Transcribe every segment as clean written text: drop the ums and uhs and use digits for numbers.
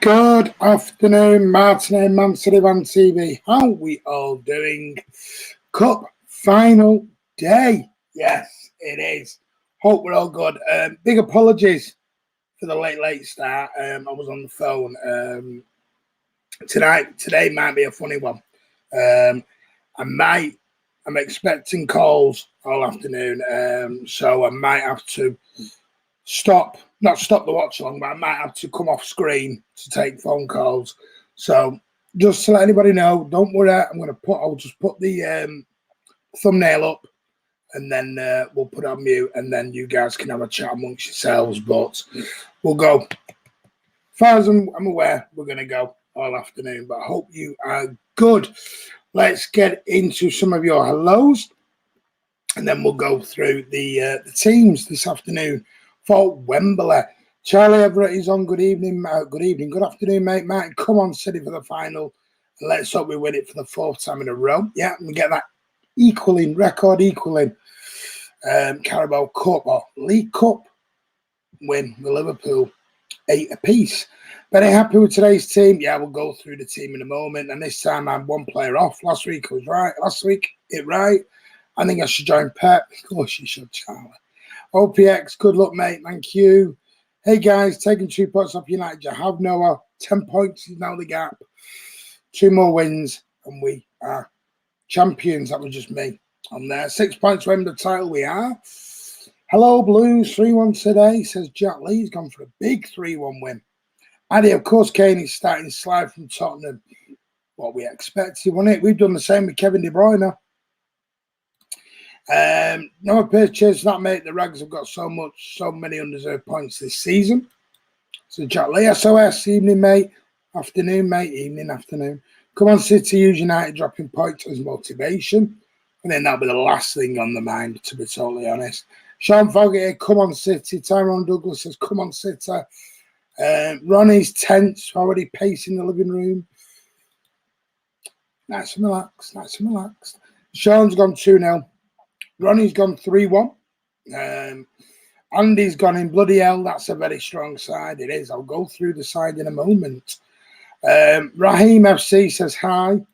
Good afternoon, Martin and mcfcfantv. How we all doing? Cup final day. Yes, it is. Hope we're all good. Big apologies for the late start. I was on the phone. Today might be a funny one. I'm expecting calls all afternoon. So I might have to not stop the watch along, but I might have to come off screen to take phone calls. So just to let anybody know, don't worry. I'll just put the thumbnail up, and then we'll put it on mute, and then you guys can have a chat amongst yourselves. But we'll go. As far as I'm aware, we're going to go all afternoon. But I hope you are good. Let's get into some of your hellos, and then we'll go through the teams this afternoon for Wembley. Charlie Everett is on. Good evening. Good afternoon, mate. Martin, come on, City for the final. And let's hope we win it for the fourth time in a row. Yeah, and we get that record equaling Carabao Cup or League Cup win with Liverpool, 8 apiece. Very happy with today's team. Yeah, we'll go through the team in a moment. And this time I'm one player off. Last week I was right. I think I should join Pep. Of course you should, Charlie. OPX, good luck, mate. Thank you. Hey, guys, taking 2 points off United. You have Noah. 10 points is now the gap. 2 more wins, and we are champions. That was just me on there. 6 points to win the title. We are. Hello, Blues. 3-1 today, says Jack Lee. He's gone for a big 3-1 win. Addy, of course, Kane is starting to slide from Tottenham. What we expected, wasn't it? We've done the same with Kevin De Bruyne. No purchase that, mate. The Rags have got so many undeserved points this season. So Jack Lee, SOS, evening, mate. Afternoon, mate. Evening, afternoon. Come on, City, use United dropping points as motivation. And then that'll be the last thing on the mind, to be totally honest. Sean Fogarty, come on, City. Tyrone Douglas says, come on, City. Ronnie's tense, already pacing the living room. Nice and relaxed. Sean's gone 2-0. Ronnie's gone 3-1. Andy's gone in. Bloody hell, that's a very strong side. It is. I'll go through the side in a moment. Raheem FC says hi.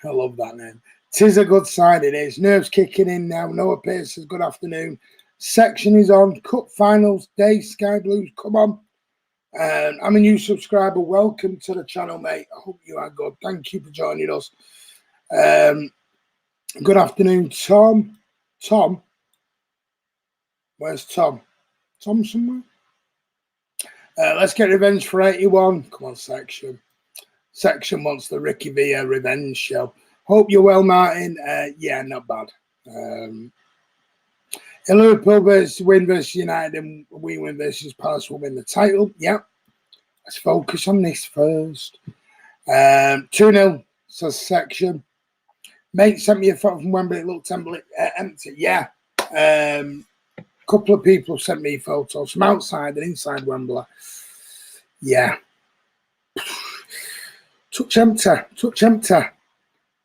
I love that name. Tis a good side. It is. Nerves kicking in now. Noah Pierce says good afternoon. Section is on. Cup finals day. Sky Blues. Come on. I'm a new subscriber. Welcome to the channel, mate. I hope you are good. Thank you for joining us. Good afternoon, Tom. Tom? Where's Tom? Tom somewhere? Let's get revenge for 81. Come on, Section. Section wants the Ricky Villa revenge show. Hope you're well, Martin. Yeah, not bad. Liverpool win versus United and we win versus Palace will win the title. Yeah. Let's focus on this first. 2-0, says Section. Mate sent me a photo from Wembley. It looked empty. Yeah. Couple of people sent me photos from outside and inside Wembley. Yeah. Touch empty.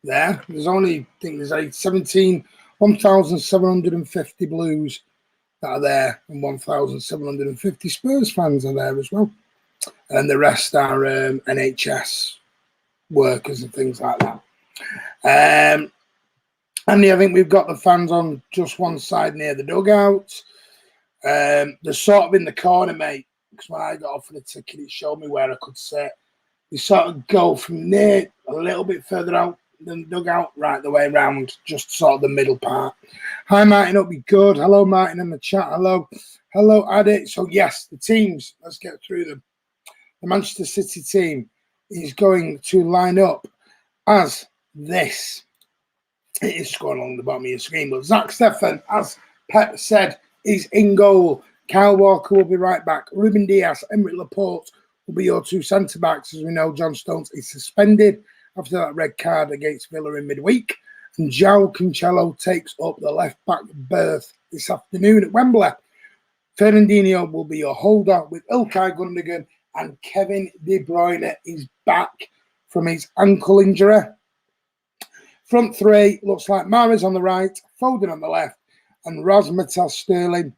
There. There's only, I think there's 1,750 Blues that are there, and 1,750 Spurs fans are there as well. And the rest are NHS workers and things like that. Andy, I think we've got the fans on just one side near the dugout. They're sort of in the corner, mate, because when I got offered a ticket, it showed me where I could sit. You sort of go from near a little bit further out than the dugout, right the way around, just sort of the middle part. Hi, Martin, hope you're good. Hello, Martin, in the chat. Hello, Addy. So, yes, the teams, let's get through them. The Manchester City team is going to line up as this. It is scrolling along the bottom of your screen, but Zach Steffen, as Pep said, is in goal. Kyle Walker will be right back. Ruben Dias, Emerick Laporte will be your 2 centre-backs. As we know, John Stones is suspended after that red card against Villa in midweek. And João Cancelo takes up the left-back berth this afternoon at Wembley. Fernandinho will be your holder with Ilkay Gundogan, and Kevin De Bruyne is back from his ankle injury. Front three looks like Mahrez on the right, Foden on the left, and Rasmussen Sterling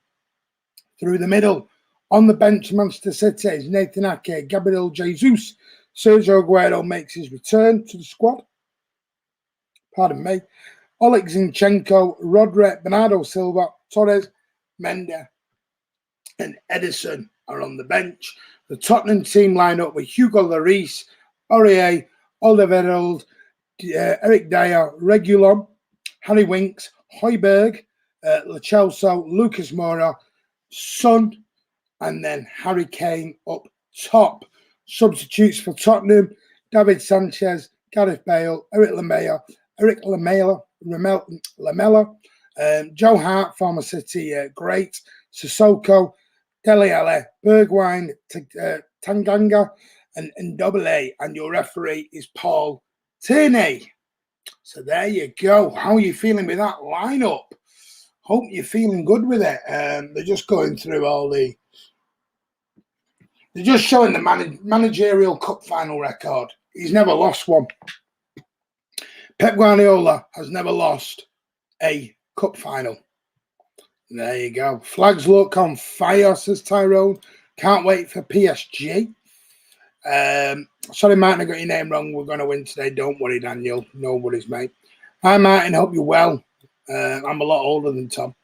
through the middle. On the bench, Manchester City is Nathan Ake, Gabriel Jesus. Sergio Aguero makes his return to the squad. Pardon me. Oleg Zinchenko, Rodri, Bernardo Silva, Torres, Mendes, and Edison are on the bench. The Tottenham team line up with Hugo Lloris, Aurier, Alderweireld, Eric Dyer, Regulon, Harry Winks, Højbjerg, Lo Celso, Lucas Moura, Son, and then Harry Kane up top. Substitutes for Tottenham: David Sanchez, Gareth Bale, Eric Lamela, Joe Hart, former City great, Sissoko, Dele Alli, Bergwijn, Tanganga, and Double A. And your referee is Paul Tierney. So there you go. How are you feeling with that lineup? Hope you're feeling good with it. They're just going through all the... They're just showing the managerial cup final record. He's never lost one. Pep Guardiola has never lost a cup final. There you go. Flags look on fire, says Tyrone. Can't wait for PSG. Sorry, Martin, I got your name wrong. We're going to win today. Don't worry, Daniel. No worries, mate. Hi, Martin. Hope you're well. I'm a lot older than Tom.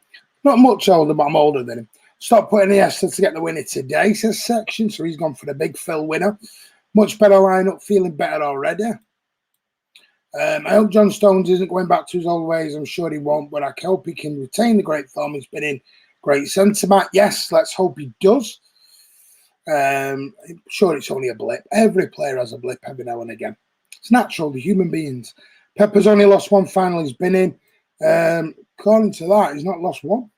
Not much older, but I'm older than him. Stop putting the Esther to get the winner today, says Section. So he's gone for the big Phil winner. Much better lineup, feeling better already. I hope John Stones isn't going back to his old ways. I'm sure he won't, but I hope he can retain the great form he's been in. Great centre back. Yes, let's hope he does. I'm sure it's only a blip. Every player has a blip every now and again. It's natural, the human beings. Pepper's only lost one final he's been in. According to that, he's not lost one.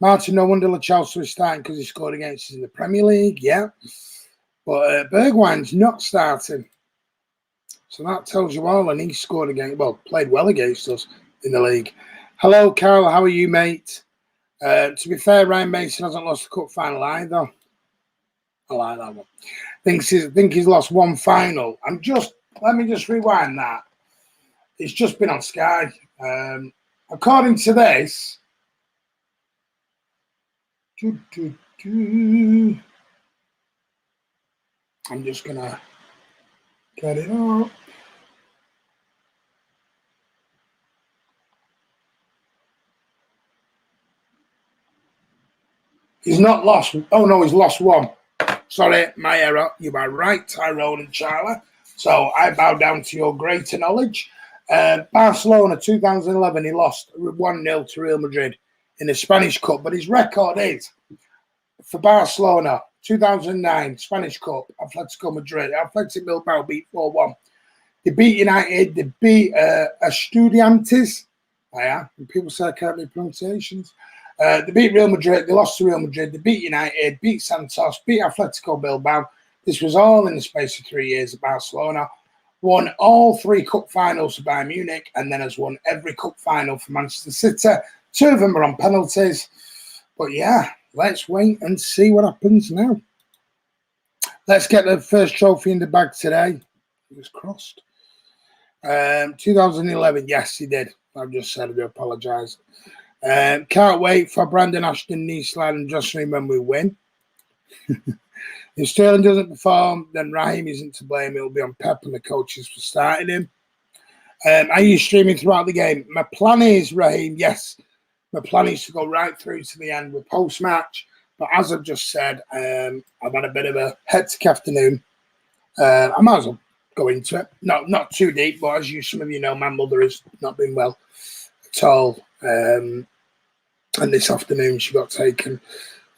Martin, no wonder Lo Celso is starting because he scored against us in the Premier League. Yeah. But Bergwijn's not starting. So that tells you all, and he scored against, well, played well against us in the league. Hello, Carl. How are you, mate? To be fair, Ryan Mason hasn't lost the cup final either. I like that one. Think he's lost one final. Let me just rewind that. It's just been on Sky. According to this, I'm just gonna get it up. He's not lost. Oh no, he's lost one. Sorry, my error. You are right, Tyrone and Charlie. So I bow down to your greater knowledge. Barcelona 2011, he lost 1-0 to Real Madrid in the Spanish Cup, but his record is for Barcelona 2009 Spanish Cup, Atletico Bilbao beat 4-1. They beat United, they beat Estudiantes. People say I can't read pronunciations. They beat Real Madrid, they lost to Real Madrid, they beat United, beat Santos, beat Atletico Bilbao. This was all in the space of 3 years at Barcelona. Won all 3 cup finals for Bayern Munich, and then has won every cup final for Manchester City. 2 of them are on penalties. But yeah, let's wait and see what happens now. Let's get the first trophy in the bag today. It was crossed. 2011, yes, he did. I've just said I do apologise. Can't wait for Brandon Ashton, knee slide and Jocelyn when we win. If Sterling doesn't perform, then Raheem isn't to blame. It'll be on Pep and the coaches for starting him. Are you streaming throughout the game? My plan is, Raheem, yes. My plan is to go right through to the end with post-match. But as I've just said, I've had a bit of a hectic afternoon. I might as well go into it. Not too deep, but as some of you know, my mother has not been well at all. And this afternoon she got taken.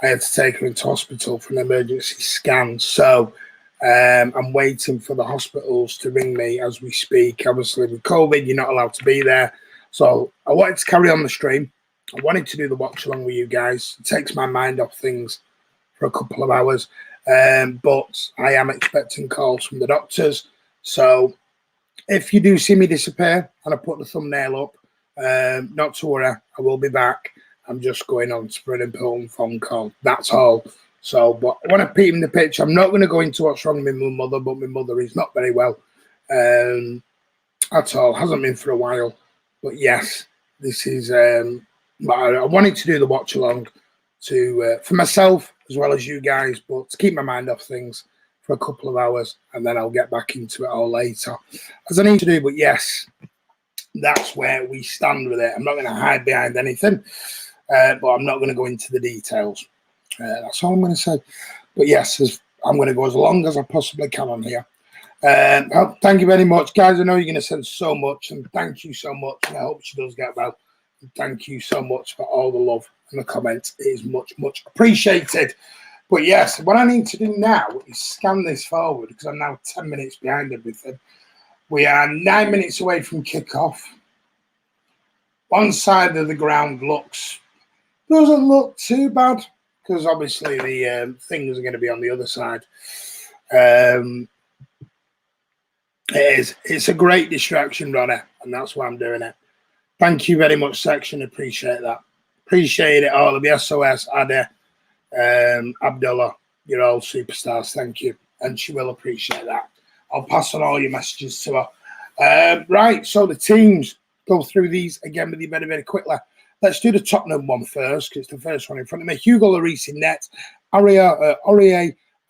I had to take her into hospital for an emergency scan. So I'm waiting for the hospitals to ring me as we speak. Obviously, with COVID, you're not allowed to be there. So I wanted to carry on the stream. I wanted to do the watch along with you guys. It takes my mind off things for a couple of hours. But I am expecting calls from the doctors. So if you do see me disappear, and I put the thumbnail up, not to worry, I will be back. I'm just going on for an important phone call. That's all. So, but I want to peep in the pitch. I'm not going to go into what's wrong with my mother, but my mother is not very well at all. Hasn't been for a while. But yes, this is... but I wanted to do the watch along for myself as well as you guys, but to keep my mind off things for a couple of hours, and then I'll get back into it all later as I need to do. But yes, that's where we stand with it. I'm not going to hide behind anything, but I'm not going to go into the details. That's all I'm going to say. But yes, I'm going to go as long as I possibly can on here. Thank you very much, guys. I know you're going to send so much, and thank you so much. And I hope she does get well. And thank you so much for all the love and the comments. It is much, much appreciated. But yes, what I need to do now is scan this forward, because I'm now 10 minutes behind everything. We are 9 minutes away from kickoff. One side of the ground doesn't look too bad, because obviously the things are going to be on the other side. It's a great distraction, Ronnie, and that's why I'm doing it. Thank you very much, section. Appreciate that. Appreciate it, all of you. SOS, Ade, Abdullah, you're all superstars. Thank you. And she will appreciate that. I'll pass on all your messages to her. Right, so the teams, go through these again with you very, very quickly. Let's do the Tottenham one first, because it's the first one in front of me. Hugo Lloris in net, Aurier,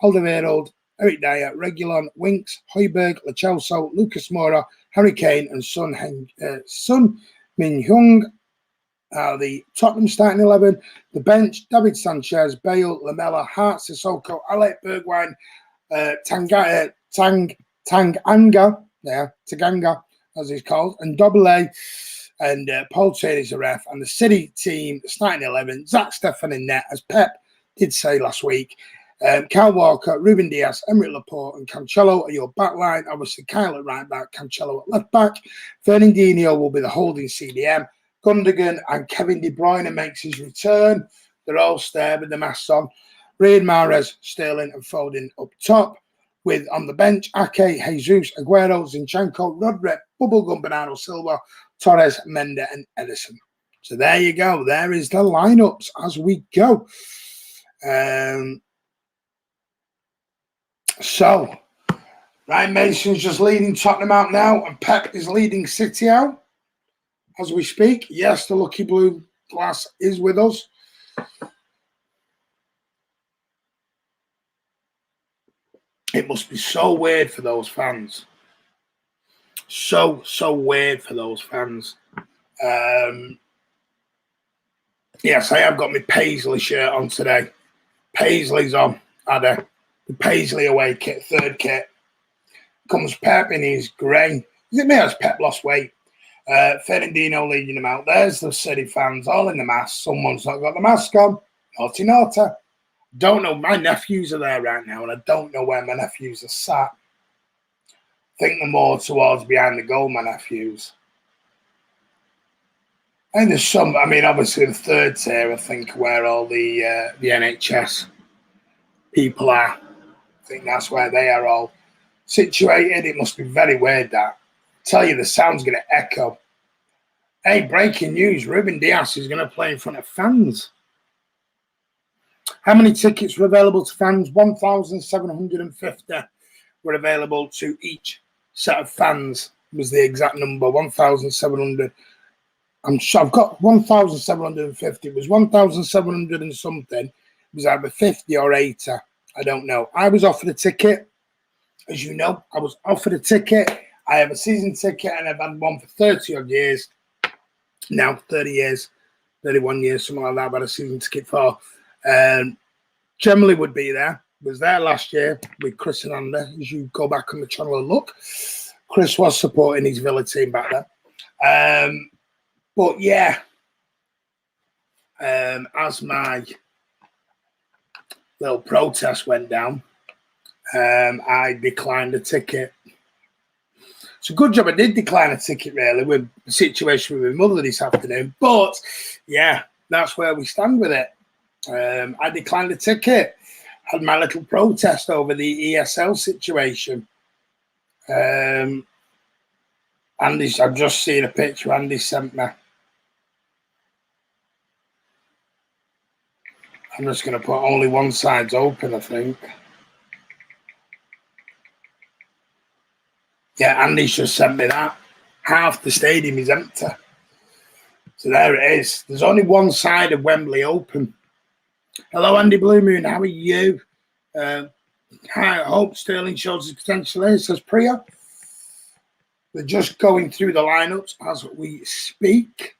Alderweireld, Eric Dyer, Reguilon, Winks, Højbjerg, Lo Celso, Lucas Moura, Harry Kane, and Son Min-heung. The Tottenham starting 11. The bench, David Sanchez, Bale, Lamela, Hart, Sissoko, Alec Bergwijn, Tanganga, as he's called, and Double A, and Paul Taylor's a ref. And the City team, starting 11, Zach Steffen in net, as Pep did say last week. Kyle Walker, Ruben Dias, Emerick Laporte, and Cancelo are your back line. Obviously, Kyle at right back, Cancelo at left back. Fernandinho will be the holding CDM. Gundogan and Kevin De Bruyne makes his return. They're all there with the masks on. Riyad Mahrez, Sterling, and Foden up top. With on the bench, Ake, Jesus, Aguero, Zinchenko, Rodri, Bubblegum, Bernardo Silva, Torres, Mendes, and Edison. So there you go. There is the lineups as we go. So, Ryan Mason's just leading Tottenham out now, and Pep is leading City out as we speak. Yes, the lucky blue glass is with us. It must be so weird for those fans. So weird for those fans. Yes, I have got my Paisley shirt on today. Paisley's on, Adder. The Paisley away kit, third kit. Comes Pep in his grey. Is it me or has Pep lost weight? Fernandinho leading them out. There's the City fans all in the mask. Someone's not got the mask on. Naughty, naughty. Don't know. My nephews are there right now, and I don't know where my nephews are sat. I think they're more towards behind the goal, my nephews. And there's some, I mean, obviously the third tier, I think, where all the NHS people are. I think that's where they are all situated. It must be very weird, that. I tell you, the sound's going to echo. Hey, breaking news. Ruben Dias is going to play in front of fans. How many tickets were available to fans? 1,750 were available to each set of fans, was the exact number, 1,700. I've got 1,750. It was 1,700 and something. It was either 50 or 80. I don't know. I was offered a ticket. As you know, I was offered a ticket. I have a season ticket, and I've had one for 30 odd years. Now 30 years, 31 years, something like that. I've had a season ticket for. Generally would be there. Was there last year with Chris and Andy. As you go back on the channel and look, Chris was supporting his Villa team back there. But yeah, as my little protest went down, I declined a ticket. It's a good job I did decline a ticket, really, with the situation with my mother this afternoon. But yeah, that's where we stand with it. I declined a ticket. Had my little protest over the ESL situation. Andy's, I've just seen a picture Andy sent me. I'm just going to put only one side's open, I think. Yeah, Andy's just sent me that. Half the stadium is empty. So there it is. There's only one side of Wembley open. Hello, Andy Blue Moon. How are you? I hope Sterling shows his potential here, says Priya. We're just going through the lineups as we speak.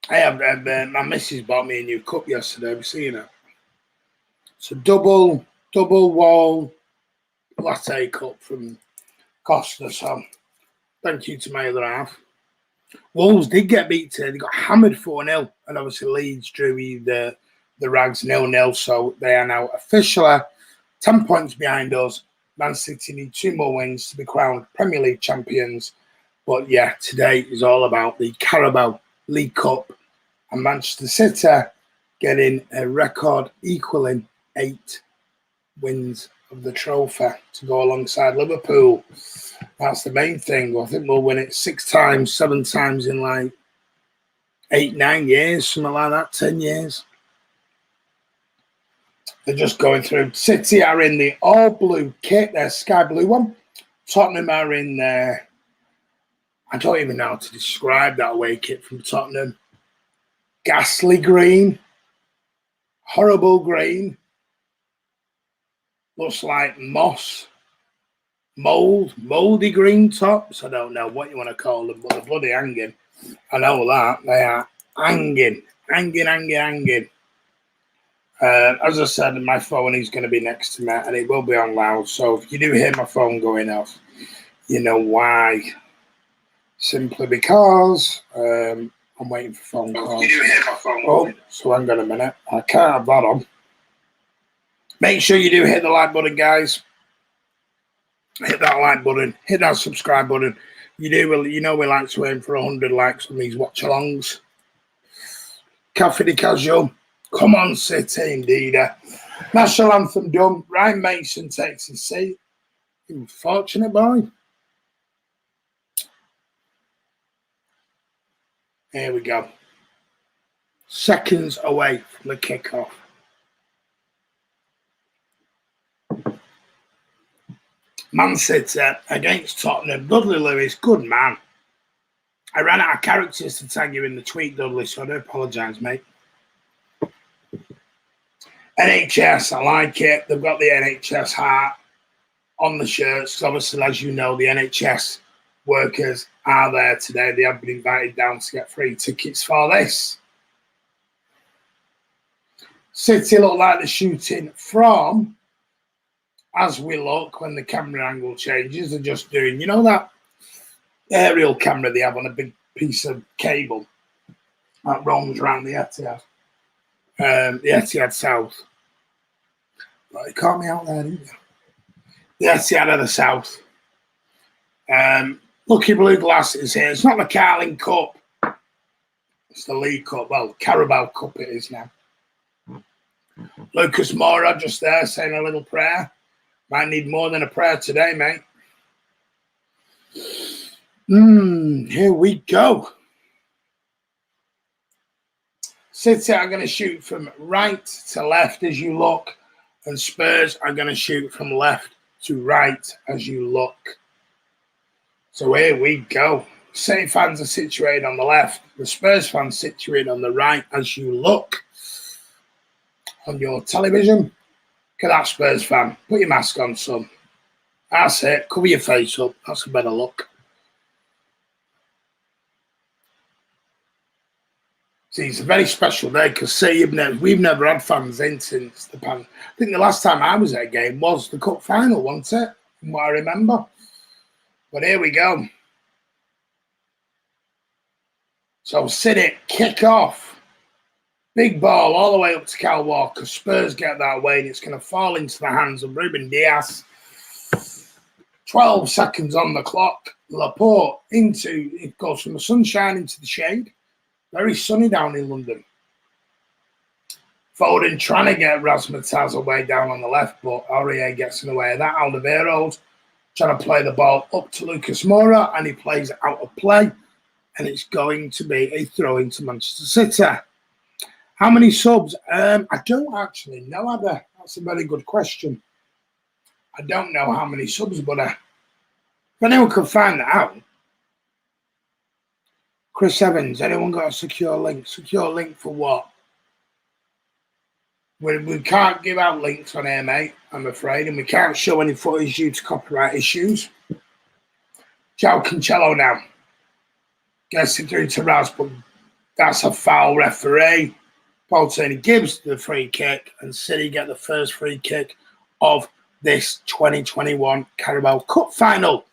I have my missus bought me a new cup yesterday. Have you seen it? It's a double wall latte cup from Costa. So thank you to my other half. Wolves did get beat today. They got hammered 4-0, and obviously Leeds drew the Rags 0-0. So they are now officially 10 points behind us. Man City need 2 more wins to be crowned Premier League champions. But yeah, today is all about the Carabao League Cup and Manchester City getting a record equaling 8 wins of the trophy to go alongside Liverpool. That's the main thing. I think we'll win it 6 times, 7 times in like 8, 9 years, something like that, 10 years. They're just going through. City are in the all blue kit, their sky blue one. Tottenham are in their, I don't even know how to describe that away kit from Tottenham. Ghastly green, horrible green, looks like moss, mouldy green tops. I don't know what you want to call them, but they're bloody hanging. I know that. They are hanging. As I said, my phone is going to be next to me and it will be on loud. So if you do hear my phone going off, you know why. Simply because I'm waiting for phone calls. You do hear my phone. Oh, so hang on a minute. I can't have that on. Make sure you do hit the like button, guys. Hit that like button. Hit that subscribe button. You know we like to aim for 100 likes on these watch-alongs. Cafe de Casual. Come on, City, indeed. National anthem done. Ryan Mason takes his seat. Unfortunate boy. Here we go. Seconds away from the kickoff. Man City against Tottenham. Dudley Lewis, good man. I ran out of characters to tag you in the tweet, Dudley, so I do apologise, mate. NHS, I like it. They've got the NHS heart on the shirts. Obviously, as you know, the NHS workers are there today. They have been invited down to get free tickets for this. City look like they're shooting from, as we look, when the camera angle changes, they're just doing, you know that aerial camera they have on a big piece of cable that roams around the Etihad. The Etihad South. Well, you caught me out there, didn't you? The Etihad of the South. Lucky Blue Glasses here. It's not the Carling Cup. It's the League Cup. Well, Carabao Cup it is now. Lucas Moura just there saying a little prayer. Might need more than a prayer today, mate. Here we go. City are going to shoot from right to left as you look, and Spurs are going to shoot from left to right as you look. So here we go. City fans are situated on the left. The Spurs fans situated on the right as you look on your television. Look at that, Spurs fan. Put your mask on, son. That's it. Cover your face up. That's a better look. See, it's a very special day because we've never had fans in since the pan. I think the last time I was at a game was the cup final, wasn't it? From what I remember. But here we go. So City kick off. Big ball all the way up to Cal Walker. Spurs get that way and it's going to fall into the hands of Ruben Dias. 12 seconds on the clock. Laporte it goes from the sunshine into the shade. Very sunny down in London. Foden trying to get Razzmatazz away down on the left, but Aurier gets in the way of that. Alderweireld's trying to play the ball up to Lucas Moura, and he plays it out of play, and it's going to be a throw into Manchester City. How many subs? I don't actually know, Ada. That's a very good question. I don't know how many subs, but if anyone can find that out, Chris Evans, anyone got a secure link? Secure link for what? We can't give out links on air, mate, I'm afraid, and we can't show any footage due to copyright issues. João Cancelo now. Gets it through to Raz, but that's a foul referee. Paul Turney gives the free kick, and City get the first free kick of this 2021 Carabao Cup Final.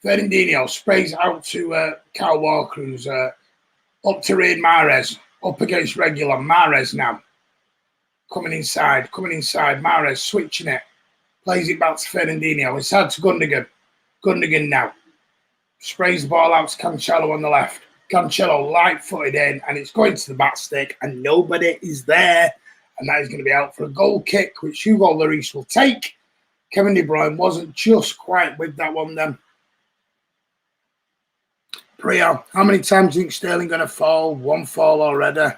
Fernandinho sprays out to Kyle Walker, who's up to Riyad Mahrez, up against regular Mahrez now. Coming inside, Mahrez switching it, plays it back to Fernandinho. It's out to Gundogan. Gundogan now sprays the ball out to Cancelo on the left. Cancelo light-footed in, and it's going to the back stick, and nobody is there. And that is going to be out for a goal kick, which Hugo Lloris will take. Kevin De Bruyne wasn't just quite with that one then. Priya, how many times do you think Sterling going to fall? One fall already.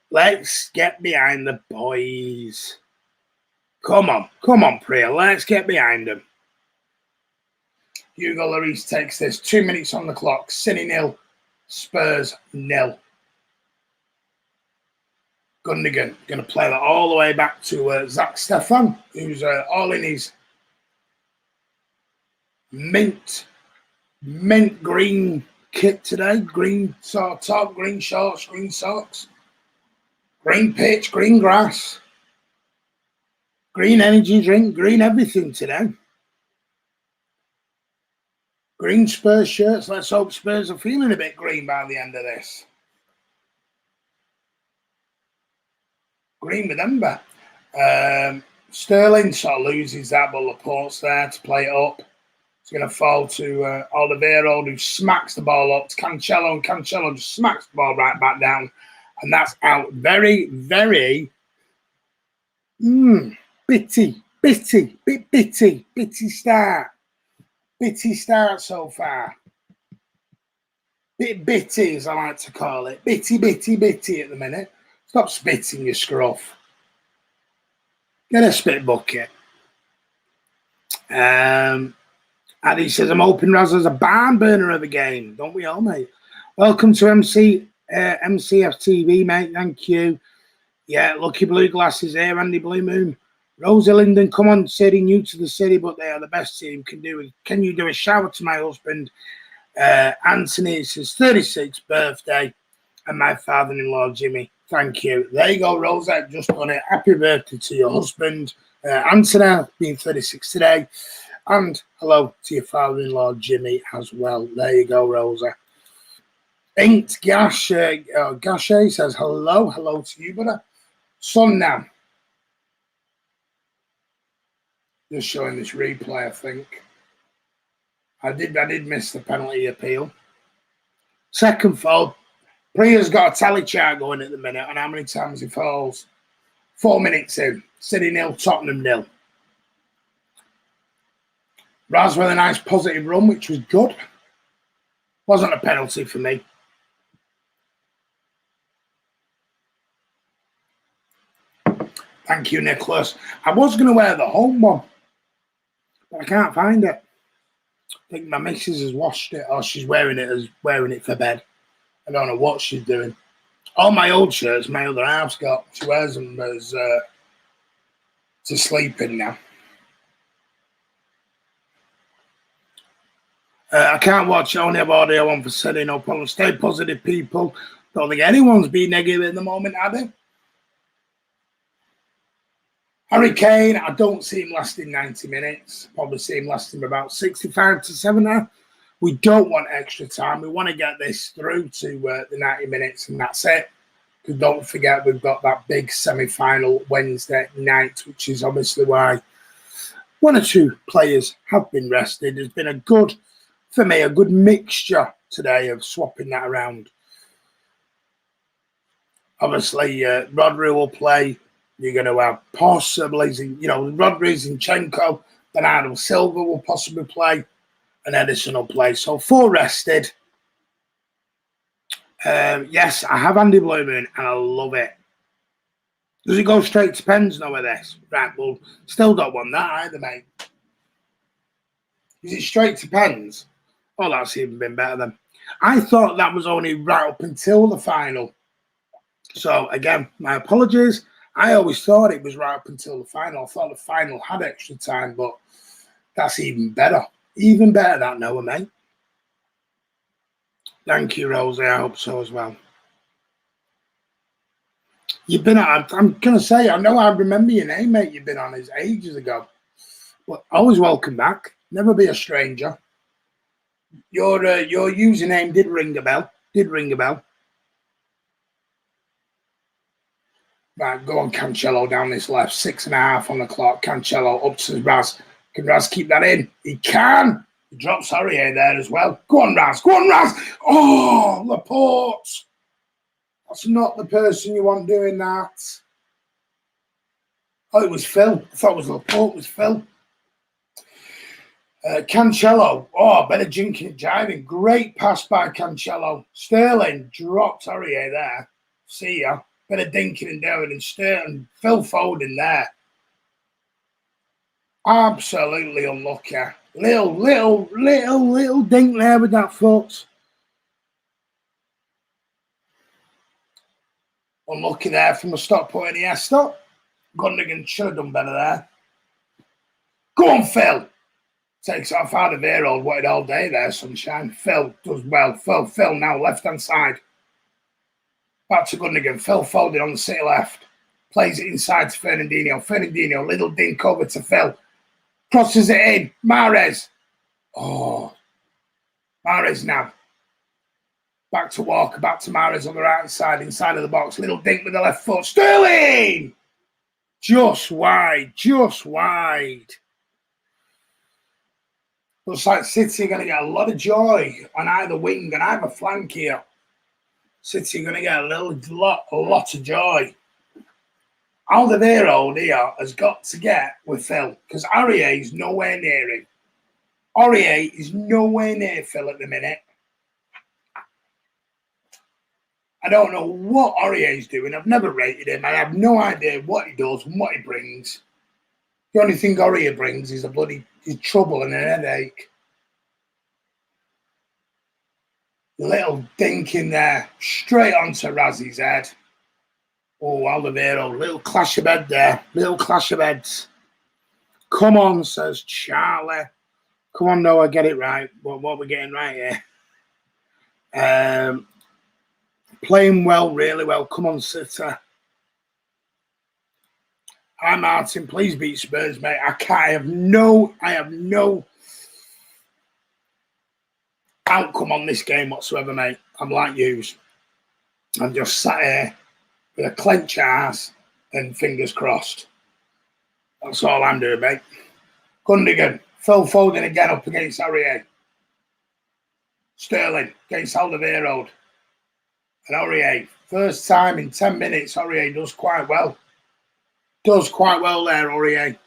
Let's get behind the boys. Come on, Priya. Let's get behind them. Hugo Lloris takes this. 2 minutes on the clock. City 0, Spurs 0. Gundogan going to play that all the way back to Zach Stefan, who's all in his mint green kit today. Green sort of top, green shorts, green socks, green pitch, green grass, green energy drink, green everything today. Green Spurs shirts. Let's hope Spurs are feeling a bit green by the end of this. Green with Ember. Sterling sort of loses that, but Laporte's there to play it up. It's going to fall to Alderweireld, who smacks the ball up to Cancelo, and Cancelo just smacks the ball right back down. And that's out. Very, very bitty start. Bitty start so far. Bit bitty, as I like to call it. Bitty at the minute. Stop spitting your scruff. Get a spit bucket. Addy says, I'm hoping Raz has a barn burner of a game. Don't we all, mate? Welcome to mcfcfantv, mate. Thank you. Yeah, Lucky Blue Glasses here, Andy Blue Moon. Rosa Linden, come on, City, new to the city, but they are the best team. Can you do a shout to my husband, Anthony? It's his 36th birthday, and my father-in-law, Jimmy. Thank you. There you go, Rosa. Just done it. Happy birthday to your husband, Anthony, being 36 today. And hello to your father-in-law, Jimmy, as well. There you go, Rosa. Inked Gash, Gashe says hello. Hello to you, brother. Son now. Just showing this replay, I think. I did miss the penalty appeal. Second foul. Priya's got a tally chart going at the minute on how many times he falls. 4 minutes in. City 0, Tottenham 0. Raz with a nice positive run, which was good. Wasn't a penalty for me. Thank you, Nicholas. I was going to wear the home one, but I can't find it. I think my missus has washed it, or she's wearing it for bed. I don't know what she's doing. All my old shirts, my other half's got. She wears them as to sleep in now. I can't watch. I only have audio on for City. No problem. Stay positive, people. Don't think anyone's being negative at the moment, are they? Harry Kane, I don't see him lasting 90 minutes. Probably see him lasting about 65 to 70. We don't want extra time. We want to get this through to the 90 minutes, and that's it. Because don't forget, we've got that big semi-final Wednesday night, which is obviously why one or two players have been rested. There's been a good mixture today of swapping that around. Obviously, Rodri will play. You're going to have possibly, Rodri, Zinchenko, Bernardo Silva will possibly play, and Edison will play. So 4 rested. Yes, I have Andy Blumen, and I love it. Does it go straight to pens now with this? Right, well, still don't want that either, mate. Is it straight to pens? Oh, that's even been better then. I thought that was only right up until the final. So, again, my apologies. I always thought it was right up until the final. I thought the final had extra time, but that's even better. Even better, that Noah, mate. Thank you, Rosie. I hope so as well. You've been on, I'm going to say, I know I remember your name, mate. You've been on his ages ago. But always welcome back. Never be a stranger. Your username did ring a bell. Right, go on, Cancelo down this left. 6.5 on the clock. Cancelo up to Raz. Can Raz keep that in? He can. He drops Aurier there as well. Go on, Raz. Go on, Raz. Oh, Laporte. That's not the person you want doing that. Oh, it was Phil. I thought it was Laporte. It was Phil. Cancelo. Oh, better jinking and jiving. Great pass by Cancelo. Sterling dropped Aurier there. See ya. Bit of dinking and doing and Sterling. Phil Foden there. Absolutely unlucky. Little dink there with that foot. Unlucky there from the stop point. Yeah, stop. Gundogan should have done better there. Go on, Phil. Takes off out of here. Waited all day there, sunshine. Phil does well. Phil now left-hand side. Back to Gundogan. Phil Foden on the City left. Plays it inside to Fernandinho. Fernandinho, little dink over to Phil. Crosses it in. Mahrez. Oh. Mahrez now. Back to Walker. Back to Mahrez on the right side. Inside of the box. Little dink with the left foot. Sterling! Just wide. Looks like City are going to get a lot of joy on either wing and either flank here. City are going to get a lot of joy. Alderweireld here has got to get with Phil because Aurier is nowhere near him. Aurier is nowhere near Phil at the minute. I don't know what Aurier is doing. I've never rated him. I have no idea what he does and what he brings. The only thing Aurier brings is is trouble and an headache. Little dink in there, straight onto Razzy's head. Oh, Alderweireld, little clash of head there. Little clash of heads. Come on, says Charlie. Come on, Noah, get it right. What we're getting right here. Playing well, really well. Come on, City. Hi, Martin. Please beat Spurs, mate. I have no outcome on this game whatsoever, mate. I'm like yous. I'm just sat here with a clenched ass and fingers crossed. That's all I'm doing, mate. Gundogan. Phil Foden again up against Aurier. Sterling against Alderweireld. And Aurier. First time in 10 minutes, Aurier does quite well. Does quite well there, Aurier.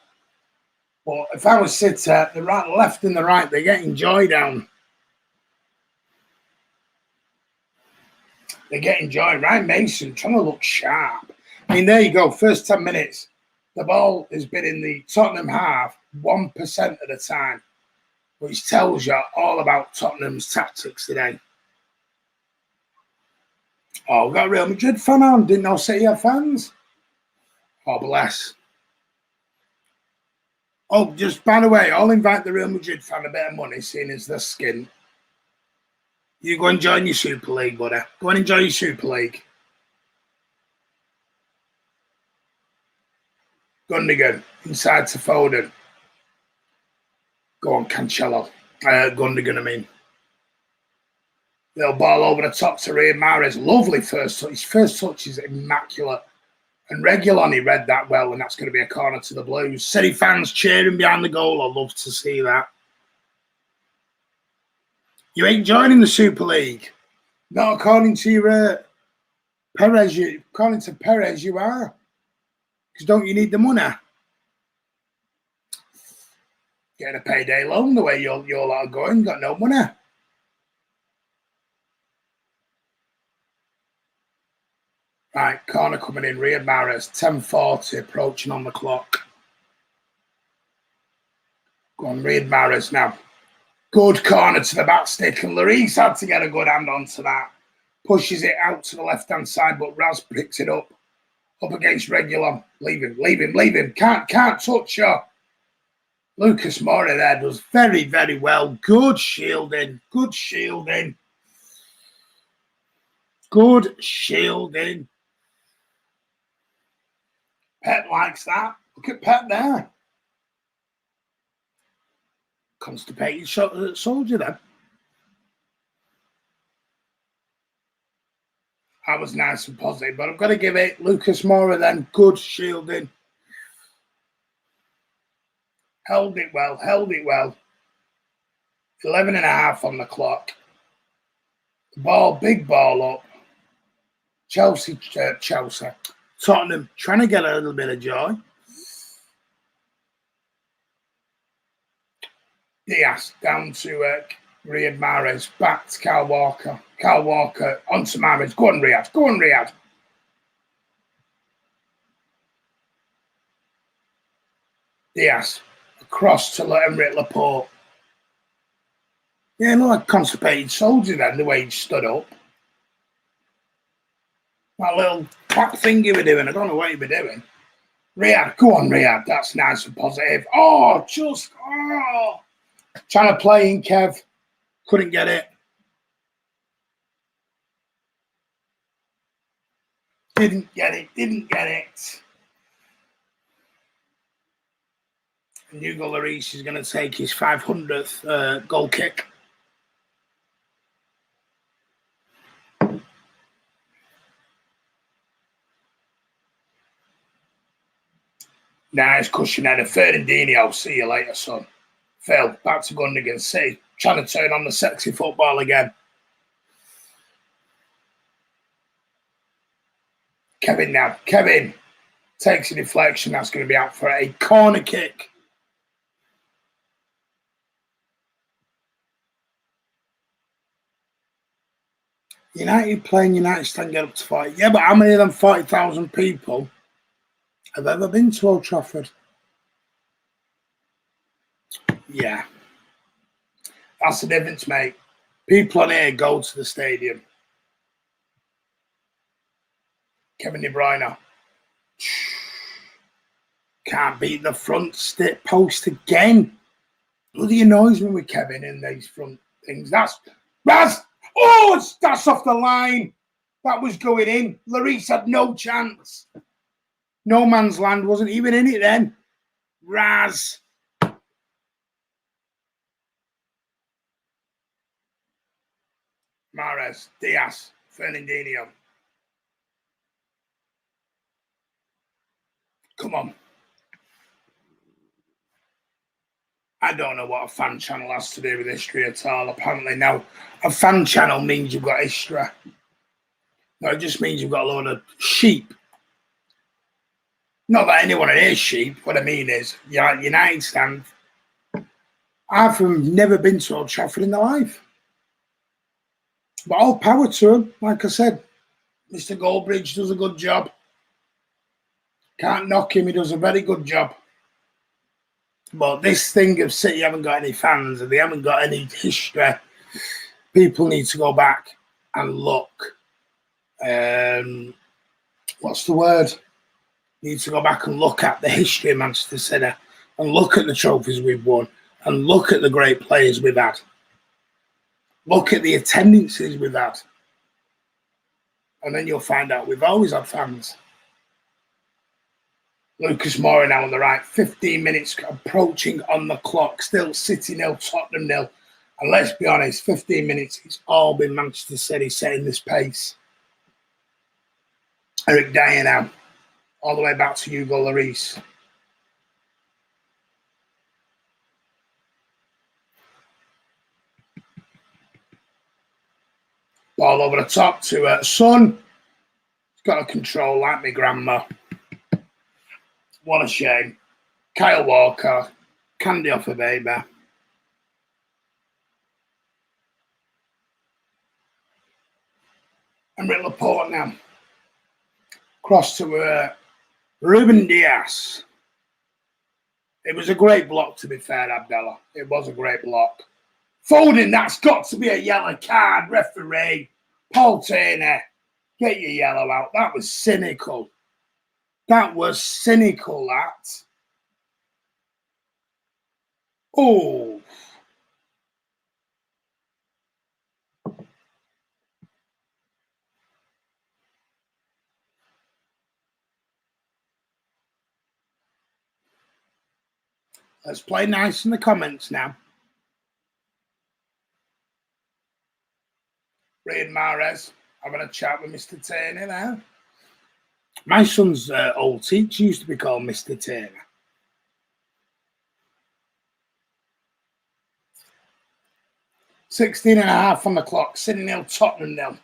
But if I was City, the right, left and the right, they're getting joy down. They're getting joy. Ryan Mason trying to look sharp. I mean, there you go. First 10 minutes. The ball has been in the Tottenham half 1% of the time, which tells you all about Tottenham's tactics today. Oh, we've got a Real Madrid fan on. Didn't know City had fans. Oh, bless. Oh, just by the way, I'll invite the Real Madrid fan a bit of money, seeing as their skin. You go and join your Super League, buddy. Go and enjoy your Super League. Gundogan, inside to Foden. Go on, Cancelo. Gundogan, I mean. Little ball over the top to Riyad Mahrez. Lovely first touch. His first touch is immaculate. And Reguilon read that well, and that's going to be a corner to the Blues. City fans cheering behind the goal. I'd love to see that. You ain't joining the Super League. Not according to your Perez. According to Perez, you are. Because don't you need the money? Getting a payday loan the way you're lot are going. Got no money. Right, corner coming in. Riyad Mahrez, 10:40, approaching on the clock. Go on, Riyad Mahrez now. Good corner to the back stick, and Lloris had to get a good hand onto that. Pushes it out to the left-hand side, but Raz picks it up against Reguilon. Leave him. Can't touch her. Lucas Moura there does very, very well. Good shielding. Pep likes that. Look at Pep there. Constipated soldier then. That was nice and positive, but I've got to give it Lucas Moura then. Good shielding. Held it well. 11.5 on the clock. Big ball up. Chelsea. Tottenham trying to get a little bit of joy. Diaz down to Riyad Mahrez. Back to Kyle Walker. Onto Mahrez. Go on, Riyad. Diaz. Across to Emerick Laporte. Yeah, like a constipated soldier then, the way he stood up. That little clap thing you were doing, I don't know what you were doing. Riyad, go on, Riyad. That's nice and positive. Trying to play in, Kev. Couldn't get it. Didn't get it. And Hugo Lloris is going to take his 500th goal kick. Nice cushion header. Fernandinho, see you later, son. Phil, back to Gundogan. See, trying to turn on the sexy football again. Kevin takes a deflection. That's going to be out for a corner kick. United playing United stand get up to 40. Yeah, but how many of them 40,000 people have ever been to Old Trafford? Yeah. That's the difference, mate. People on here go to the stadium. Kevin De Bruyne. Can't beat the front stick post again. Bloody annoys me with Kevin in these front things. That's Raz. Oh, that's off the line. That was going in. Lloris had no chance. No man's land, wasn't even in it then. Raz. Mahrez, Diaz, Fernandinho. Come on. I don't know what a fan channel has to do with history at all. Apparently now, a fan channel means you've got history. No, it just means you've got a load of sheep. Not that anyone is sheep. What I mean is, United stand. I've never been to Old Trafford in their life. But all power to him. Like I said, Mr. Goldbridge does a good job. Can't knock him. He does a very good job. But this thing of City haven't got any fans and they haven't got any history, people need to go back and look. What's the word? Need to go back and look at the history of Manchester City and look at the trophies we've won and look at the great players we've had. Look at the attendances we've had. And then you'll find out we've always had fans. Lucas Moura now on the right. 15 minutes approaching on the clock. Still City 0, Tottenham 0. And let's be honest, 15 minutes, it's all been Manchester City setting this pace. Eric Dyer now. All the way back to Hugo Lloris. Ball over the top to Son. He's got a control like my grandma. What a shame. Kyle Walker. Candy off a baby. Emerick Laporte now. Cross to Ruben Diaz. It was a great block, to be fair, Abdallah. It was a great block. Foden, that's got to be a yellow card, referee. Paul Turner, get your yellow out. That was cynical. That was cynical, that. Oh. Let's play nice in the comments now. Riyad Mahrez having a chat with Mr. Turner now. My son's old teacher used to be called Mr. Turner. $16.5 on the clock. City 0, Tottenham 0.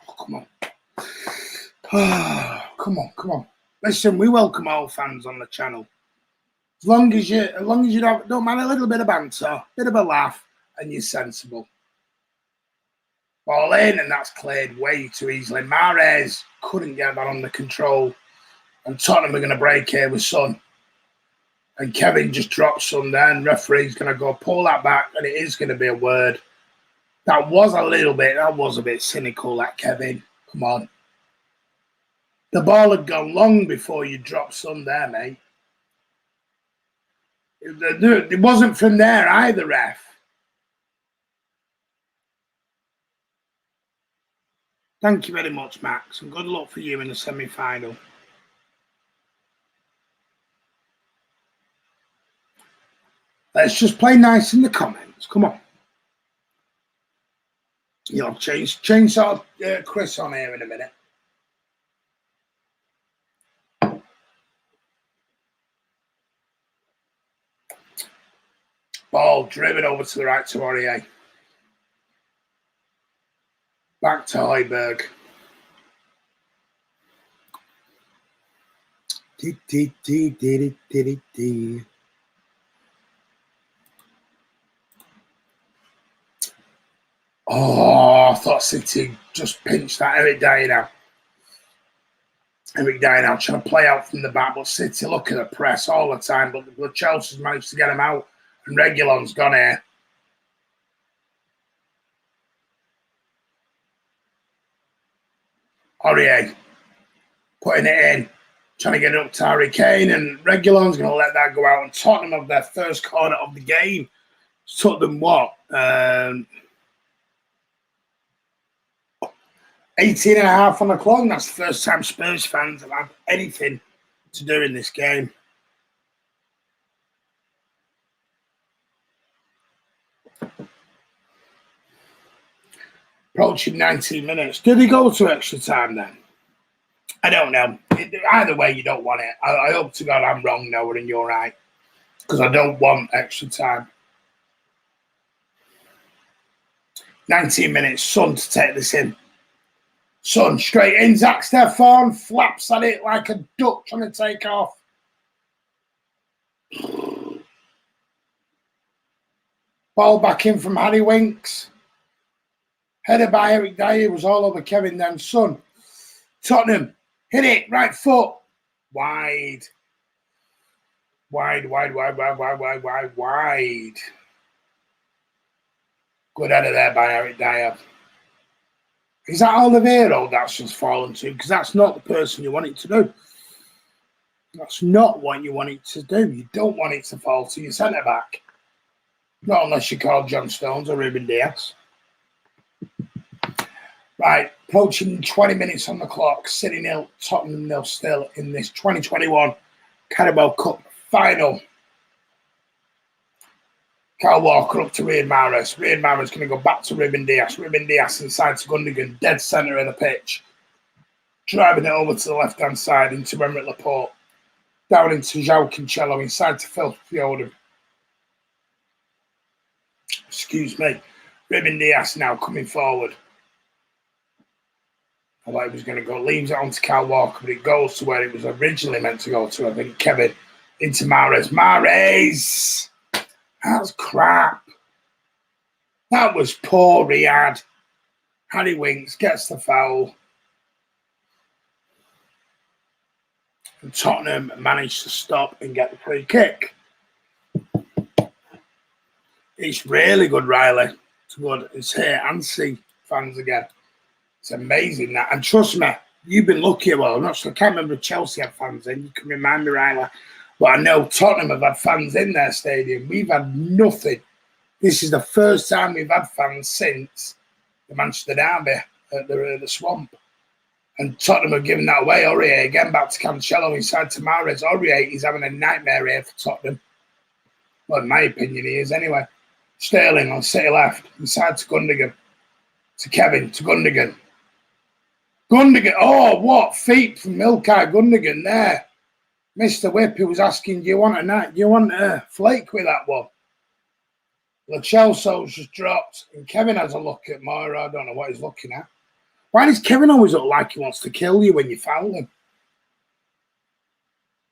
Oh, come on. Oh, come on. Listen, we welcome all fans on the channel. As long as you don't mind a little bit of banter, bit of a laugh, and you're sensible. Ball in, and that's cleared way too easily. Mahrez couldn't get that under control. And Tottenham are going to break here with Son. And Kevin just drops Son there, and referee's going to go pull that back, and it is going to be a word. That was a bit cynical, that Kevin. Come on. The ball had gone long before you dropped Son there, mate. It wasn't from there either, ref. Thank you very much, Max, and good luck for you in the semi-final. Let's just play nice in the comments. Come on. You'll change Chris on here in a minute. Ball driven over to the right to Aurier. Back to Højbjerg. Oh, I thought City just pinched that. Eric Dyer now trying to play out from the back, but City look at the press all the time, but Chelsea's managed to get him out, and Reguilon's gone here. Aurier putting it in, trying to get it up to Harry Kane, and Reguilon's going to let that go out, and Tottenham have their first corner of the game. It's took them what? 18.5 on the clock, and that's the first time Spurs fans have had anything to do in this game. Approaching 19 minutes. Did he go to extra time then? I don't know. Either way, you don't want it. I hope to God I'm wrong, Noah, and you're right. Because I don't want extra time. 19 minutes. Son to take this in. Son straight in. Zach Stefan flaps at it like a duck trying to take off. Ball back in from Harry Winks. Header by Eric Dyer was all over Kevin then. Son. Tottenham. Hit it. Right foot. Wide. Good header there by Eric Dyer. Is that Oliveira that's just fallen to? Because that's not the person you want it to do. That's not what you want it to do. You don't want it to fall to your centre-back. Not unless you call John Stones or Ruben Dias. Right, approaching 20 minutes on the clock. City 0, Tottenham 0 still in this 2021 Carabao Cup Final. Kyle Walker up to Riyad Mahrez. Riyad Mahrez going to go back to Ruben Dias. Ruben Dias inside to Gundogan, dead centre of the pitch. Driving it over to the left-hand side into Emerick Laporte. Down into João Cancelo, inside to Phil Foden. Excuse me. Ruben Dias now coming forward. I thought it was going to go. Leaves it on to Kyle Walker, but it goes to where it was originally meant to go to. I think Kevin into Mahrez. Mahrez! That's crap. That was poor, Riyad. Harry Winks gets the foul. And Tottenham managed to stop and get the free kick. It's really good, Riley. It's good. It's here and see fans again. It's amazing that. And trust me, you've been lucky. Well, I'm not sure. I can't remember if Chelsea had fans in. You can remind me, Riley. But I know Tottenham have had fans in their stadium. We've had nothing. This is the first time we've had fans since the Manchester Derby at the Swamp. And Tottenham have given that away. Aurier again back to Cancelo inside to Mahrez. Aurier is having a nightmare here for Tottenham. Well, in my opinion, he is anyway. Sterling on City left, inside to Gundogan. To Kevin, to Gundogan. Gundogan, oh, what feet from Ilkay Gundogan there. Mr. Whip, who was asking, do you want a flake with that one? Lo Celso's just dropped, and Kevin has a look at Moira. I don't know what he's looking at. Why does Kevin always look like he wants to kill you when you foul him?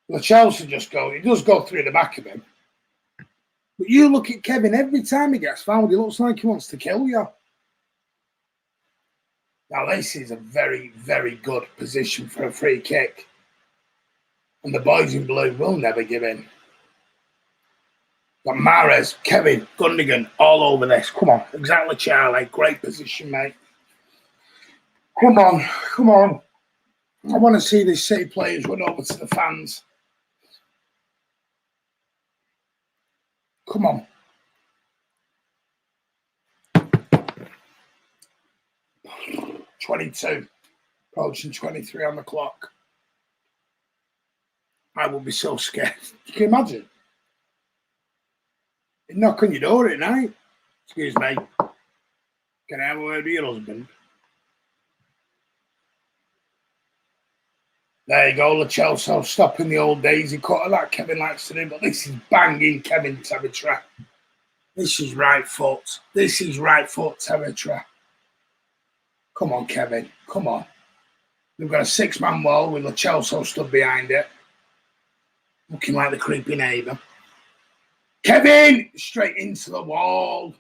Lo Celso he does go through the back of him. But you look at Kevin, every time he gets fouled, he looks like he wants to kill you. Now, this is a very, very good position for a free kick. And the boys in blue will never give in. Got Mahrez, Kevin, Gundogan, all over this. Come on, exactly, Charlie. Great position, mate. Come on, come on. I want to see these City players run over to the fans. Come on. $22, approaching 23 on the clock. I would be so scared. Can you imagine? He'd knock on your door at night. Excuse me. Can I have a word with your husband? There you go, Lo Celso stopping the old daisy cutter that Kevin likes to do, but this is banging Kevin territory. This is right foot. This is right foot territory. Come on, Kevin. Come on. We've got a six-man wall with Lo Celso stood behind it. Looking like the creepy neighbour. Kevin! Straight into the wall.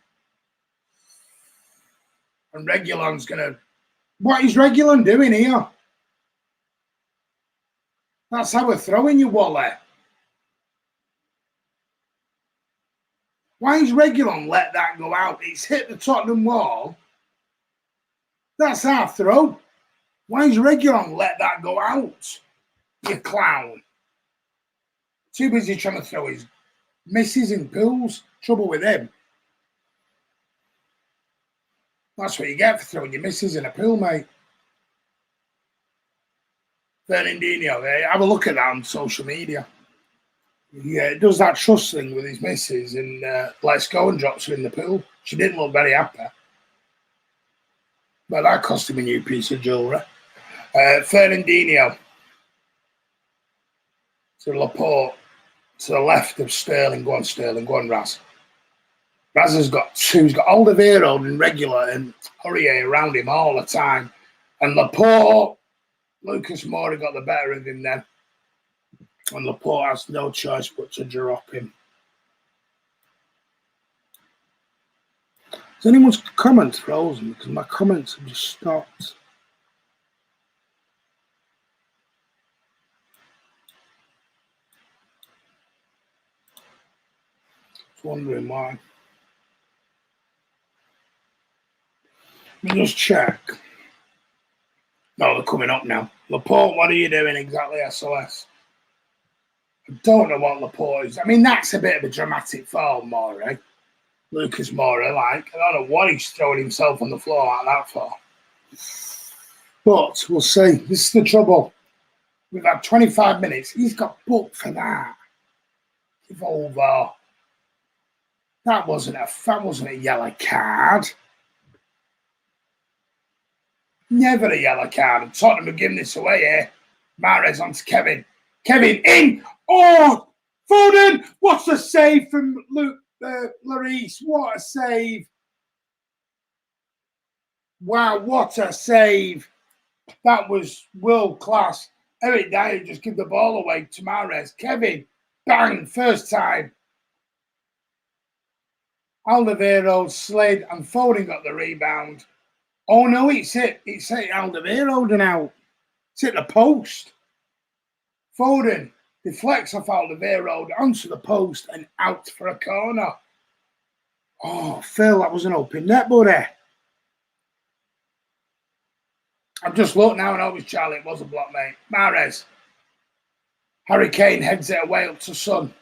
And Reguilon's going to... What is Reguilon doing here? That's how we're throwing you, Wally. Why is Reguilon let that go out? It's hit the Tottenham wall. That's our throw. Why is Reguilon let that go out? You clown. Too busy trying to throw his misses in pools. Trouble with him. That's what you get for throwing your misses in a pool, mate. Fernandinho, have a look at that on social media. Yeah, it does that trust thing with his missus and lets go and drops her in the pool. She didn't look very happy. But that cost him a new piece of jewellery. Fernandinho to Laporte to the left of Sterling. Go on, Sterling. Go on, Raz. Raz has got two. He's got Alderweireld and Regular and Aurier around him all the time. And Laporte, Lucas Moura got the better of him then. And Laporte has no choice but to drop him. Is anyone's comments frozen? Because my comments have just stopped. Just wondering why. Let me just check. No, they're coming up now. Laporte, what are you doing exactly, SOS? I don't know what Laporte is. I mean, that's a bit of a dramatic foul, Moura. Lucas Moura, like, I don't know what he's throwing himself on the floor like that for. But we'll see. This is the trouble. We've had 25 minutes. He's got booked for that. Give over. That wasn't a yellow card. Never a yellow card. And Tottenham are giving this away here. Mahrez on to Kevin. Kevin in. Oh, Foden. What's a save from Lloris? What a save. Wow, what a save. That was world class. Eric Dyer just give the ball away to Mahrez. Kevin, bang, first time. Alderweireld slid and Foden got the rebound. Oh no, it's hit Alderweireld and out. It's hit the post. Foden deflects off Alderweireld onto the post and out for a corner. Oh, Phil, that was an open net, buddy. I've just looked now and always Charlie, it was a block, mate. Mahrez. Harry Kane heads it away up to Son.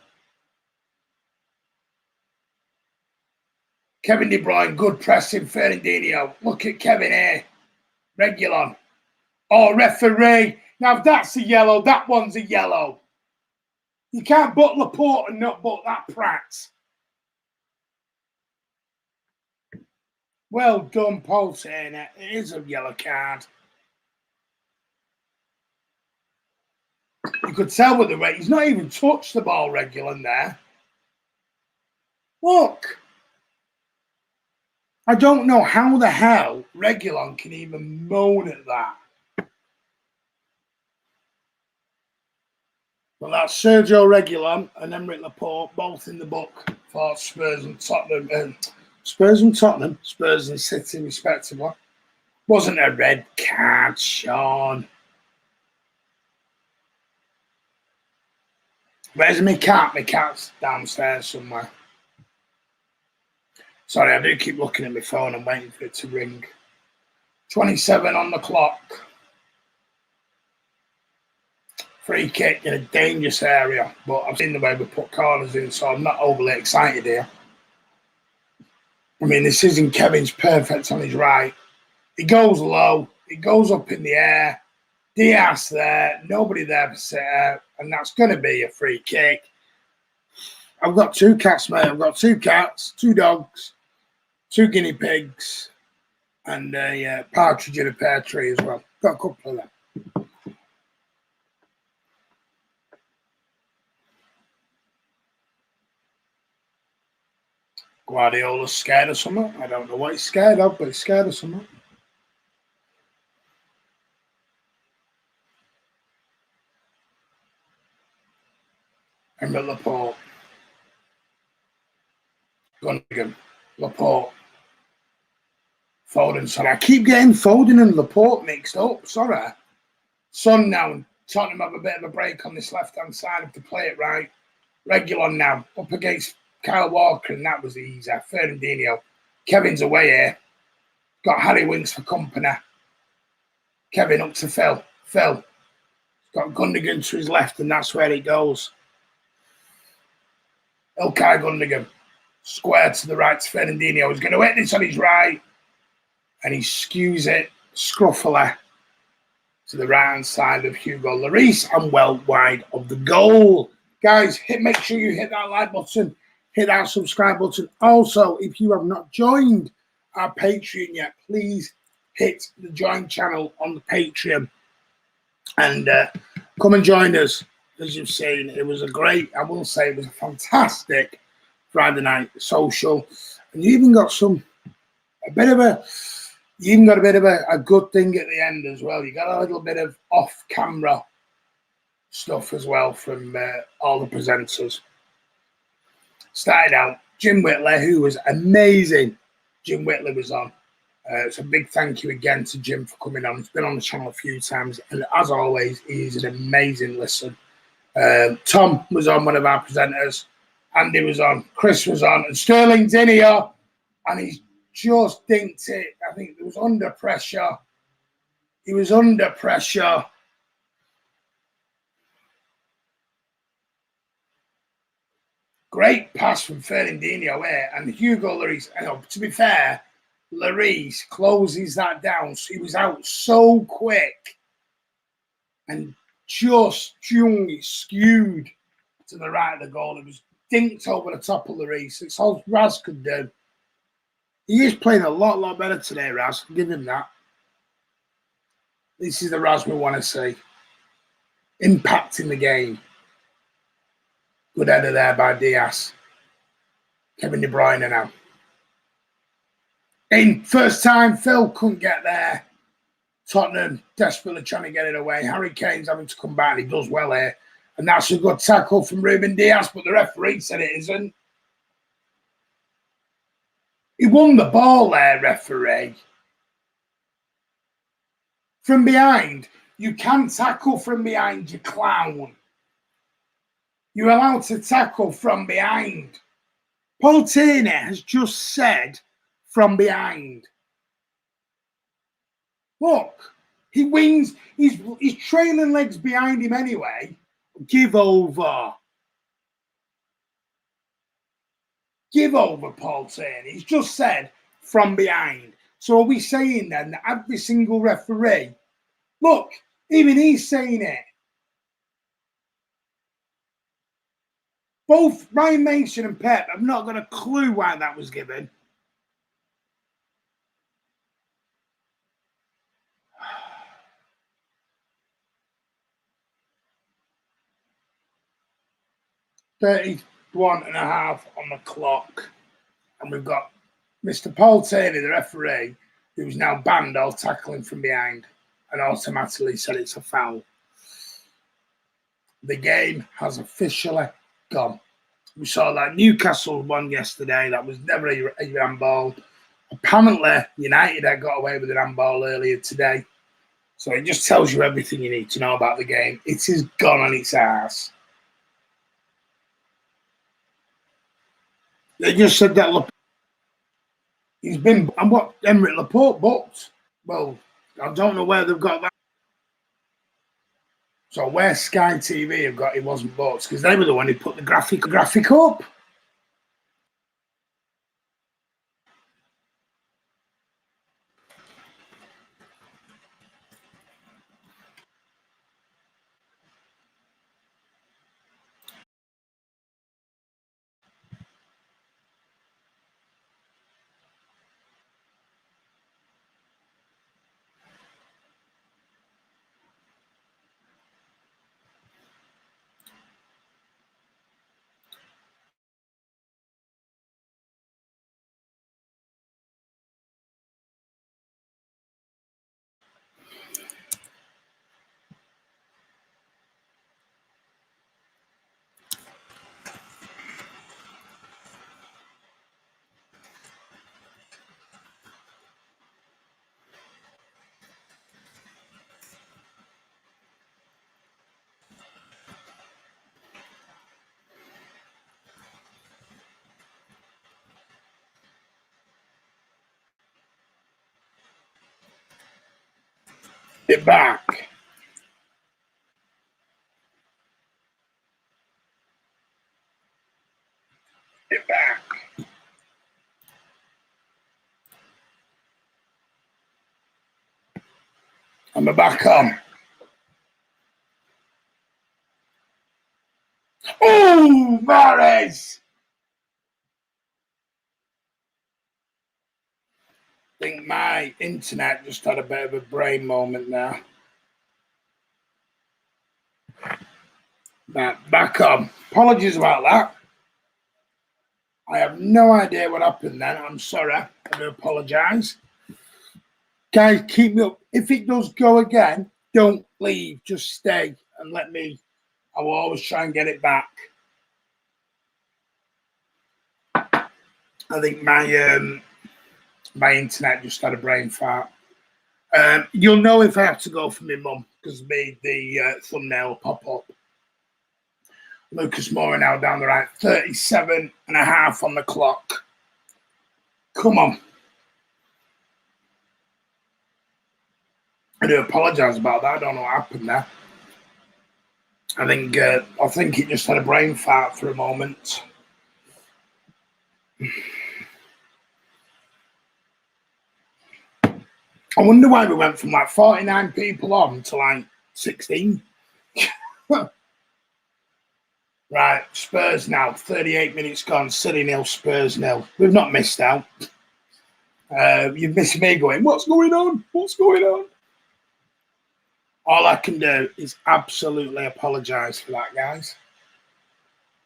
Kevin De Bruyne, good pressing, Fernandinho. Look at Kevin here. Reguilon. Oh, referee. Now, if that's a yellow, that one's a yellow. You can't butt Laporte and not butt that Pratt. Well done, Paul Turner. It is a yellow card. You could tell with the way he's not even touched the ball Reguilon there. Look. I don't know how the hell Reguilon can even moan at that. Well, that's Sergio Reguilon and Emerick Laporte, both in the book for Spurs and Tottenham. Spurs and Tottenham, Spurs and City, respectively. Wasn't a red card, Sean. Where's my cat? My cat's downstairs somewhere. Sorry, I do keep looking at my phone and waiting for it to ring. 27 on the clock. Free kick in a dangerous area, but I've seen the way we put corners in, so I'm not overly excited here. I mean, this isn't Kevin's perfect on his right. He goes low, he goes up in the air. Diaz there, nobody there for sitter, and that's going to be a free kick. I've got two cats, mate. I've got two cats, two dogs, two guinea pigs, and a partridge in a pear tree as well. Got a couple of them. Guardiola's scared of something. I don't know what he's scared of, but he's scared of something. Emerick Laporte. Gunnigan. Laporte. Foden. Sorry, I keep getting Foden and Laporte mixed up. Sorry. Son now. Tottenham have a bit of a break on this left-hand side if they play it right. Reguilon now. Up against Kyle Walker, and that was easy. Fernandinho. Kevin's away here. Got Harry Winks for company. Kevin up to Phil. Phil. Got Gundogan to his left, and that's where he goes. Ilkay Gundogan. Square to the right to Fernandinho. He's going to hit this on his right. And he skews it scruffily to the right-hand side of Hugo Lloris and well wide of the goal. Guys, make sure you hit that like button. Hit that subscribe button. Also, if you have not joined our Patreon yet, please hit the join channel on the Patreon and come and join us. As you've seen, it was a great, I will say, it was a fantastic Friday night social. And you even got a bit of a good thing at the end as well. You got a little bit of off-camera stuff as well from all the presenters. Started out, Jim Whitley, who was amazing. Jim Whitley was on. It's a big thank you again to Jim for coming on. He's been on the channel a few times, and as always, he's an amazing listen. Tom was on, one of our presenters. Andy was on. Chris was on. And Sterling's in here, and he's just dinked it. I think it was under pressure. He was under pressure. Great pass from Fernandinho here, and Hugo Lloris. To be fair, Lloris closes that down. So he was out so quick and just skewed to the right of the goal. It was dinked over the top of Lloris. It's all Raz could do. He is playing a lot better today, Raz. Give him that. This is the Raz we want to see. Impacting the game. Good header there by Diaz. Kevin De Bruyne now. In first time, Phil couldn't get there. Tottenham desperately trying to get it away. Harry Kane's having to come back, and he does well here. And that's a good tackle from Ruben Diaz, but the referee said it isn't. He won the ball there, referee. From behind. You can tackle from behind, you clown. You're allowed to tackle from behind. Paul Tierney has just said from behind. Look, he wins. He's trailing legs behind him anyway. Give over. Give over, Paul Tierney. He's just said from behind. So are we saying then that every single referee, look, even he's saying it. Both Ryan Mason and Pep have not got a clue why that was given. $31.5 on the clock. And we've got Mr. Paul Tierney, the referee, who's now banned all tackling from behind and automatically said it's a foul. The game has officially gone. We saw that Newcastle won yesterday. That was never a handball. Apparently, United had got away with an handball earlier today. So it just tells you everything you need to know about the game. It is gone on its ass. They just said that he's been, and what Emerick Laporte booked. Well, I don't know where they've got that. So where Sky TV have got it wasn't booked, because they were the one who put the graphic up. It back. It back. I'm back on. Oh, Mahrez! I think my internet just had a bit of a brain moment there. Back on. Apologies about that. I have no idea what happened then. I'm sorry. I do apologise. Guys, keep me up. If it does go again, don't leave. Just stay and let me. I will always try and get it back. I think my internet just had a brain fart. You'll know if I have to go for my mum because the thumbnail will pop up. Lucas Moura now down the right, 37.5 on the clock. Come on. I do apologise about that. I don't know what happened there. I think it just had a brain fart for a moment. I wonder why we went from like 49 people on to like 16. Right, Spurs now, 38 minutes gone, City 0, Spurs 0. We've not missed out. You've missed me going, what's going on? What's going on? All I can do is absolutely apologise for that, guys.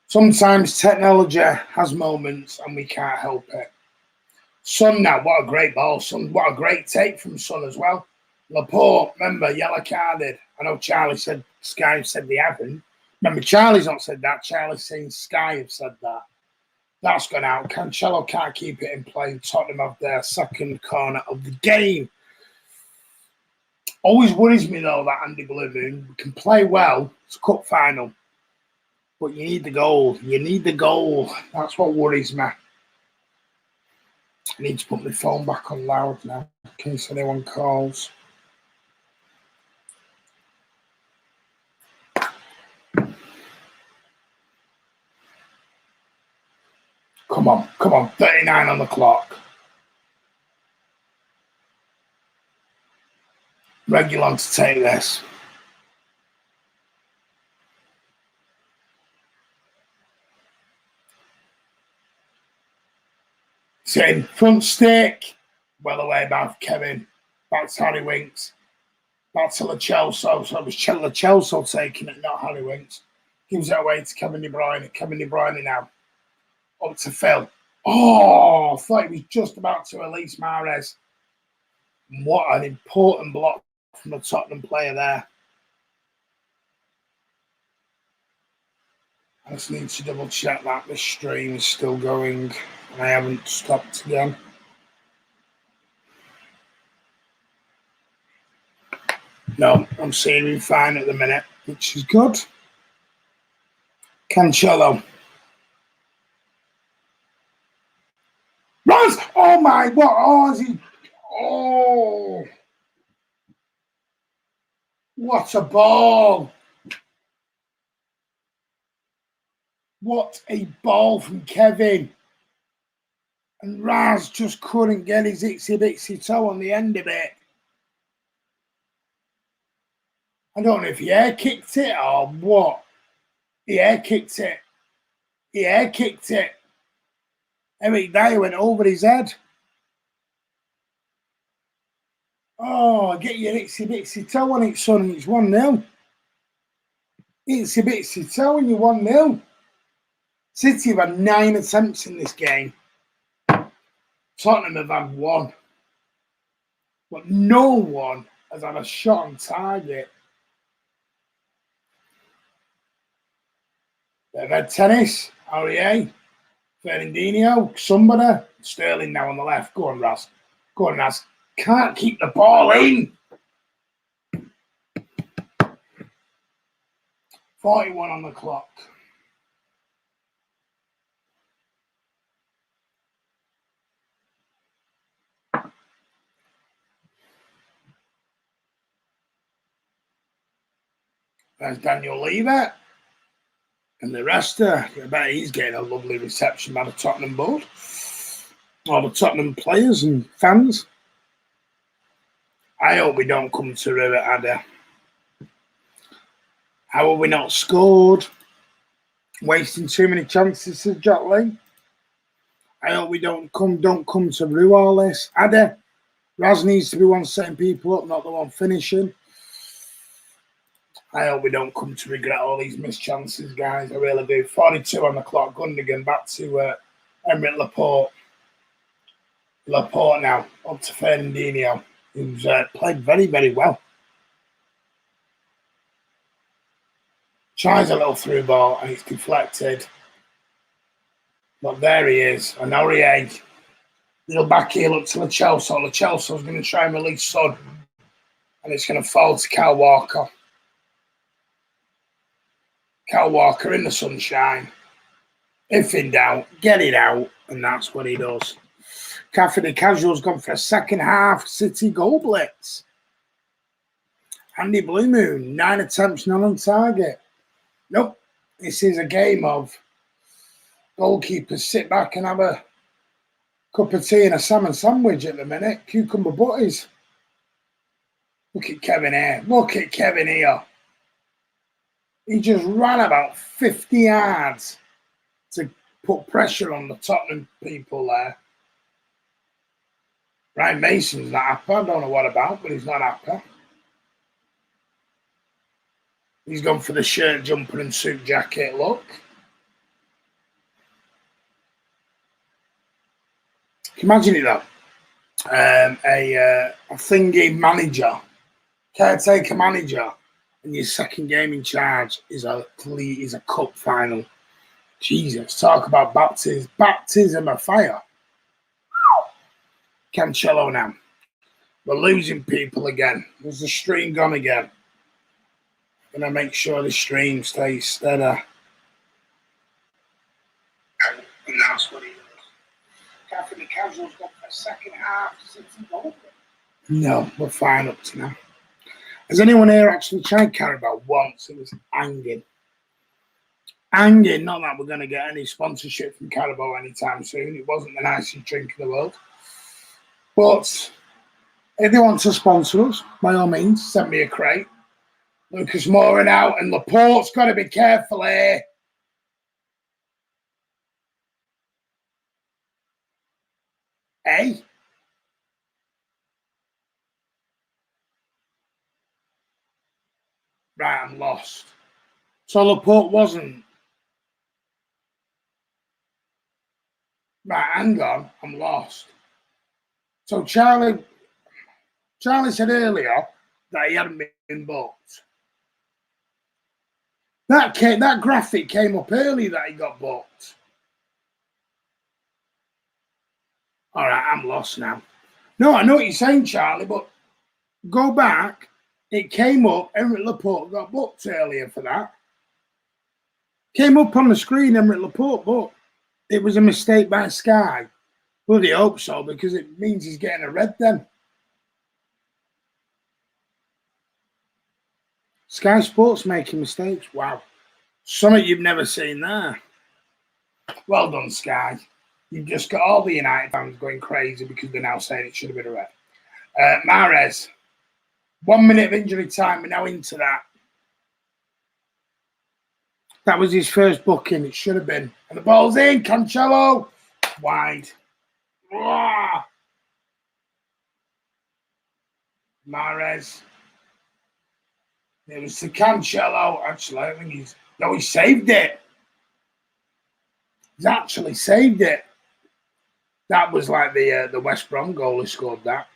Sometimes technology has moments and we can't help it. Son now, what a great ball, Son. What a great take from Son as well. Laporte, remember, yellow carded. I know Charlie said, Sky said they haven't. Remember, Charlie's not said that. Charlie's saying Sky have said that. That's gone out. Cancelo can't keep it in play. Tottenham have their second corner of the game. Always worries me, though, that Andy Blue can play well. It's a cup final. But you need the goal. You need the goal. That's what worries me. I need to put my phone back on loud now in case anyone calls. Come on, 39 on the clock. Regulon to take this. Sitting front stick. Well away by Kevin. Back to Harry Winks. Back to Lo Celso. So it was Lo Celso taking it, not Harry Winks. Gives it away to Kevin De Bruyne. Kevin De Bruyne now. Up to Phil. Oh, I thought he was just about to release Mahrez. What an important block from the Tottenham player there. I just need to double check that this stream is still going and I haven't stopped again. No, I'm seeing him fine at the minute, which is good. Cancelo. Runs! Oh my, what? Oh, is he? Oh. What a ball. What a ball from Kevin. And Raz just couldn't get his itsy-bitsy toe on the end of it. I don't know if he air kicked it or what. He air kicked it. He air kicked it. Eric Dyer went over his head. Oh, get your itsy-bitsy toe on it, son. It's 1-0. Itsy-bitsy toe and you're 1-0. City have had 9 attempts in this game. Tottenham have had 1. But no one has had a shot on target. They've had tennis, Aurier, Fernandinho, somebody. Sterling now on the left. Go on, Raz. Go on, Raz. Can't keep the ball in. 41 on the clock. There's Daniel Levy. And the rest, I bet he's getting a lovely reception by the Tottenham board. All the Tottenham players and fans. I hope we don't come to rue it, Ada. How have we not scored? Wasting too many chances, says Jotley. I hope we don't come to rue all this. Ada, Raz needs to be one setting people up, not the one finishing. I hope we don't come to regret all these missed chances, guys. I really do. 42 on the clock. Gundogan back to Emerick Laporte. Laporte now up to Fernandinho, who's played very, very well. Tries a little through ball and it's deflected. But there he is. And Aurier. Little back heel up to Lo Celso. Lo Celso's going to try and release Son. And it's going to fall to Kyle Walker. Kyle Walker in the sunshine. If in doubt, get it out. And that's what he does. Cafe de Casual's gone for a second half City goal blitz. Andy Blue Moon, 9 attempts, none on target. Nope. This is a game of goalkeepers sit back and have a cup of tea and a salmon sandwich at the minute. Cucumber butties. Look at Kevin here. Look at Kevin here. He just ran about 50 yards to put pressure on the Tottenham people there. Ryan Mason's not happy. I don't know what about, but he's not happy. He's gone for the shirt, jumper and suit jacket look. Can you imagine it though? A thingy manager, caretaker manager, and your second game in charge is a cup final. Jesus, talk about baptism of fire. Cancelo now. We're losing people again. There's the stream gone again. Gonna make sure the stream stays steady. And that's what he does. casuals got for the second half. No, we're fine up to now. Has anyone here actually tried Carabao once? It was hanging. Hanging, not that we're going to get any sponsorship from Carabao anytime soon. It wasn't the nicest drink in the world. But if they want to sponsor us, by all means, send me a crate. Lucas Moran out, and Laporte's got to be careful here. Hey? Right, I'm lost. So Laporte wasn't. Right, hang on, I'm lost. So Charlie said earlier that he hadn't been booked. That graphic came up early that he got booked. All right, I'm lost now. No, I know what you're saying, Charlie, but go back. It came up. Emerick Laporte got booked earlier for that. Came up on the screen, Emerick Laporte booked. It was a mistake by Sky. Bloody hope so, because it means he's getting a red then. Sky Sports making mistakes. Wow. Something you've never seen there. Well done, Sky. You've just got all the United fans going crazy because they're now saying it should have been a red. Mahrez, 1 minute of injury time. We're now into that. That was his first booking. It should have been. And the ball's in. Cancelo. Wide. Mahrez. It was to Cancelo. Actually, I think he saved it. He's actually saved it. That was like the West Brom goal he scored that.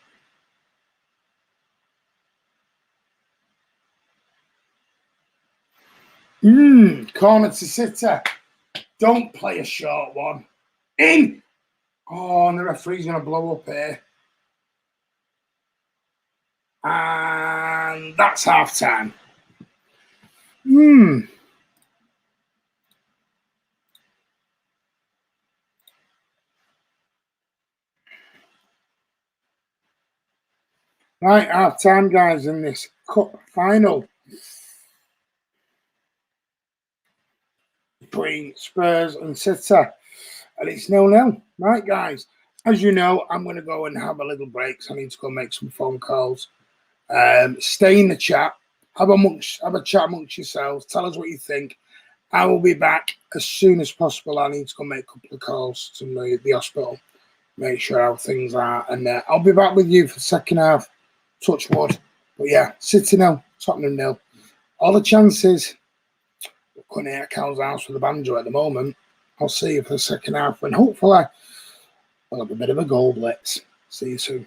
Corner to City. Don't play a short one. In. Oh, and the referee's going to blow up here. And that's half time. Right, half time, guys, in this cup final between Spurs and City. And it's 0-0. Right, guys. As you know, I'm going to go and have a little break. So I need to go make some phone calls. Stay in the chat. Have a chat amongst yourselves. Tell us what you think. I will be back as soon as possible. I need to go make a couple of calls to the hospital. Make sure how things are. And I'll be back with you for the second half. Touch wood. But yeah, City 0, Tottenham 0. All the chances. We're cutting out Cal's house with a banjo at the moment. I'll see you for the second half. And hopefully we'll have a bit of a goal blitz. See you soon.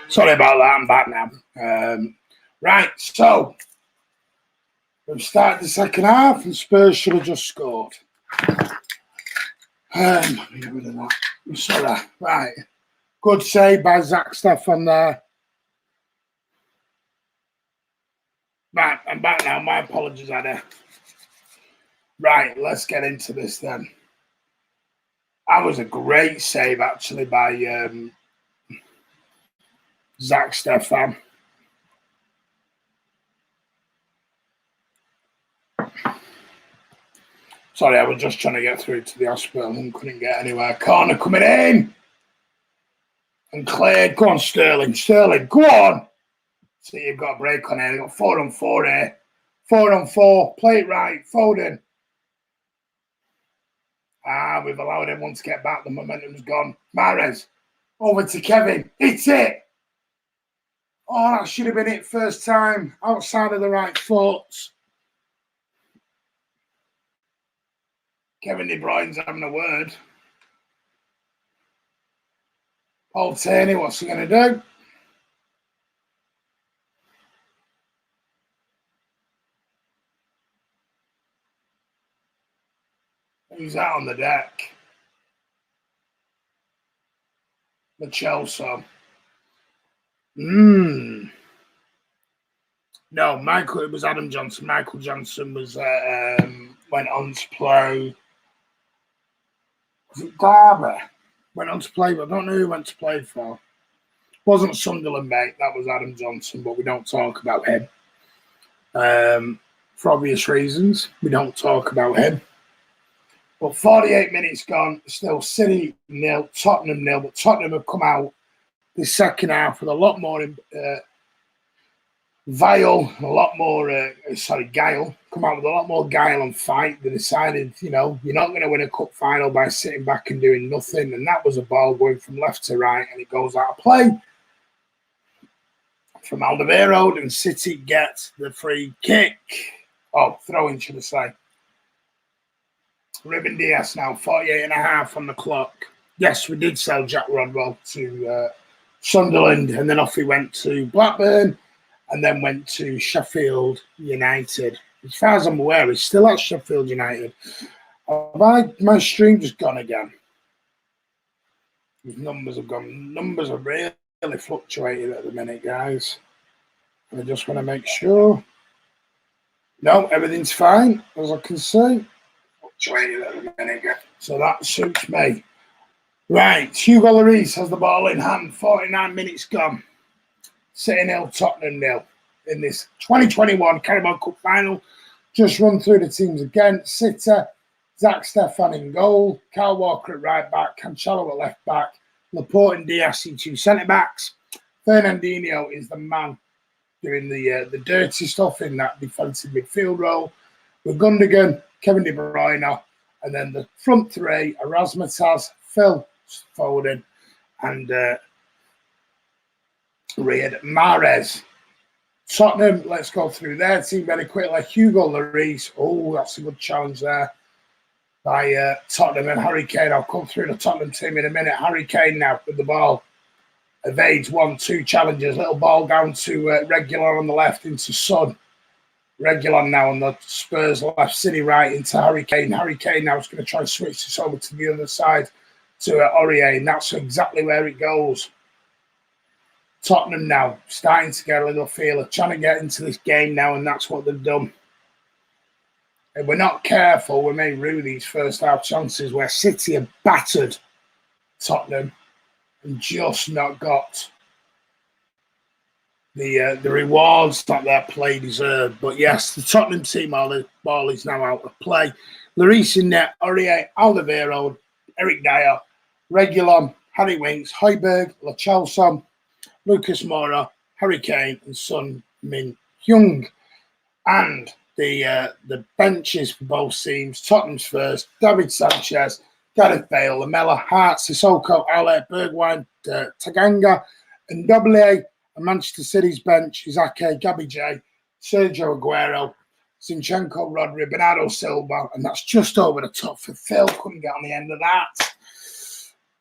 Sorry about that. I'm back now. Right, so we've started the second half, and Spurs should have just scored. Let me get rid of that. Sorry. Right, good save by Zach Stefan there. Right, I'm back now. My apologies, Ada. Right, let's get into this then. That was a great save, actually, by Zach Stefan. Sorry, I was just trying to get through to the hospital and couldn't get anywhere. Corner coming in. And cleared. Go on, Sterling. Sterling, go on. See, you've got a break on here. You've got 4 on 4 here. 4 on 4. Play it right. Foden. We've allowed everyone to get back. The momentum's gone. Mahrez. Over to Kevin. It's it. Oh, that should have been it first time. Outside of the right foot. Kevin De Bruyne's having a word. Paul Tierney, what's he going to do? Who's that on the deck? The Chelsea. No, Michael. It was Adam Johnson. Michael Johnson was went on to play. Was it Derby? Went on to play, but I don't know who went to play for. Wasn't Sunderland, mate. That was Adam Johnson, but we don't talk about him. For obvious reasons, we don't talk about him. But 48 minutes gone, still City 0, Tottenham 0, but Tottenham have come out the second half with a lot more guile, come out with a lot more guile and fight. They decided, you're not going to win a cup final by sitting back and doing nothing. And that was a ball going from left to right, and it goes out of play from Alderweireld, and City gets the free kick. Oh, throw-in, should I say. Ruben Dias now, 48.5 on the clock. Yes, we did sell Jack Rodwell to Sunderland, and then off he went to Blackburn, and then went to Sheffield United. As far as I'm aware, he's still at Sheffield United. My stream just gone again. His numbers have gone. Numbers are really fluctuating at the minute, guys. I just want to make sure. No, everything's fine, as I can see. Fluctuating at the minute, guys. So that suits me. Right, Hugo Lloris has the ball in hand. 49 minutes gone. City 0, Tottenham 0 in this 2021 Carabao Cup Final. Just run through the teams again. City, Zach Stefan in goal. Kyle Walker at right back. Cancelo at left back. Laporte and Dias in 2 centre-backs. Fernandinho is the man doing the dirty stuff in that defensive midfield role. With Gundogan, Kevin De Bruyne, and then the front three are Razzmatazz, Phil Foden, and Riyad Mahrez. Tottenham, let's go through their team very quickly. Hugo Lloris, that's a good challenge there by Tottenham, and Harry Kane. I'll come through the Tottenham team in a minute. Harry Kane now with the ball. Evades 1-2 challenges. Little ball down to Reguilon on the left into Son. Reguilon now on the Spurs left, City right into Harry Kane. Harry Kane now is going to try and switch this over to the other side to Aurier, and that's exactly where it goes. Tottenham now starting to get a little feel of trying to get into this game now, and that's what they've done. If we're not careful, we may rue these first half chances where City have battered Tottenham and just not got the rewards that their play deserved. But yes, the Tottenham team, the ball is now out of play. Lloris in net, Aurier, Alderweireld, Eric Dyer, Reguilon, Harry Winks, Højbjerg, Lo Celso, Lucas Moura, Harry Kane, and Son Min-heung. And the benches for both teams: Tottenham's first, David Sanchez, Gareth Bale, Lamela, Hart, Sissoko, Ale, Bergwijn, Tanganga, and Doblier. And Manchester City's bench is Ake, Gabby J, Sergio Aguero, Zinchenko, Rodri, Bernardo Silva, and that's just over the top for Phil. Couldn't get on the end of that.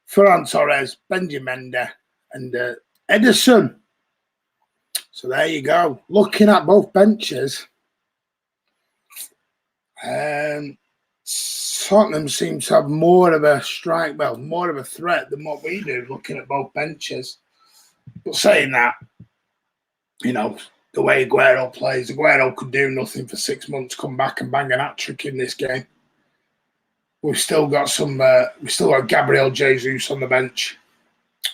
Ferran Torres, Benji Mendy, and Edison. So there you go. Looking at both benches, Tottenham seem to have more of a more of a threat than what we do, looking at both benches. But saying that, you know, the way Aguero plays, Aguero could do nothing for 6 months, come back and bang an hat-trick in this game. We've still got Gabriel Jesus on the bench.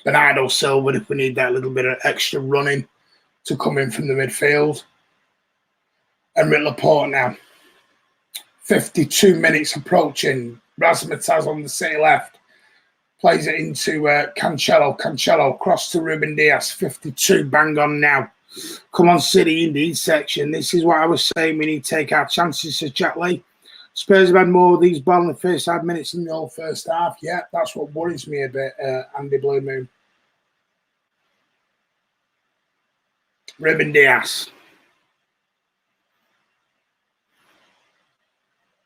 Bernardo Silva, if we need that little bit of extra running to come in from the midfield. Emerick Laporte now. 52 minutes approaching. Razmataz on the City left. Plays it into Cancelo. Cancelo cross to Ruben Dias. 52, bang on now. Come on, City, indeed section. This is what I was saying. We need to take our chances, says Jack Lee. Spurs have had more of these ball in the first 5 minutes in the whole first half. Yeah, that's what worries me a bit, Andy Blue Moon. Ruben Dias.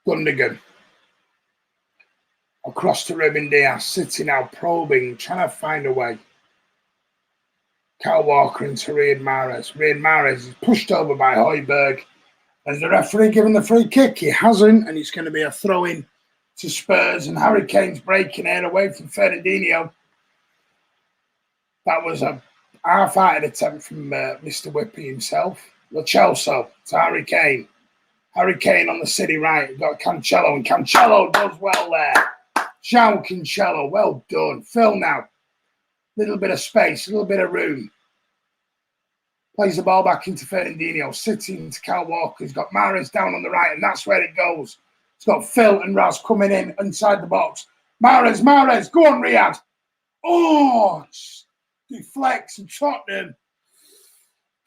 Gundogan. Across to Ruben Dias. City now probing, trying to find a way. Kyle Walker into Riyad Mahrez. Riyad Mahrez is pushed over by Højbjerg. Has the referee given the free kick? He hasn't, and it's going to be a throw-in to Spurs, and Harry Kane's breaking it away from Fernandinho. That was a half-hearted attempt from Mr. Whippy himself. Lo Celso to Harry Kane. Harry Kane on the City right. We've got Cancelo, and Cancelo does well there. João Cancelo, well done. Phil now. Little bit of space, a little bit of room. Plays the ball back into Fernandinho. City into Kyle Walker. He's got Mahrez down on the right, and that's where it goes. It's got Phil and Raz coming in inside the box. Mahrez, go on, Riyad. Oh, deflects and Tottenham.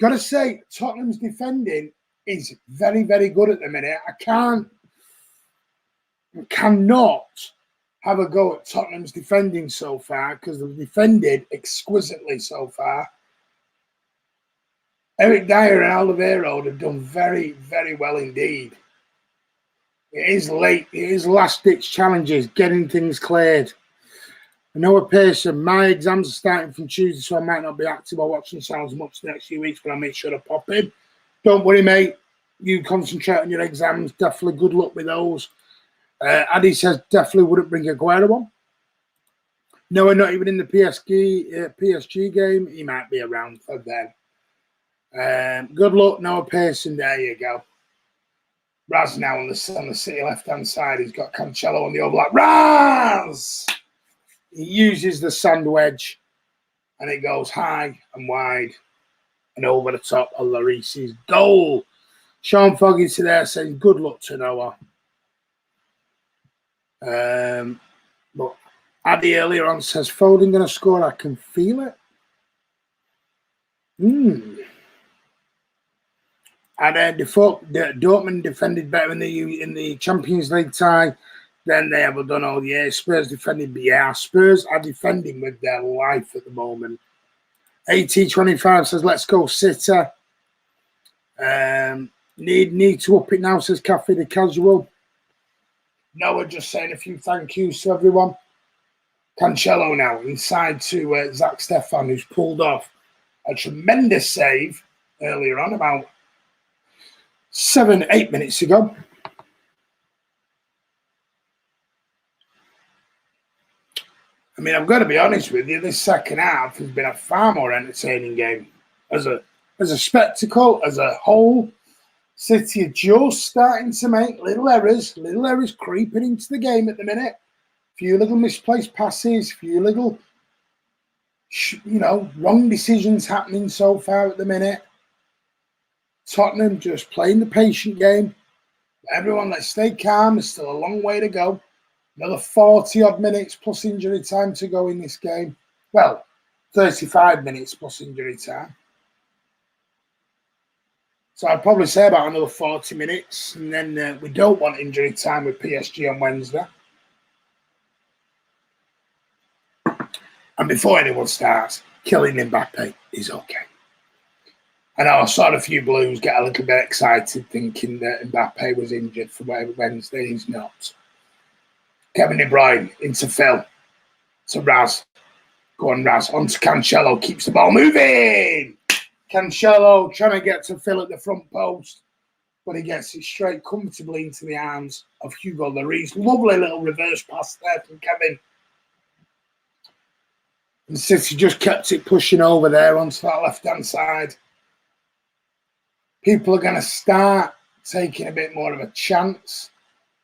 Got to say, Tottenham's defending is very, very good at the minute. I cannot have a go at Tottenham's defending so far because they've defended exquisitely so far. Eric Dyer and Alderweireld have done very, very well indeed. It is late. It is last-ditch challenges, getting things cleared. Noah Pearson, my exams are starting from Tuesday, so I might not be active or watching sounds much the next few weeks, but I'll make sure to pop in. Don't worry, mate. You concentrate on your exams. Definitely good luck with those. Addy says definitely wouldn't bring Aguero on. No, not even in the PSG game. He might be around for them. Good luck, Noah Pearson. There you go. Raz now on the City left-hand side. He's got Cancelo on the overlap. Raz! He uses the sand wedge, and it goes high and wide and over the top of Lloris's goal. Sean Foggy to there saying good luck to Noah. But Addy earlier on says Foden going to score. I can feel it. And Dortmund defended better in the Champions League tie than they ever done all year. Spurs defended, but yeah, Spurs are defending with their life at the moment. AT25 says, let's go, City. Need to up it now, says Cafe the Casual. Noah just saying a few thank yous to everyone. Cancelo now inside to Zach Stefan, who's pulled off a tremendous save earlier on, about 7-8 minutes ago. I mean, I've got to be honest with you, this second half has been a far more entertaining game. As a spectacle, as a whole, City are just starting to make little errors creeping into the game at the minute. Few little misplaced passes, few little, wrong decisions happening so far at the minute. Tottenham just playing the patient game. Everyone, let's stay calm. There's still a long way to go. Another 40-odd minutes plus injury time to go in this game. Well, 35 minutes plus injury time. So I'd probably say about another 40 minutes. And then we don't want injury time with PSG on Wednesday. And before anyone starts, killing Mbappe is okay. I know I saw a few Blues get a little bit excited thinking that Mbappe was injured for Wednesday. He's not. Kevin De Bruyne into Phil. To Raz. Go on, Raz. On to Cancelo. Keeps the ball moving. Cancelo trying to get to Phil at the front post, but he gets it straight comfortably into the arms of Hugo Lloris. Lovely little reverse pass there from Kevin. And City just kept it pushing over there onto that left-hand side. People are going to start taking a bit more of a chance,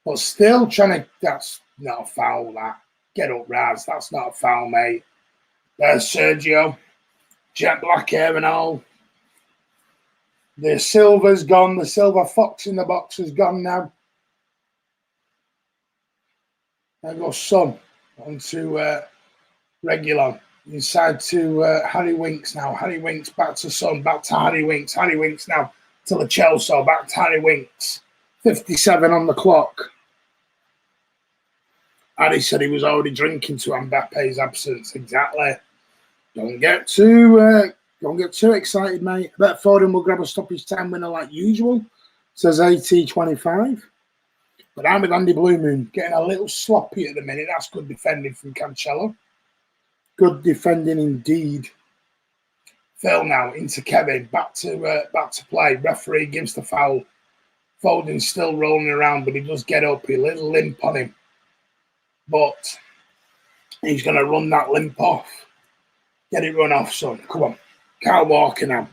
but still trying to... That's not a foul, that. Get up, Raz. That's not a foul, mate. There's Sergio. Jet black hair and all. The silver's gone. The silver fox in the box is gone now. There goes Son onto Reguilon. Inside to Harry Winks now. Harry Winks back to Son. Back to Harry Winks. Harry Winks now to the Chelsea. Back to Harry Winks. 57 on the clock. Harry said he was already drinking to Mbappe's absence. Exactly. Don't get too excited, mate. I bet Foden will grab a stoppage time winner like usual. Says AT25. But I'm with Andy Blue Moon. Getting a little sloppy at the minute. That's good defending from Cancelo. Good defending indeed. Phil now into Kevin. Back to play. Referee gives the foul. Foden's still rolling around, but he does get up. A little limp on him. But he's going to run that limp off. Get it run off, Son. Come on. Kyle Walker now.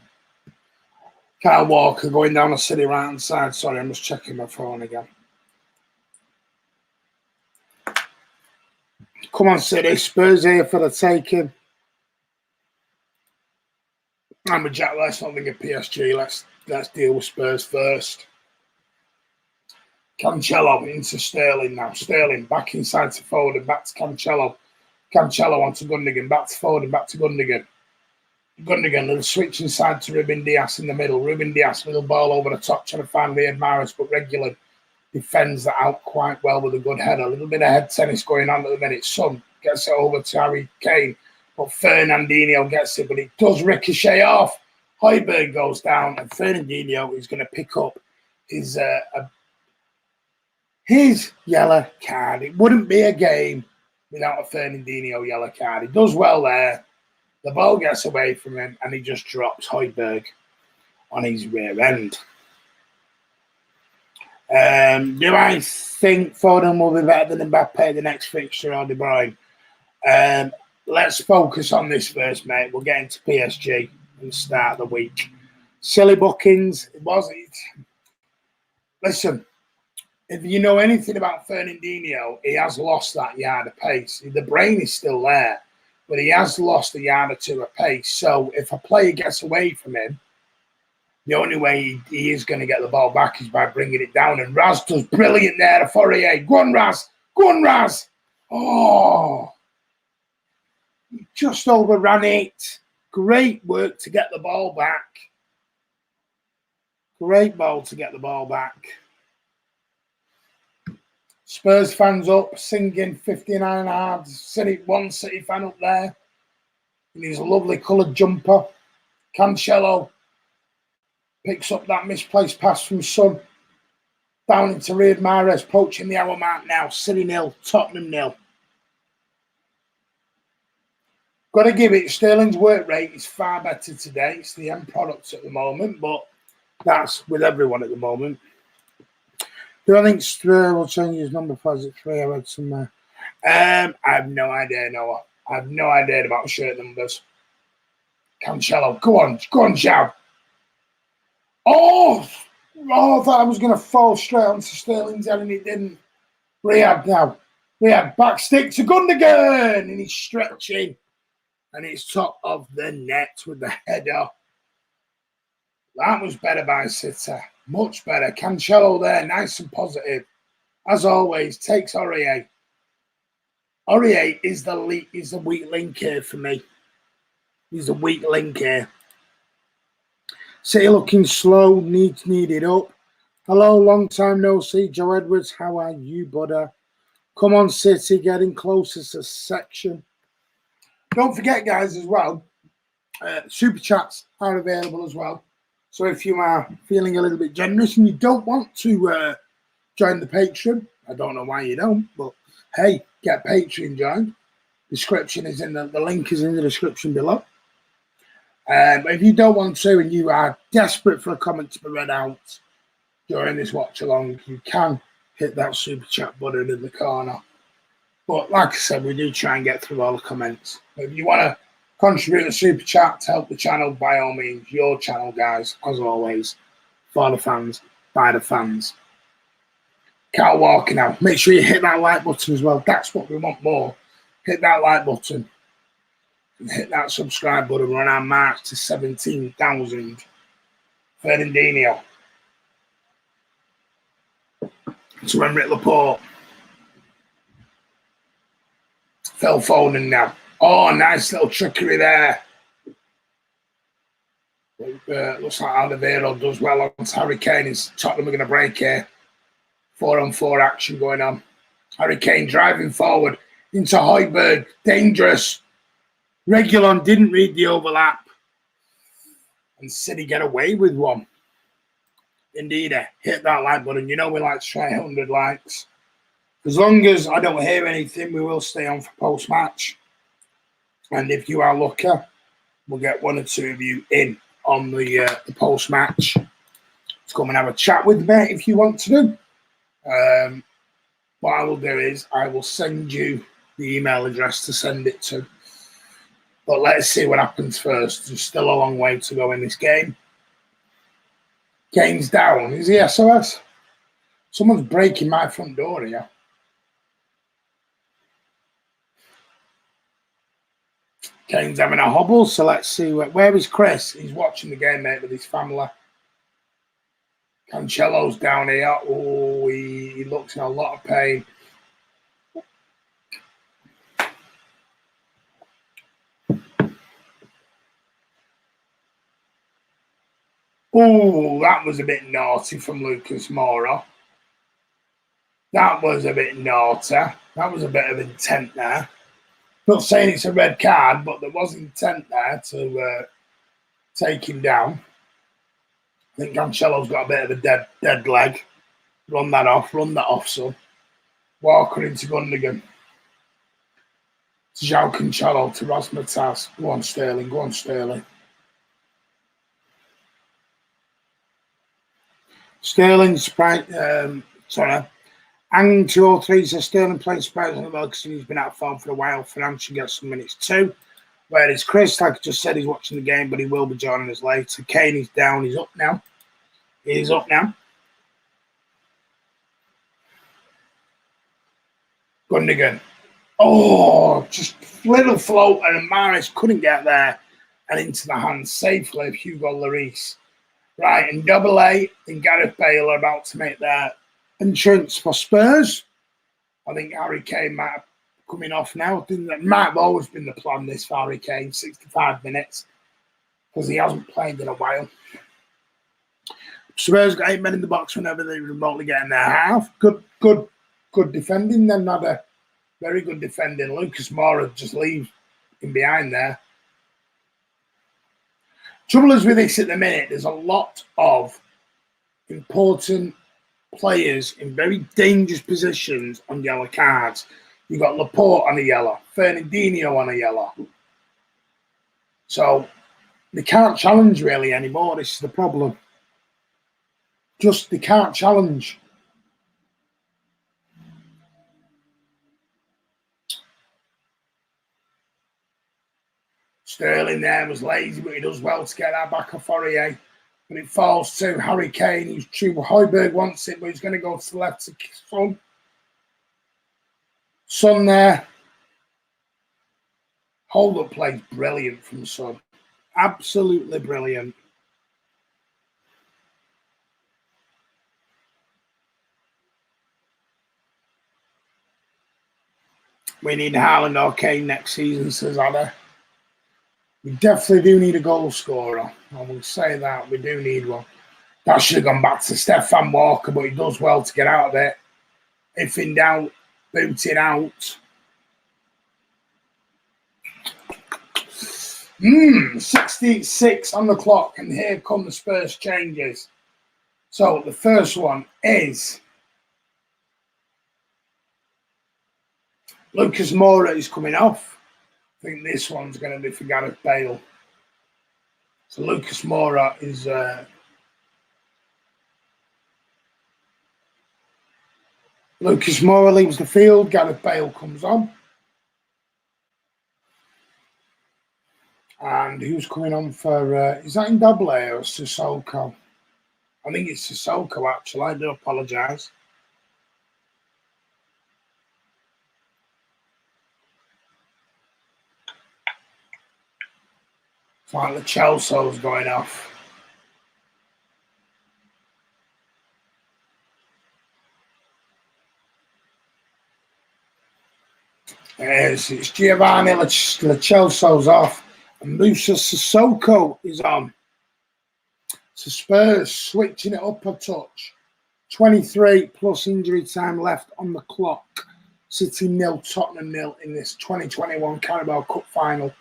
Kyle Walker going down the City right-hand side. Sorry, I'm just checking my phone again. Come on, City. Spurs here for the taking. I'm with Jack. Let's not think of PSG. Let's deal with Spurs first. Cancelo into Sterling now. Sterling back inside to Foden. Back to Cancelo. Cancelo onto Gundogan. Back to Foden. Back to Gundogan. Gundogan, little switch inside to Ruben Dias in the middle. Ruben Dias, little ball over the top, trying to find Riyad Mahrez, but Reguilon defends that out quite well with a good header. A little bit of head tennis going on at the minute. Son gets it over to Harry Kane, but Fernandinho gets it, but it does ricochet off. Højbjerg goes down, and Fernandinho is going to pick up his yellow card. It wouldn't be a game without a Fernandinho yellow card. He does well there. The ball gets away from him, and he just drops Højbjerg on his rear end. Do I think Foden will be better than Mbappe the next fixture or De Bruyne? Let's focus on this first, mate. We'll get into PSG and start the week. Silly bookings. It wasn't. Listen, if you know anything about Fernandinho, he has lost that yard of pace. The brain is still there, but he has lost a yard or two of pace. So if a player gets away from him, the only way he is going to get the ball back is by bringing it down. And Raz does brilliant there to Fourier. Go on, Raz. Go on, Raz. Oh, he just overran it. Great work to get the ball back. Great ball to get the ball back. Spurs fans up, singing 59 hard. One City fan up there in his lovely coloured jumper. Cancelo picks up that misplaced pass from Son. Down into Riyad Mahrez, poaching the hour mark now. City 0, Tottenham 0. Got to give it, Sterling's work rate is far better today. It's the end product at the moment, but that's with everyone at the moment. Do I think Spurs will change his number 5 at 3? I read somewhere. I have no idea, Noah. I have no idea about shirt numbers. Cancelo, go on, Jab. Oh, I thought I was going to fall straight onto Sterling's head and it didn't. Riyad now. Riyad back stick to Gundogan and he's stretching. And it's top of the net with the header. That was better by City. Much better. Cancelo there, nice and positive. As always, takes Aurier. Aurier is the weak link here for me. He's the weak link here. City looking slow, needed up. Hello, long time no see. Joe Edwards, how are you, buddy? Come on, City, getting closer to section. Don't forget, guys, as well, super chats are available as well. So if you are feeling a little bit generous and you don't want to join the Patreon, I don't know why you don't, but hey, get Patreon joined. description is in the link is in the description below. If you don't want to and you are desperate for a comment to be read out during this watch along, you can hit that super chat button in the corner. But like I said, we do try and get through all the comments. If you want to contribute a super chat to help the channel, by all means, your channel, guys, as always, for the fans, by the fans. Can't walk now. Make sure you hit that like button as well. That's what we want more. Hit that like button. And hit that subscribe button. We're on our march to 17,000. Fernandinho. To Emerick Laporte. Phil Foden now. Oh, nice little trickery there. Looks like Alderweireld does well on Harry Kane. Tottenham are going to break here. 4-on-4 action going on. Harry Kane driving forward into Højbjerg. Dangerous. Reguilon didn't read the overlap. And City get away with one. Indeed, hit that like button. You know we like to try 100 likes. As long as I don't hear anything, we will stay on for post-match. And if you are lucky, we'll get one or two of you in on the post-match to come and have a chat with me if you want to do. What I will do is I will send you the email address to send it to. But let's see what happens first. There's still a long way to go in this game. Kane's down. Is he SOS? Someone's breaking my front door here. Kane's having a hobble, so let's see. Where is Chris? He's watching the game, mate, with his family. Cancelo's down here. Oh, he looks in a lot of pain. Oh, that was a bit naughty from Lucas Moura. That was a bit naughty. That was a bit of intent there. Not saying it's a red card, but there was intent there to take him down. I think Cancelo's got a bit of a dead leg. Run that off, son. Walker into Gundogan. To João Cancelo, to Rasmutas. Go on, Sterling, go on, Sterling. Sterling, sorry. Ang 203 says Sterling playing surprise on the well because he's been out of form for a while. Financial gets some minutes too. Whereas Chris, like I just said, he's watching the game, but he will be joining us later. Kane is down. He's up now. He's up now. Gundogan. Oh, just little float, and Maris couldn't get there and into the hands safely of Hugo Lloris. Right, and Double A and Gareth Bale are about to make their entrance for Spurs. I think Harry Kane might have coming off now. I think that might have always been the plan, this for Harry Kane, 65 minutes, because he hasn't played in a while. Spurs got 8 men in the box whenever they remotely get in their half. Good defending. Then had a very good defending. Lucas Moura just leaves him behind there. Trouble is with this at the minute, there's a lot of important players in very dangerous positions on yellow cards. You've got Laporte on a yellow, Fernandinho on a yellow. So they can't challenge really anymore. This is the problem. Just they can't challenge. Sterling there was lazy, but he does well to get that back off Aurier. But it falls to Harry Kane, who's true. Højbjerg wants it, but he's going to go to the left to Son. Son there. Hold-up play brilliant from Son. Absolutely brilliant. We need Haaland or Kane next season, says Anna. We definitely do need a goal scorer. I will say that. We do need one. That should have gone back to Stefan Walker, but he does well to get out of it. If in doubt, boot it out. 66 on the clock, and here come the Spurs changes. So the first one is Lucas Moura is coming off. I think this one's going to be for Gareth Bale. So Lucas Moura is... Lucas Moura leaves the field. Gareth Bale comes on. And who's coming on for... is that in double A or Sissoko? I think it's Sissoko, actually. I do apologise. It's like the Chelsea's going off. It's Giovanni Lo Celso's off. And Musa Sissoko is on. So Spurs switching it up a touch. 23 plus injury time left on the clock. City 0, Tottenham 0 in this 2021 Carabao Cup Final.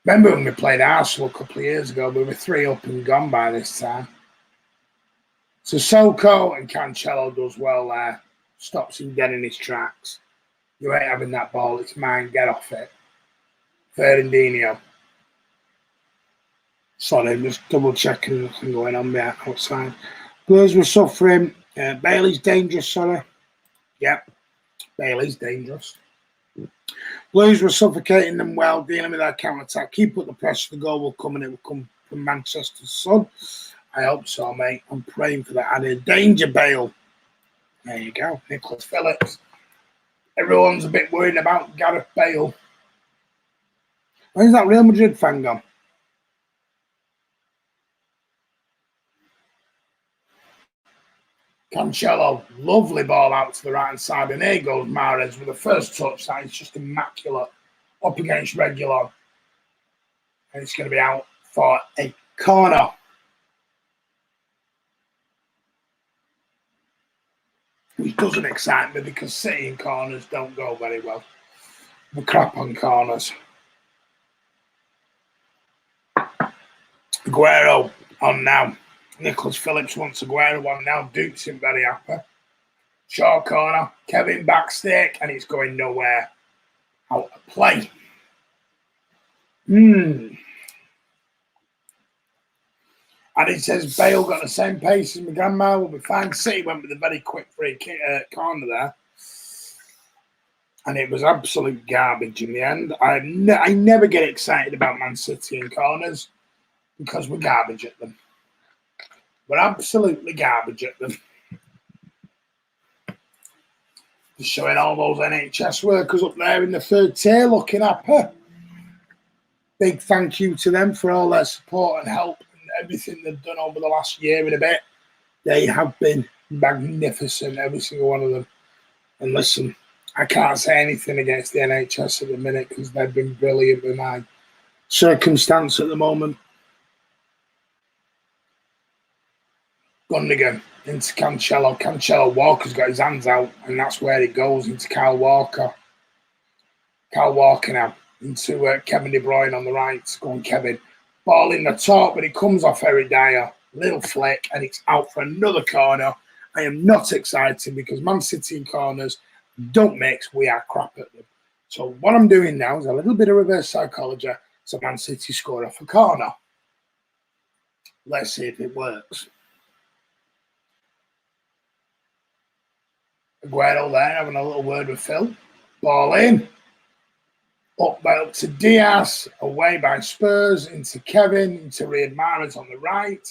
Remember when we played Arsenal a couple of years ago? We were 3 up and gone by this time. Sissoko and Cancelo does well there. Stops him dead in his tracks. You ain't having that ball. It's mine. Get off it. Fernandinho. Sorry, I'm just double checking nothing going on there outside. Blues were suffering. Bailey's dangerous, sorry. Yep, Bailey's dangerous. Blues were suffocating them well, dealing with their counter-attack. Keep up the pressure, the goal will come, and it will come from Manchester's son. I hope so, mate. I'm praying for that added danger, Bale. There you go, Nicholas Phillips. Everyone's a bit worried about Gareth Bale. Where's that Real Madrid fan gone? Cancelo, lovely ball out to the right-hand side. And there goes Mahrez with the first touch. That is just immaculate. Up against Reguilon. And it's going to be out for a corner. Which doesn't excite me because City in corners don't go very well. We're crap on corners. Aguero on now. Nicholas Phillips wants Aguero on now. Duke's him very happy. Short corner. Kevin backstick. And it's going nowhere. Out of play. And it says Bale got the same pace as my grandma. Will be fine. City went with a very quick free kick, corner there. And it was absolute garbage in the end. I never get excited about Man City in corners because we're garbage at them. We're absolutely garbage at them. Just showing all those NHS workers up there in the third tier looking happy. Big thank you to them for all their support and help and everything they've done over the last year and a bit. They have been magnificent, every single one of them. And listen, I can't say anything against the NHS at the minute because they've been brilliant with my circumstance at the moment. Gundogan into Cancelo. Cancelo Walker's got his hands out, and that's where it goes into Kyle Walker. Kyle Walker now into Kevin De Bruyne on the right. Go on, Kevin. Ball in the top, but it comes off Eric Dyer. Little flick, and it's out for another corner. I am not excited because Man City in corners don't mix. We are crap at them. So what I'm doing now is a little bit of reverse psychology. So Man City score off a corner. Let's see if it works. Aguero there having a little word with Phil. Ball in. Up to Diaz. Away by Spurs. Into Kevin. Into Riyad Mahrez on the right.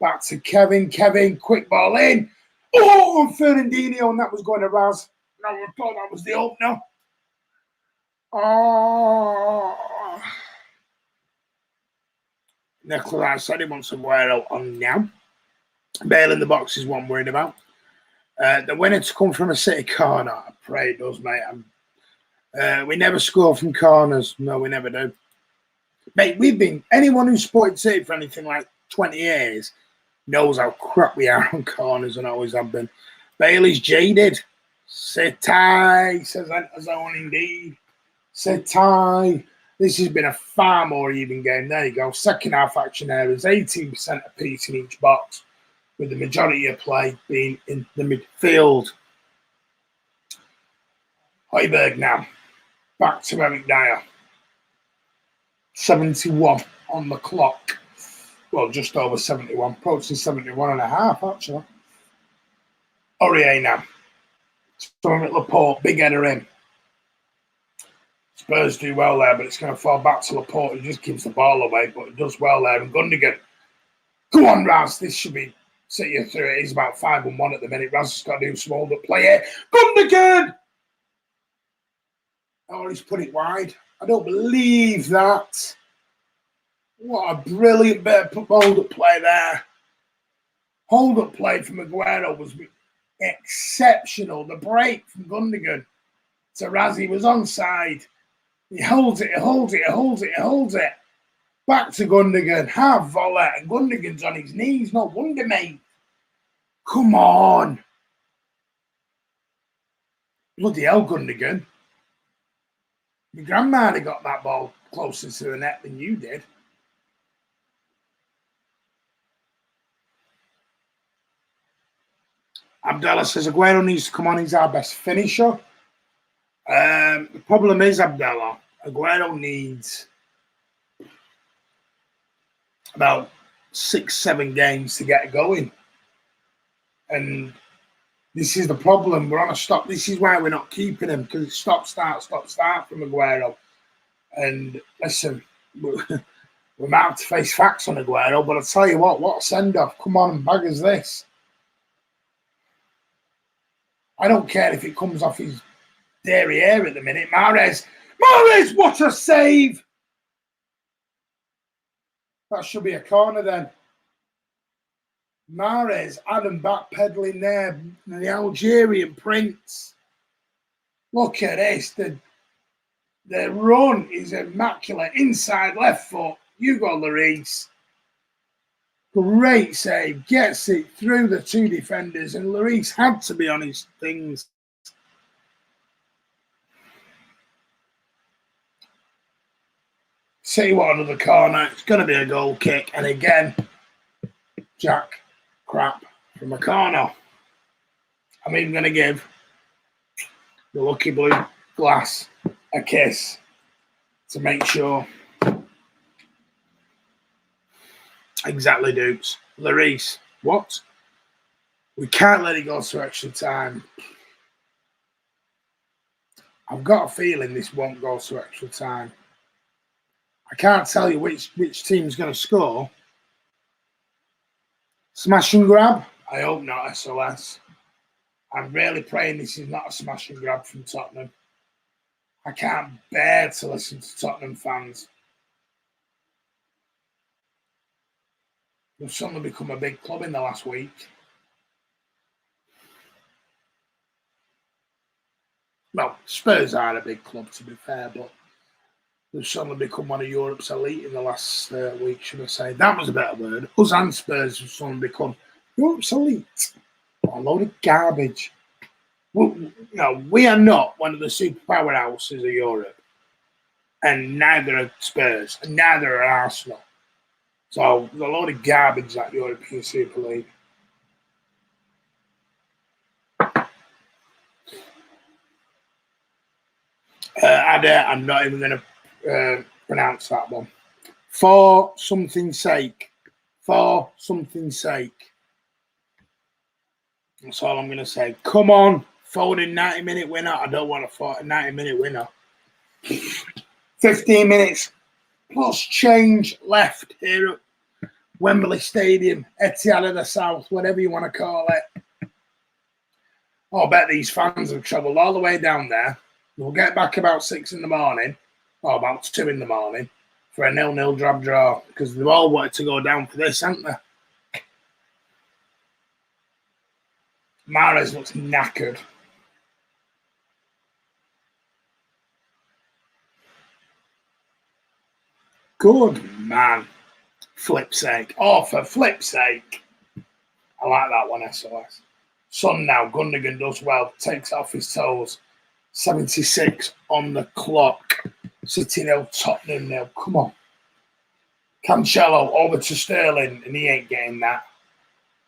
Back to Kevin. Kevin. Quick ball in. Oh, Fernandinho. And that was going to Raz. No, I thought that was the opener. Oh. Nicholas said he wants Aguero on now. Bale in the box is what I'm worried about. The winner to come from a City corner. I pray it does, mate. We never score from corners. No, we never do. Mate, anyone who's supported City for anything like 20 years knows how crap we are on corners and always have been. Bailey's jaded. City, says Enterzone indeed. City. This has been a far more even game. There you go. Second half action areas, 18% apiece in each box, with the majority of play being in the midfield. Højbjerg now. Back to Eric Dyer. 71 on the clock. Well, just over 71. Approaching 71 and a half, actually. Aurier now. Storm at Laporte. Big header in. Spurs do well there, but it's going to fall back to Laporte. He just gives the ball away, but it does well there. And Gundogan. Go on, Raz. This should be sit you through it. He's about 5-1 at the minute. Raz has got to do some hold-up play here. Gundogan! Oh, he's put it wide. I don't believe that. What a brilliant bit of hold-up play there. Hold-up play from Aguero was exceptional. The break from Gundogan to Razzie was onside. He holds it, he holds it, he holds it, he holds it. Back to Gundogan. Have volley. And Gundogan's on his knees. No wonder, mate. Come on. Bloody hell, Gundogan. Your grandma had got that ball closer to the net than you did. Abdallah says Aguero needs to come on. He's our best finisher. The problem is, Abdallah, Aguero needs about 6-7 games to get going. And this is the problem. We're on a stop. This is why we're not keeping him, because it's stop, start from Aguero. And listen, we might have to face facts on Aguero, but I'll tell you what a send-off. Come on and bag us this. I don't care if it comes off his derriere at the minute. Mahrez, what a save! That should be a corner then. Mahrez, Adam backpedaling there, the Algerian prince. Look at this. The run is immaculate. Inside left foot. Hugo Lloris. Great save. Gets it through the two defenders, and Lloris had to be on his things. See what another corner. It's going to be a goal kick. And again, Jack crap from a corner. I'm even going to give the lucky blue glass a kiss to make sure. Exactly, Dukes. Lloris, what? We can't let it go to extra time. I've got a feeling this won't go to extra time. I can't tell you which team's going to score. Smash and grab? I hope not, SOS. I'm really praying this is not a smash and grab from Tottenham. I can't bear to listen to Tottenham fans. They've suddenly become a big club in the last week. Well, Spurs are a big club, to be fair, but they've suddenly become one of Europe's elite in the last week, should I say. That was a better word. Us and Spurs have suddenly become Europe's elite. A load of garbage. We are not one of the super powerhouses of Europe. And neither are Spurs. And neither are Arsenal. So there's a load of garbage, that European Super League. I'm not even going to pronounce that one. For something's sake. For something's sake. That's all I'm going to say. Come on. Forward in 90-minute winner. I don't want a 90-minute winner. 15 minutes plus change left here at Wembley Stadium, Etihad of the South, whatever you want to call it. Oh, I bet these fans have travelled all the way down there. We'll get back about 6 in the morning, or about 2 in the morning, for a 0-0 drab draw, because they've all wanted to go down for this, haven't they? Mahrez looks knackered. Good man. Flip's sake. Oh, for flip's sake. I like that one, SOS. Son now. Gundogan does well. Takes it off his toes. 76 on the clock. City 0, Tottenham 0. Come on. Cancelo over to Sterling, and he ain't getting that.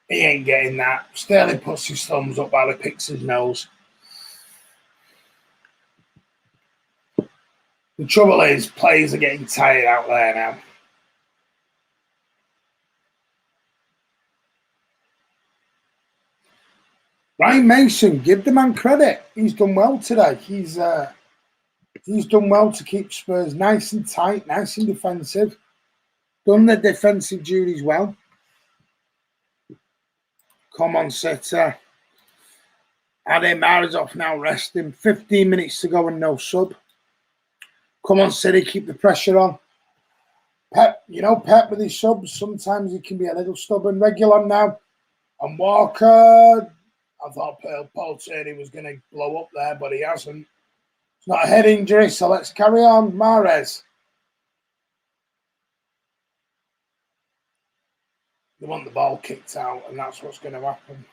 He ain't getting that. Sterling puts his thumbs up while he picks his nose. The trouble is, players are getting tired out there now. Ryan Mason, give the man credit. He's done well today. He's done well to keep Spurs nice and tight, nice and defensive. Done the defensive duties well. Come on, Sitter. Ade Marzov now resting. 15 minutes to go and no sub. Come on, City, keep the pressure on. Pep, Pep with his subs, sometimes he can be a little stubborn. Regular now. And Walker, I thought Paul Tierney was going to blow up there, but he hasn't. It's not a head injury, so let's carry on. Mahrez. They want the ball kicked out, and that's what's going to happen.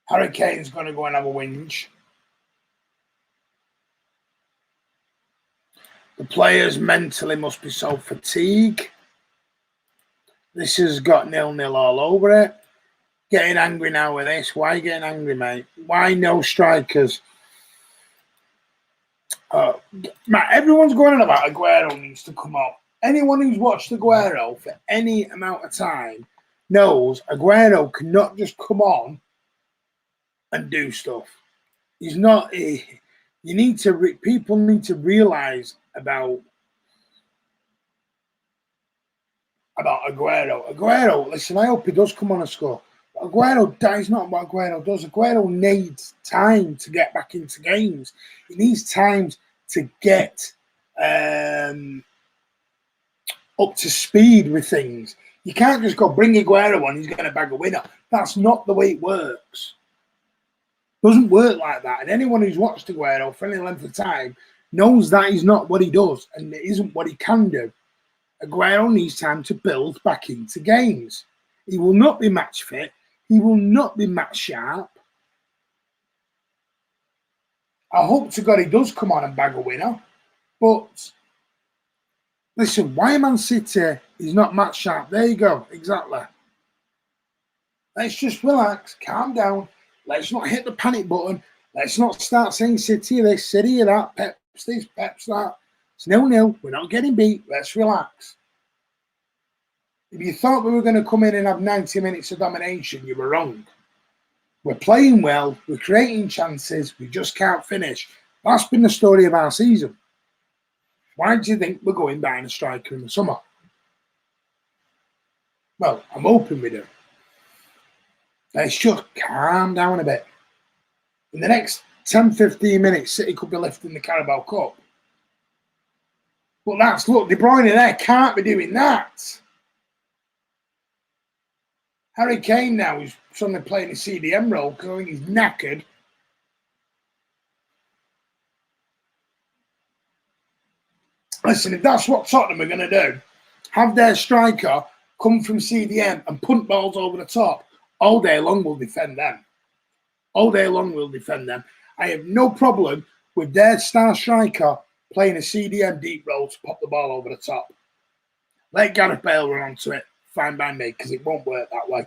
Harry Kane's going to go and have a whinge. The players mentally must be so fatigued. This has got 0-0 all over it. Getting angry now with this. Why are you getting angry, mate? Why no strikers? Matt, everyone's going on about Aguero needs to come up. Anyone who's watched Aguero for any amount of time knows Aguero cannot just come on and do stuff. He's not. People need to realize about Aguero. Aguero, listen, I hope he does come on and score. But Aguero, that is not what Aguero does. Aguero needs time to get back into games. He needs time to get up to speed with things. You can't just go bring Aguero on, he's going to bag a winner. That's not the way it works. Doesn't work like that. And anyone who's watched Aguero for any length of time knows that is not what he does and it isn't what he can do. Aguero needs time to build back into games. He will not be match fit. He will not be match sharp. I hope to God he does come on and bag a winner. But listen, why Man City is not match sharp? There you go. Exactly. Let's just relax, calm down. Let's not hit the panic button. Let's not start saying City this, City that, Pep's this, Pep's that. It's 0-0. We're not getting beat. Let's relax. If you thought we were going to come in and have 90 minutes of domination, you were wrong. We're playing well. We're creating chances. We just can't finish. That's been the story of our season. Why do you think we're going buying a striker in the summer? Well, I'm hoping we do. Let's just calm down a bit. In the next 10-15 minutes, City could be lifting the Carabao Cup. But look, De Bruyne there can't be doing that. Harry Kane now is suddenly playing a CDM role because I think he's knackered. Listen, if that's what Tottenham are going to do, have their striker come from CDM and punt balls over the top, all day long we'll defend them. All day long we'll defend them. I have no problem with their star striker playing a CDM deep roll to pop the ball over the top. Let Gareth Bale run onto it. Fine by me, because it won't work that way.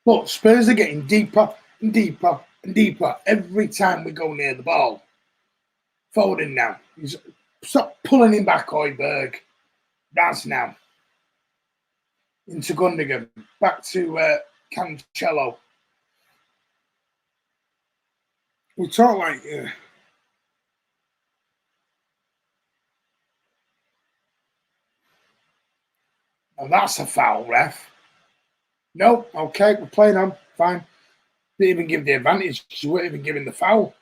But Spurs are getting deeper and deeper and deeper every time we go near the ball. Foden now. Stop pulling him back, Højbjerg. Raz now. Into Gundogan. Back to Cancelo. We talk like... Now that's a foul, ref. No, okay, we're playing on. Fine. Didn't even give the advantage. You weren't even giving the foul.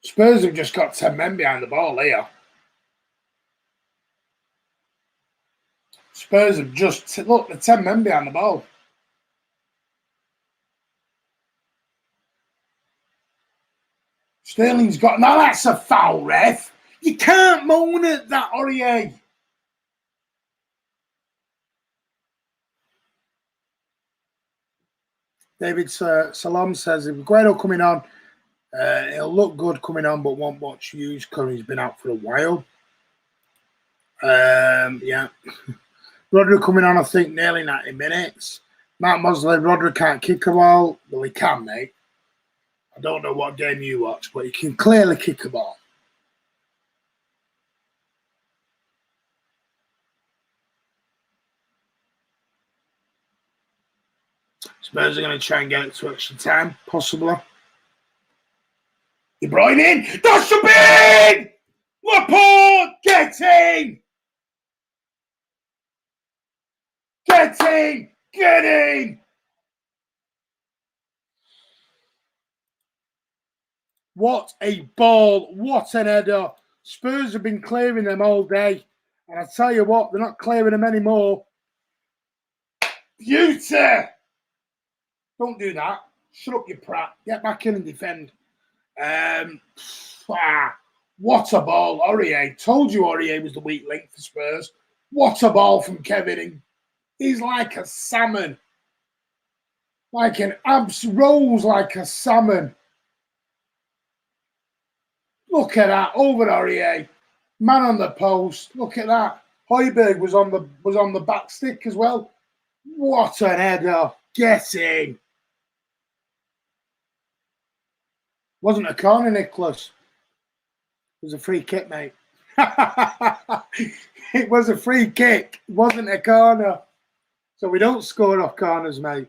Spurs have just got 10 men behind the ball here. Spurs have just... Look, the 10 men behind the ball. Sterling's got... Now that's a foul, ref. You can't moan at that, Aurier. David Salam says, if Aguero coming on, he'll look good coming on, but won't much use because he's been out for a while. Yeah. Rodri coming on, I think, nearly 90 minutes. Matt Mosley, Rodri can't kick a ball. Well, he can, mate. I don't know what game you watch, but he can clearly kick a ball. Spurs are going to try and get it to extra time, possibly. De Bruyne in. That should be in! Laporte, get in! Get in! Get in! What a ball. What an header. Spurs have been clearing them all day. And I tell you what, they're not clearing them anymore. Beauty! Don't do that. Shut up, you prat. Get back in and defend. What a ball. Aurier. Told you Aurier was the weak link for Spurs. What a ball from Kevin. He's like a salmon. Like an abs rolls like a salmon. Look at that. Over Aurier. Man on the post. Look at that. Højbjerg was on the back stick as well. What an header. Get in. Wasn't a corner, Nicholas. It was a free kick, mate. It was a free kick. It wasn't a corner. So we don't score off corners, mate.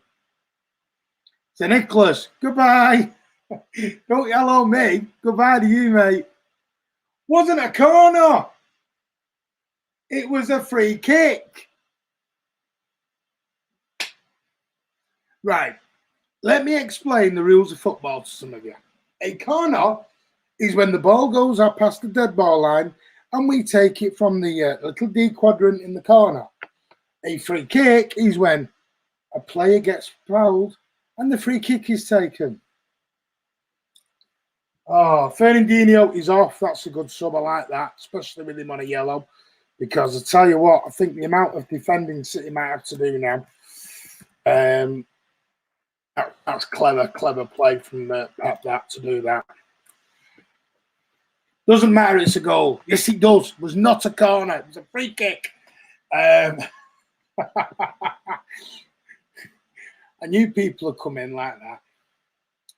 So, Nicholas, goodbye. Don't yell at me. Goodbye to you, mate. Wasn't a corner. It was a free kick. Right. Let me explain the rules of football to some of you. A corner is when the ball goes up past the dead ball line and we take it from the little D quadrant in the corner. A free kick is when a player gets fouled and the free kick is taken. Oh, Fernandinho is off. That's a good sub. I like that, especially with him on a yellow. Because I tell you what, I think the amount of defending City might have to do now. That's clever play from Pep that to do that. Doesn't matter, it's a goal. Yes, it does. It was not a corner. It was a free kick. I knew people would come in like that.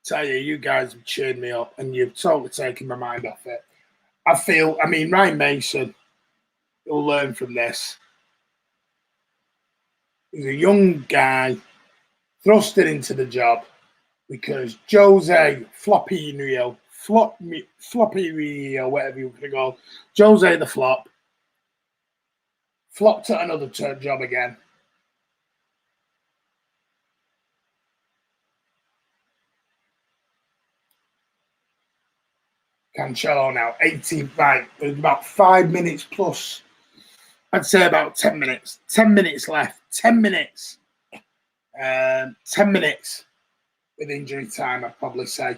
Tell you, you guys have cheered me up and you've totally taken my mind off it. Ryan Mason will learn from this. He's a young guy thrusted into the job because Jose Floppy Rio, whatever you want to call, Jose the Flop, flopped at another job again. Cancelo now, 18, right, there's about 5 minutes plus. I'd say about 10 minutes. 10 minutes left. 10 minutes. 10 minutes with injury time, I'd probably say.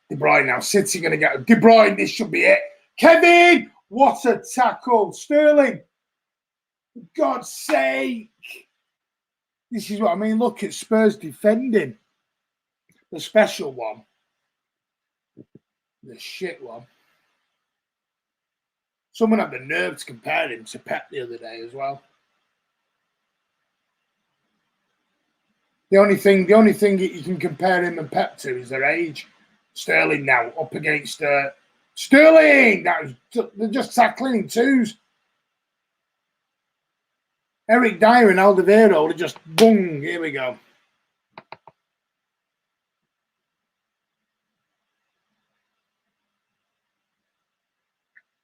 De Bruyne now. City going to get De Bruyne. This should be it. Kevin! What a tackle. Sterling. For God's sake. This is what I mean. Look at Spurs defending. The special one. The shit one. Someone had the nerve to compare him to Pep the other day as well. The only thing you can compare him and Pep to is their age. Sterling now up against Sterling. They're just tackling in twos. Eric Dyer and Alderweireld are just boom. Here we go.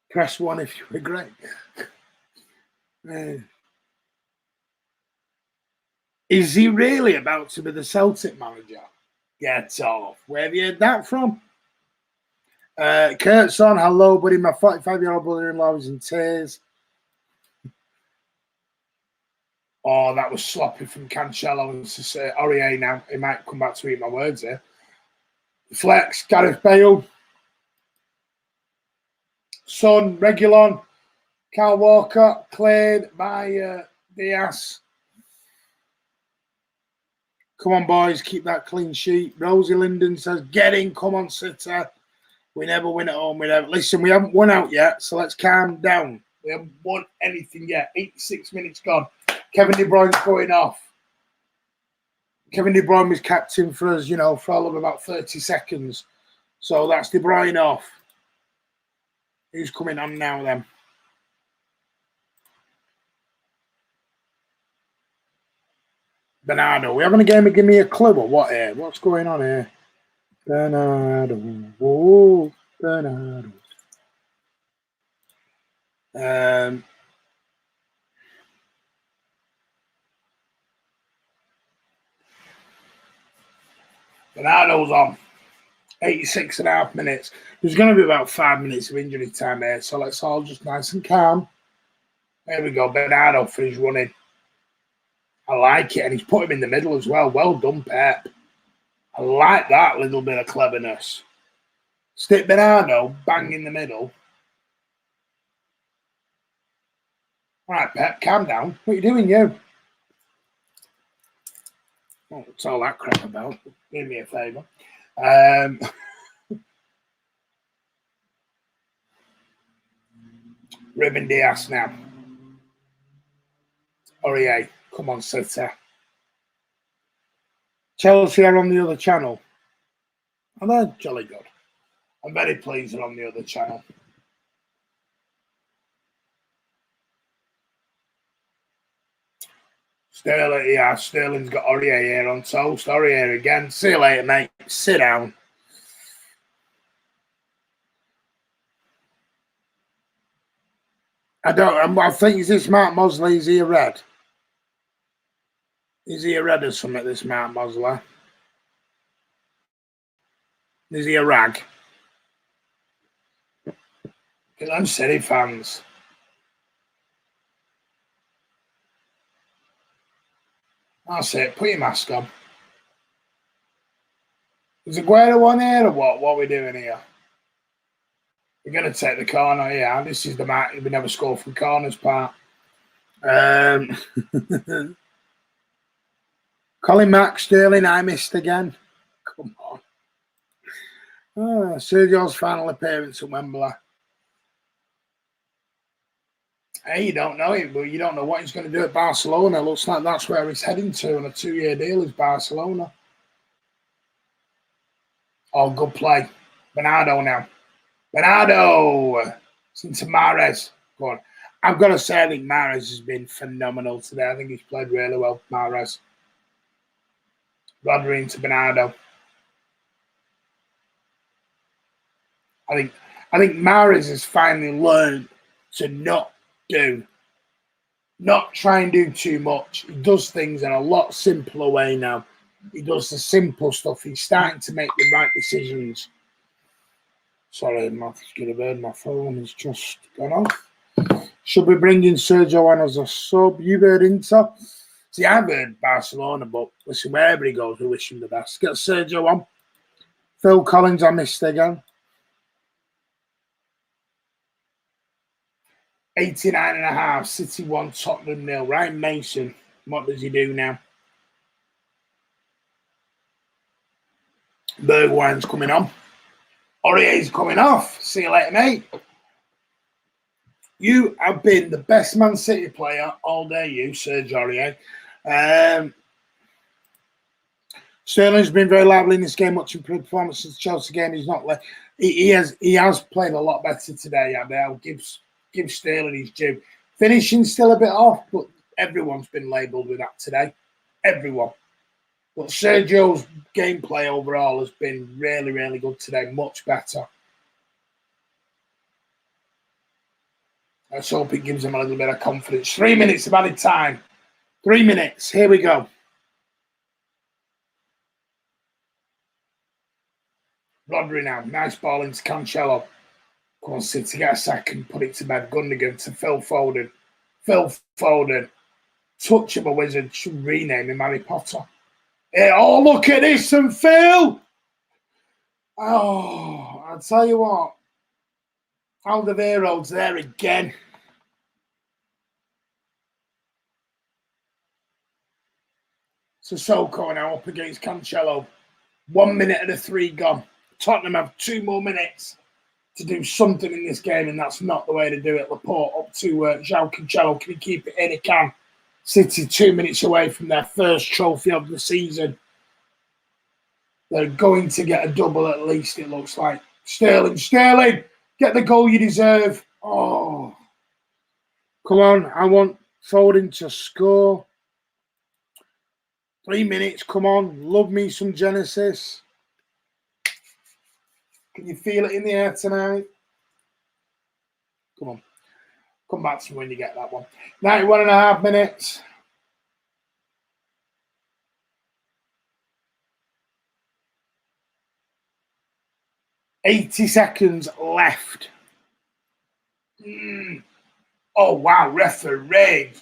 Press 1 if you agree. Is he really about to be the Celtic manager? Get off. Where have you heard that from? Kurt's on. Hello, buddy. My 45-year-old brother-in-law is in tears. Oh, that was sloppy from Cancelo. And to say Aurier now. He might come back to eat my words here. Flex, Gareth Bale. Son, Reguilon, Kyle Walker, cleared by Diaz. Come on, boys, keep that clean sheet. Rosie Linden says, get in, come on, City. We never win at home. Listen, we haven't won out yet, so let's calm down. We haven't won anything yet. 86 minutes gone. Kevin De Bruyne's going off. Kevin De Bruyne was captain for us, for all of about 30 seconds. So that's De Bruyne off. Who's coming on now then? Bernardo. We having a game of Give Me a Clue or what here? What's going on here? Bernardo. Whoa, Bernardo. Bernardo's on. 86.5 minutes. There's going to be about 5 minutes of injury time here, so let's all just nice and calm. There we go, Bernardo for his running. I like it, and he's put him in the middle as well. Well done, Pep. I like that little bit of cleverness. Stick Bernardo, bang in the middle. All right, Pep, calm down. What are you doing, you? Oh, what's all that crap about? Do me a favour. Ruben Diaz now. Aurier, come on, City. Chelsea are on the other channel. And they're jolly good. I'm very pleased they're on the other channel. Sterling, yeah, Sterling's got Aurier here on toast. Aurier again. See you later, mate. Sit down. I think, is this Mark Mosley? Is he a red? Is he a red or something, this Mark Mosley? Is he a rag? Because I'm City fans. That's it. Put your mask on. Is Aguero on here or what? What are we doing here? We're going to take the corner. Yeah, this is the match. We never score from corners part. Colin Mack, Sterling, I missed again. Come on. Sergio's final appearance at Wembley. Hey, you don't know it, but you don't know what he's going to do at Barcelona. Looks like that's where he's heading to on a 2-year deal is Barcelona. Oh, good play. Bernardo now. Bernardo! It's into Mahrez. Go on. I've got to say, I think Mahrez has been phenomenal today. I think he's played really well, Mahrez. Rodri into Bernardo. I think Mahrez has finally learned to not try and do too much. He does things in a lot simpler way now. He does the simple stuff. He's starting to make the right decisions. Sorry, my phone has just gone off. Should we bring in Sergio on as a sub? You've heard Inter? See, I've heard Barcelona, but listen, wherever he goes, we wish him the best. Get Sergio on. Phil Collins, I missed again. 89.5, City 1, Tottenham 0. Ryan Mason, what does he do now? Bergwijn's coming on. Aurier's coming off. See you later, mate. You have been the best Man City player all day, you, Serge Aurier. Sterling's been very lively in this game, much improved performance since the Chelsea game. He's not like he has played a lot better today. I'll give Sterling his due. Finishing still a bit off, but everyone's been labelled with that today. Everyone. But Sergio's gameplay overall has been really, really good today. Much better. Let's hope it gives him a little bit of confidence. 3 minutes of added time. 3 minutes. Here we go. Rodri now. Nice ball into Cancelo. Come on, City, get a second. Put it to bed. Gundogan to Phil Foden. Phil Foden. Touch of a wizard. Should rename him Harry Potter. Hey, oh, look at this and Phil. Oh, I'll tell you what. Alderweireld's there again. Sissoko now up against Cancelo. 1 minute and a 3 gone. Tottenham have 2 more minutes to do something in this game, and that's not the way to do it. Laporte up to João Cancelo. Can he keep it in? He can. City 2 minutes away from their first trophy of the season. They're going to get a double at least, it looks like. Sterling, get the goal you deserve. Oh, come on. I want Foden to score. 3 minutes, come on. Love me some Genesis. Can you feel it in the air tonight? Come on. Come back to me when you get that one. 91.5 minutes. $80 seconds left. Oh, wow. Referee.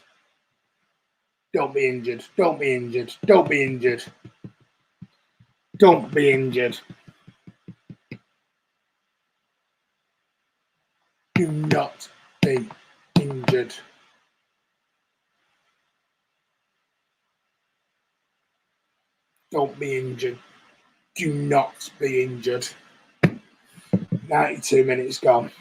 Don't be injured. Don't be injured. Don't be injured. Don't be injured. Do not be injured. Don't be injured. Do not be injured. 92 minutes gone.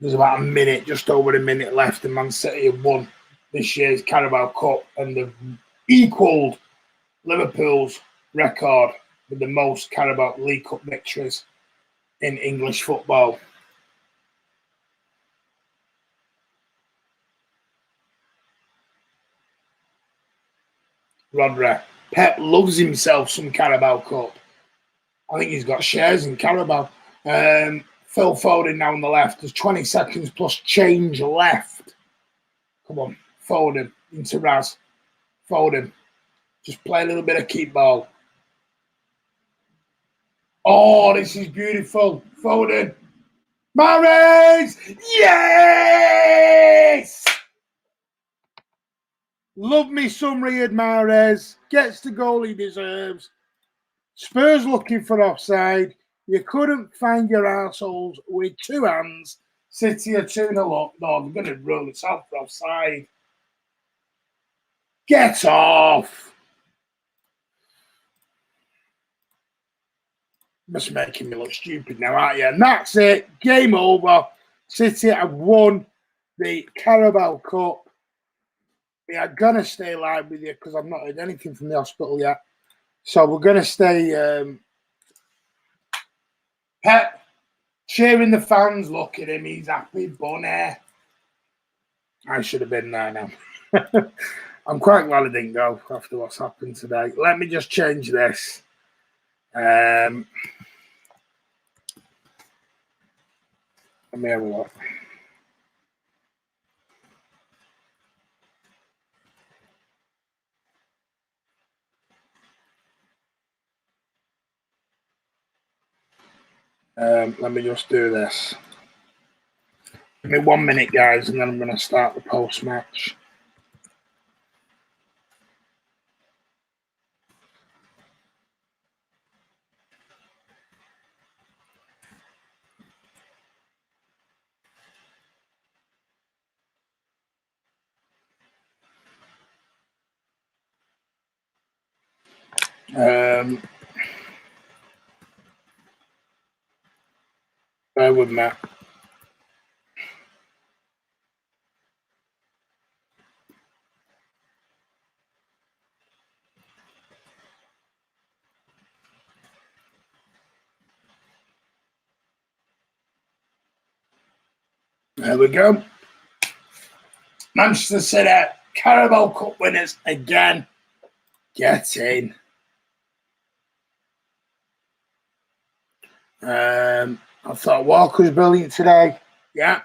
There's about a minute, just over a minute left, and Man City have won this year's Carabao Cup and they've equalled Liverpool's record with the most Carabao League Cup victories in English football. Rodri. Pep loves himself some Carabao Cup. I think he's got shares in Carabao. Phil Foden now on the left. There's 20 seconds plus change left. Come on. Foden into Raz. Foden. Just play a little bit of keep ball. Oh, this is beautiful. Foden. Mahrez! Yes! Love me some Riyad Mahrez. Gets the goal he deserves. Spurs looking for offside. You couldn't find your arseholes with two hands. City are 2-0 up. No, they're going to roll it out for offside. Get off. Just making me look stupid now, aren't you? And that's it. Game over. City have won the Carabao Cup. We are going to stay live with you because I've not heard anything from the hospital yet. So we're going to stay... Pep, cheering the fans. Look at him. He's happy. Bunny. I should have been there now. I'm quite glad I didn't go after what's happened today. Let me just change this. Let me have a look. Let me just do this. Give me 1 minute, guys, and then I'm going to start the post-match. Bear with me. There we go. Manchester City, Carabao Cup winners again. Get in. I thought Walker was brilliant today. Yeah.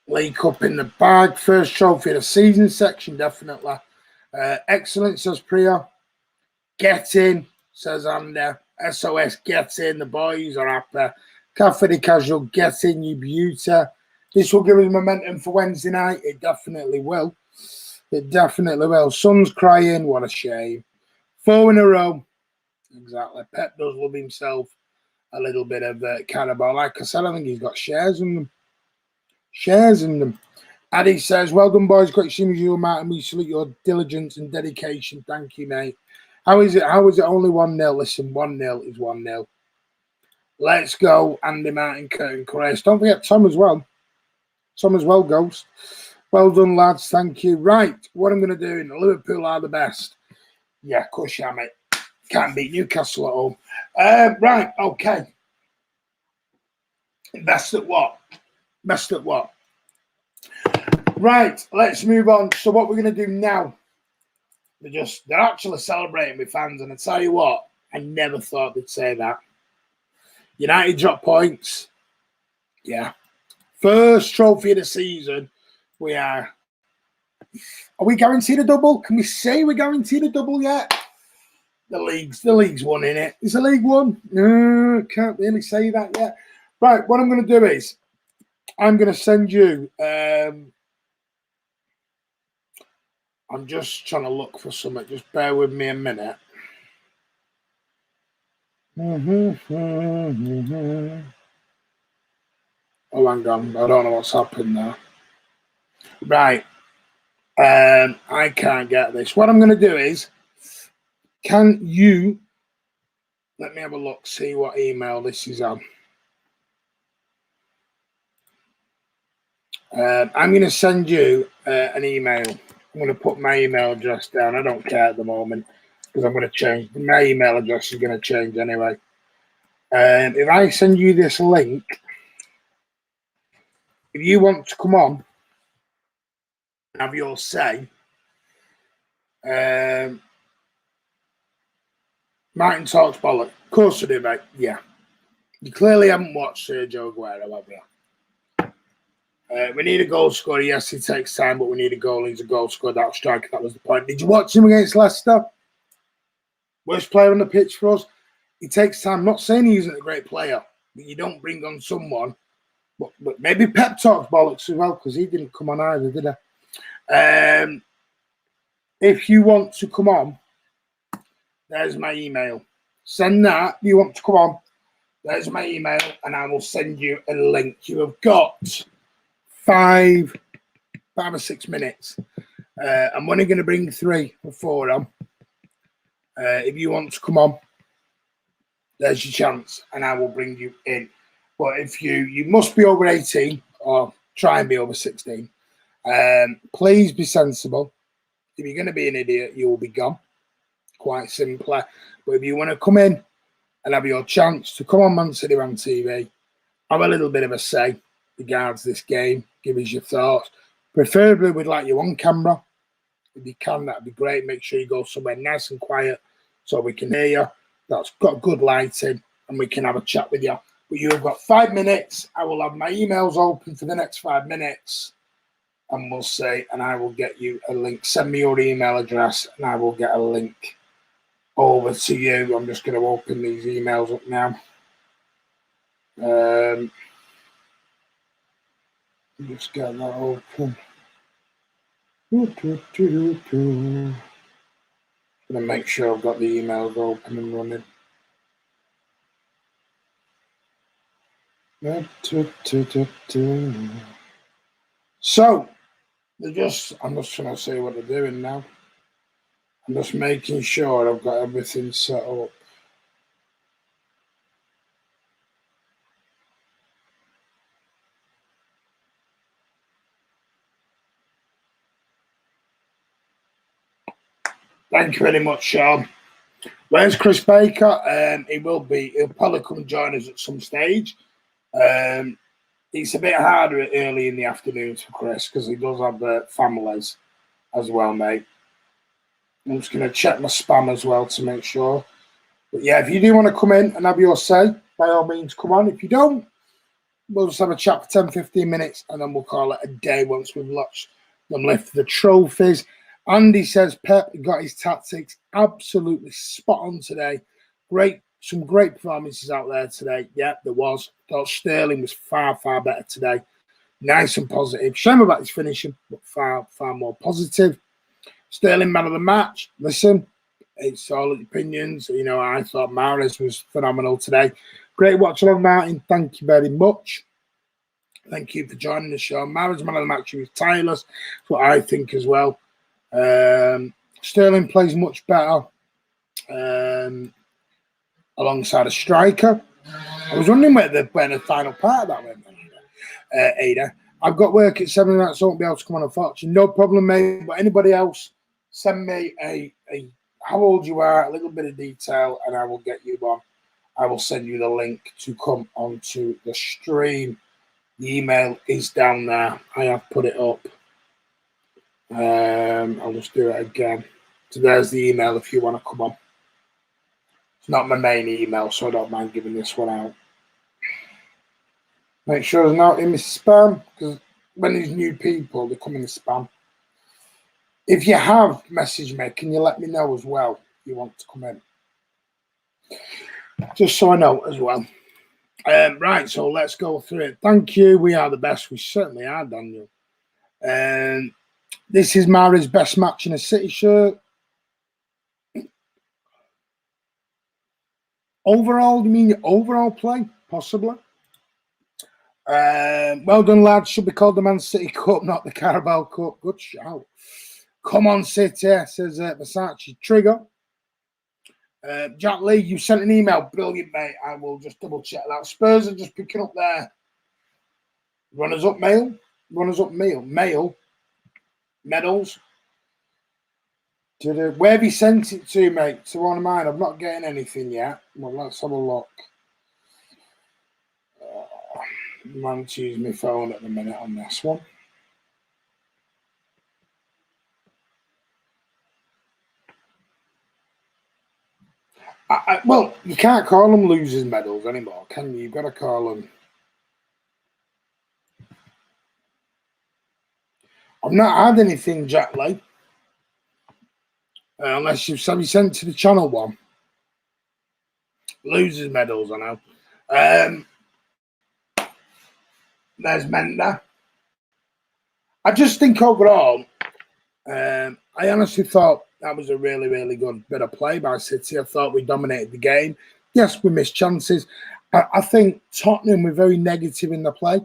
League Cup in the bag. First trophy of the season section, definitely. Excellent, says Priya. Get in, says Andy. SOS, get in. The boys are happy. Cafe de Casual, get in, you beauty. This will give us momentum for Wednesday night. It definitely will. It definitely will. Son's crying. What a shame. 4 in a row. Exactly. Pep does love himself a little bit of Carabao. Like I said, I think he's got shares in them. Shares in them. Addy says, well done, boys. Great seeing you, Martin. We salute your diligence and dedication. Thank you, mate. How is it only 1-0? Listen, 1-0 is 1-0. Let's go, Andy Martin, Curtin Chris. Don't forget Tom as well. Tom as well, Ghost. Well done, lads. Thank you. Right, what I'm going to do, Liverpool are the best. Yeah, of course you are, mate. Can't beat Newcastle at home. Right, okay. Best at what? Best at what? Right, let's move on. So what we're going to do now, they're actually celebrating with fans, and I tell you what, I never thought they'd say that. United drop points. Yeah. First trophy of the season. Are we guaranteed a double? Can we say we're guaranteed a double yet? The league's won, innit? Is the league won? No, can't really say that yet. Right, what I'm going to do is I'm going to send you. I'm just trying to look for something. Just bear with me a minute. Oh, hang on. I don't know what's happened there. Right. I can't get this. What I'm going to do is, can you let me have a look, see what email this is on. I'm going to send you an email. I'm going to put my email address down. I don't care at the moment because I'm going to change. My email address is going to change anyway. If I send you this link, if you want to come on and have your say, Martin talks bollocks. Of course I do, mate. Yeah. You clearly haven't watched Sergio Aguero, have you? We need a goal scorer. Yes, it takes time, but we need a goal. He's a goal scorer. That striker. That was the point. Did you watch him against Leicester? Worst player on the pitch for us. It takes time. I'm not saying he isn't a great player, but you don't bring on someone. But maybe Pep talks bollocks as well because he didn't come on either, did he? If you want to come on, there's my email. Send that. If you want to come on, there's my email, and I will send you a link. You have got 5 or 6 minutes. I'm only going to bring 3 or 4 on. If you want to come on, there's your chance, and I will bring you in. But if you must be over 18 or try and be over 16. Please be sensible. If you're going to be an idiot, you will be gone. Quite simply. But if you want to come in and have your chance to come on Man City on TV, have a little bit of a say regards this game, give us your thoughts. Preferably, we'd like you on camera. If you can, that'd be great. Make sure you go somewhere nice and quiet so we can hear you. That's got good lighting and we can have a chat with you. But you've got 5 minutes. I will have my emails open for the next 5 minutes. And we'll say, and I will get you a link. Send me your email address and I will get a link over to you. I'm just going to open these emails up now. Just get that open. Gonna make sure I've got the emails open and running. So, I'm just trying to see what they're doing now. I'm just making sure I've got everything set up. Thank you very much, Sean. Where's Chris Baker? He'll probably come and join us at some stage. It's a bit harder early in the afternoons for Chris because he does have families as well, mate. I'm just going to check my spam as well to make sure. But yeah, if you do want to come in and have your say, by all means, come on. If you don't, we'll just have a chat for 10, 15 minutes and then we'll call it a day once we've watched them lift the trophies. Andy says Pep got his tactics absolutely spot on today. Some great performances out there today. Yeah, there was. I thought Sterling was far, far better today. Nice and positive. Shame about his finishing, but far, far more positive. Sterling man of the match. Listen, it's all opinions. You know, I thought Mahrez was phenomenal today. Great watch along, Martin. Thank you very much. Thank you for joining the show. Mahrez man of the match. He was tireless. That's what I think as well. Sterling plays much better. alongside a striker. I was wondering where the final part of that went, Ada. I've got work at 7 nights, so I won't be able to come on, unfortunately. No problem, mate. But anybody else, send me a how old you are, a little bit of detail, and I will get you on. I will send you the link to come onto the stream. The email is down there. I have put it up. I'll just do it again. So there's the email if you want to come on. It's not my main email, so I don't mind giving this one out. Make sure it's not in my spam, because when there's new people, they come in the spam. If you have messaged me, can you let me know as well if you want to come in? Just so I know as well. Right, so let's go through it. Thank you. We are the best. We certainly are, Daniel. This is Mari's best match in a City shirt. Overall, you mean your overall play? Possibly. Well done, lads. Should be called the Man City Cup, not the Carabao Cup. Good shout. Come on, City, says Versace. Trigger. Jack Lee, you sent an email. Brilliant, mate. I will just double check that. Spurs are just picking up their runners-up mail. Runners-up mail. Medals. Where have you sent it to, mate? To one of mine. I'm not getting anything yet. Well, let's have a look. I'm going to use my phone at the minute on this one. Well, you can't call them losers' medals anymore, can you? You've got to call them. I've not had anything, Jack Lee. Unless you've sent to the channel one. Losers' medals, I know. There's Menda. I just think overall, I honestly thought that was a really, really good bit of play by City. I thought we dominated the game. Yes, we missed chances. I think Tottenham were very negative in the play.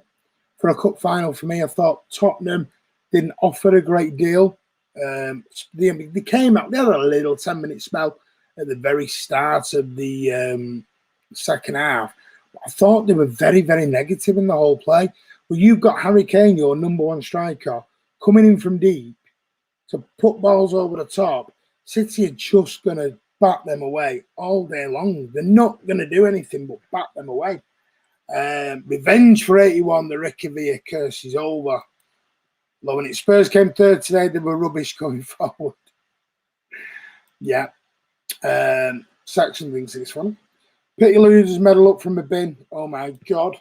For a cup final, for me, I thought Tottenham didn't offer a great deal. They came out, they had a little 10-minute spell at the very start of the second half. I thought they were very, very negative in the whole play. Well, you've got Harry Kane, your number one striker, coming in from deep to put balls over the top. City are just going to bat them away all day long. They're not going to do anything but bat them away. Revenge for 81, the Ricky Villa curse is over. Loving it. Spurs came third today. They were rubbish going forward. Yeah. Saxon thinks this one. Pity losers medal up from the bin. Oh my God.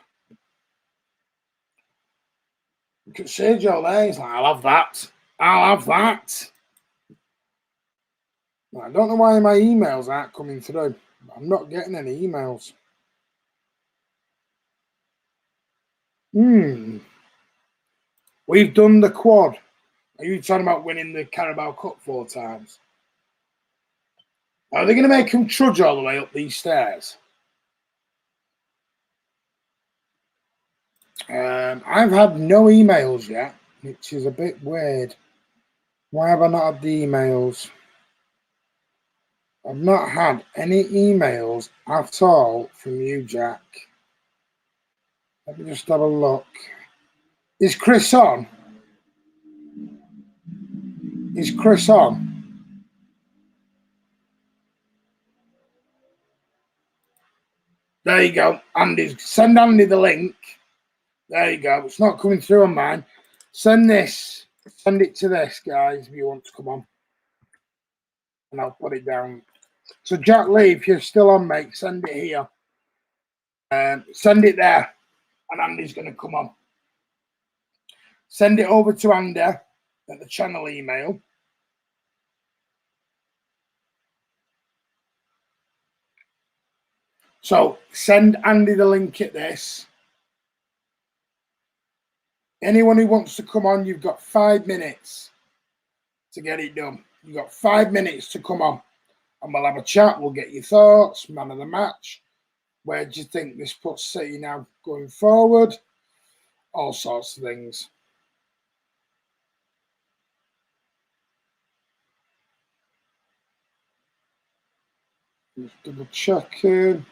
Look at Sergio there. He's like, I'll have that. I'll have that. I don't know why my emails aren't coming through. I'm not getting any emails. We've done the quad. Are you talking about winning the Carabao Cup 4 times? Are they going to make him trudge all the way up these stairs? I've had no emails yet, which is a bit weird. Why have I not had the emails? I've not had any emails at all from you, Jack. Let me just have a look. Is Chris on? Is Chris on? There you go. Andy, send Andy the link. There you go. It's not coming through on mine. Send this. Send it to this, guys, if you want to come on. And I'll put it down. So, Jack Lee, if you're still on, mate, send it here. Send it there. And Andy's going to come on. Send it over to Andy at the channel email. So, send Andy the link at this. Anyone who wants to come on, you've got 5 minutes to get it done. You've got 5 minutes to come on. And we'll have a chat. We'll get your thoughts, man of the match. Where do you think this puts City now going forward? All sorts of things. Just double checking.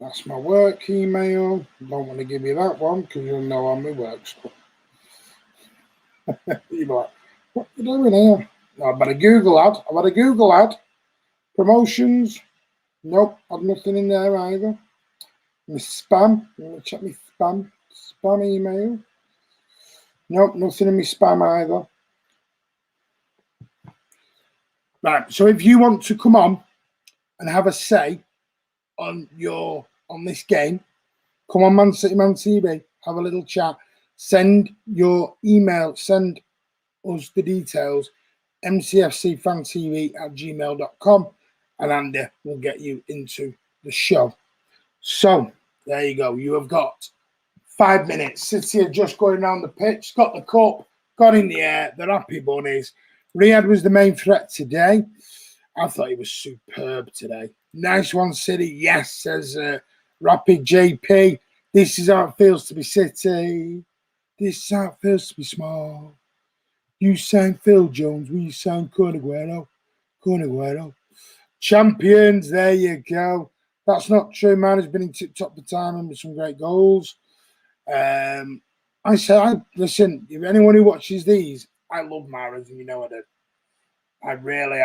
That's my work email. Don't want to give you that one because you'll know on my work stuff. You're like, what are you doing here? No, I've had a Google ad. Promotions. Nope, I've nothing in there either. My spam. Let me check my spam. Spam email. Nope, nothing in my spam either. Right, so if you want to come on and have a say on this game, come on Man City Man TV, have a little chat. Send your email, send us the details, mcfcfantv@gmail.com, and Andy will get you into the show. So, there you go. You have got 5 minutes. City are just going around the pitch, got the cup, got in the air. They're happy bunnies. Riyad was the main threat today. I thought he was superb today. Nice one, City. Yes, says Rapid JP. This is how it feels to be City. This is how it feels to be small. You sang Phil Jones. We sang Kun Aguero. Champions. There you go. That's not true. Man has been in tip-top the time and with some great goals. Listen, if anyone who watches these, I love Mahrez, and you know I do. I really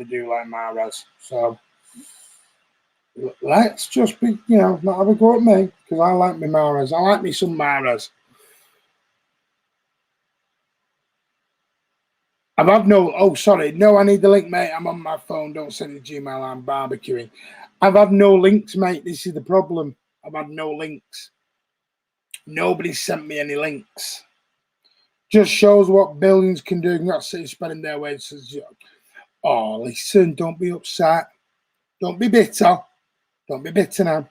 do like Mahrez. So let's just be, not have a go at me because I like me Mahrez. I like me some Mahrez. I need the link, mate. I'm on my phone. Don't send it to Gmail. I'm barbecuing. I've had no links, mate. This is the problem. I've had no links. Nobody sent me any links. Just shows what billions can do. Not sitting spending their way. Oh, listen, don't be upset. Don't be bitter. Don't be bitter now.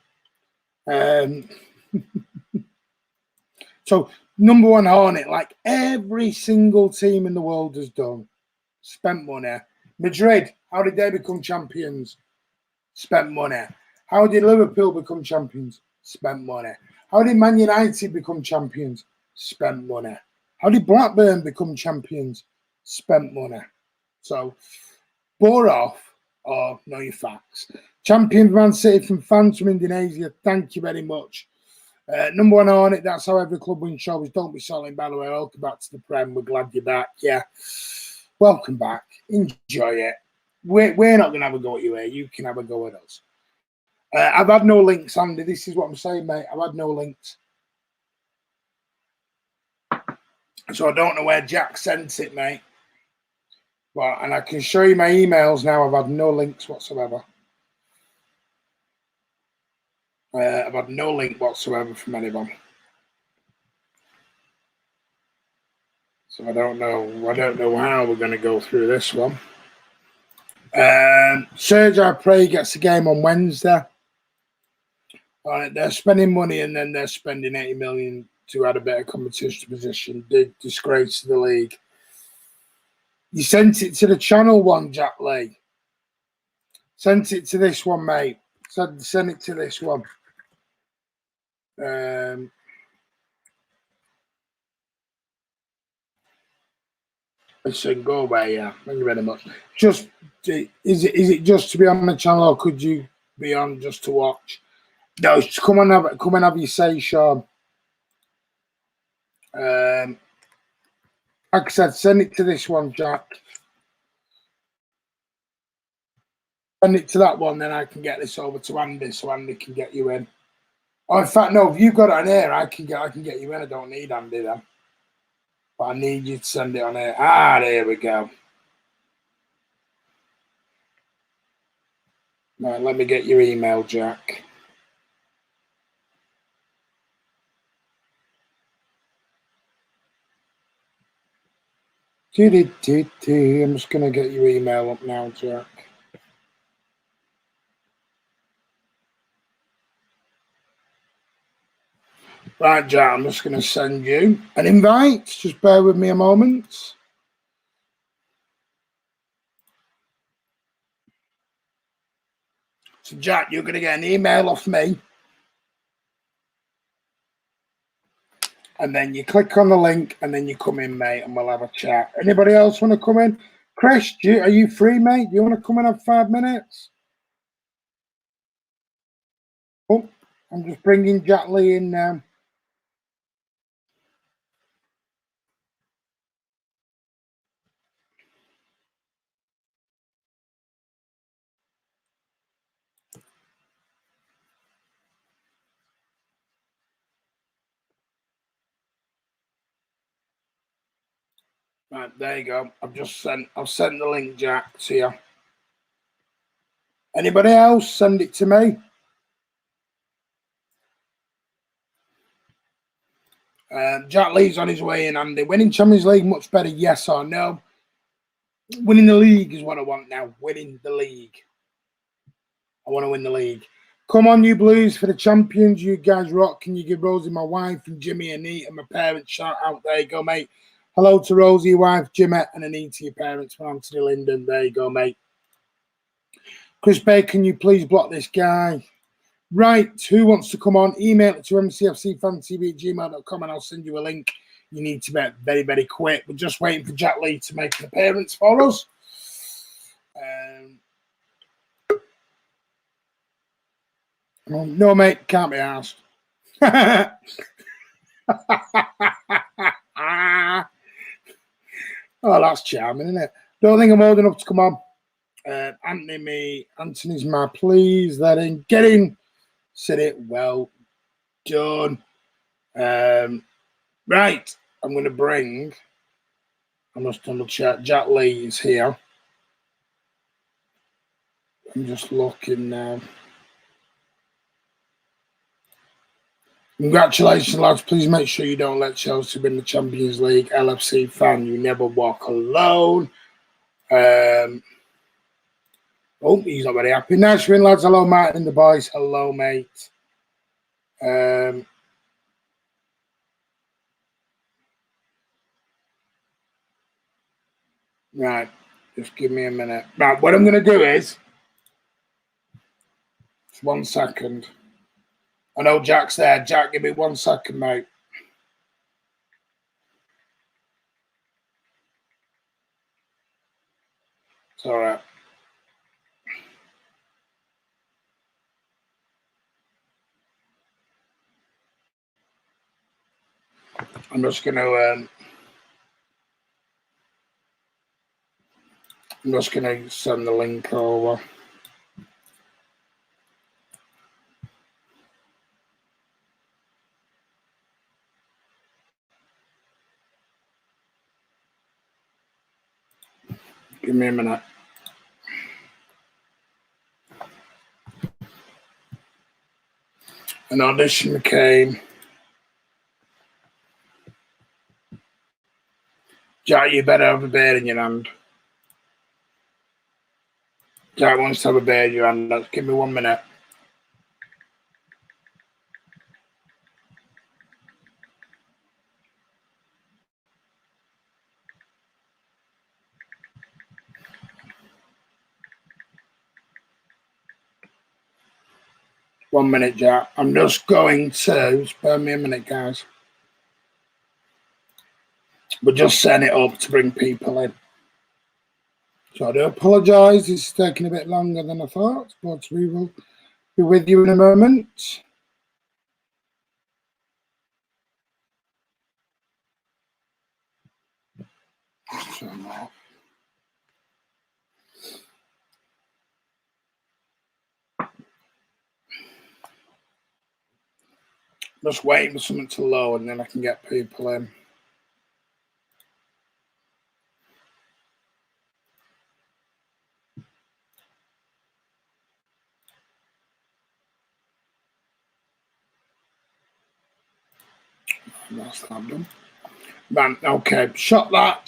So, number one Hornet, like every single team in the world has done, spent money. Madrid, how did they become champions? Spent money. How did Liverpool become champions? Spent money. How did Man United become champions? Spent money. How did Blackburn become champions? Spent money. So, bore off or know your facts. Champion Man City from fans from Indonesia. Thank you very much. Number one on it. That's how every club wins shows. Don't be selling, by the way. Welcome back to the Prem. We're glad you're back. Yeah. Welcome back. Enjoy it. We're not going to have a go at you here. You can have a go at us. I've had no links, Andy. This is what I'm saying, mate. I've had no links. So I don't know where Jack sent it, mate. But, and I can show you my emails now. I've had no links whatsoever. I've had no link whatsoever from anyone. So I don't know how we're going to go through this one. Serge, I pray, gets the game on Wednesday. They're spending money and then they're spending 80 million to add a better competition position. Big disgrace to the league. You sent it to the channel one, Jack Lee. Sent it to this one, mate. Send it to this one. Listen, go away, yeah. Thank you very much. Is it just to be on the channel, or could you be on just to watch? No, come and have your say, Sean. Like I said, send it to this one, Jack. Send it to that one, then I can get this over to Andy, so Andy can get you in. Oh, in fact, no. If you've got it on here, I can get you in. I don't need Andy then, but I need you to send it on here. There we go. Right, let me get your email, Jack. I'm just going to get your email up now, Jack. Right, Jack, I'm just going to send you an invite. Just bear with me a moment. So, Jack, you're going to get an email off me. And then you click on the link and then you come in, mate, and we'll have a chat. Anybody else want to come in? Chris, are you free, mate? Do you want to come and have 5 minutes? Oh, I'm just bringing Jack Lee in now. Right, there you go. I've sent the link, Jack, to you. Anybody else? Send it to me. Jack Lee's on his way in, Andy. Winning Champions League, much better, yes or no? Winning the league is what I want now. Winning the league. I want to win the league. Come on, you Blues, for the champions. You guys rock. Can you give Rosie, my wife, and Jimmy, Anita, and my parents shout out? There you go, mate. Hello to Rosie, your wife, Jimmy, and Anita, your parents, from Anthony Linden. There you go, mate. Chris Bay, can you please block this guy? Right, who wants to come on? Email it to mcfcfantv@gmail.com and I'll send you a link. You need to be very, very quick. We're just waiting for Jack Lee to make an appearance for us. No, mate, can't be asked. Oh, that's charming, isn't it? Don't think I'm old enough to come on. Anthony's my please. Let in. Get in. Said it. Well done. Right. I'm going to bring. I must double check. Jack Lee is here. I'm just looking now. Congratulations, lads. Please make sure you don't let Chelsea win the Champions League. LFC fan, you never walk alone. Oh, he's not very happy. Nice win, lads. Hello, Martin and the boys. Hello, mate. Right. Just give me a minute. Right. What I'm going to do is, 1 second. I know Jack's there. Jack, give me 1 second, mate. It's all right. I'm just going to send the link over. Give me a minute. An audition came. Jack, you better have a beer in your hand. Jack wants to have a beer in your hand. Let's give me 1 minute. One minute, Jack. I'm just going to spare me a minute, guys. We're just setting it up to bring people in. So I do apologise. It's taking a bit longer than I thought, but we will be with you in a moment. Just waiting for something to load and then I can get people in. That's that done. Man, okay, shot that.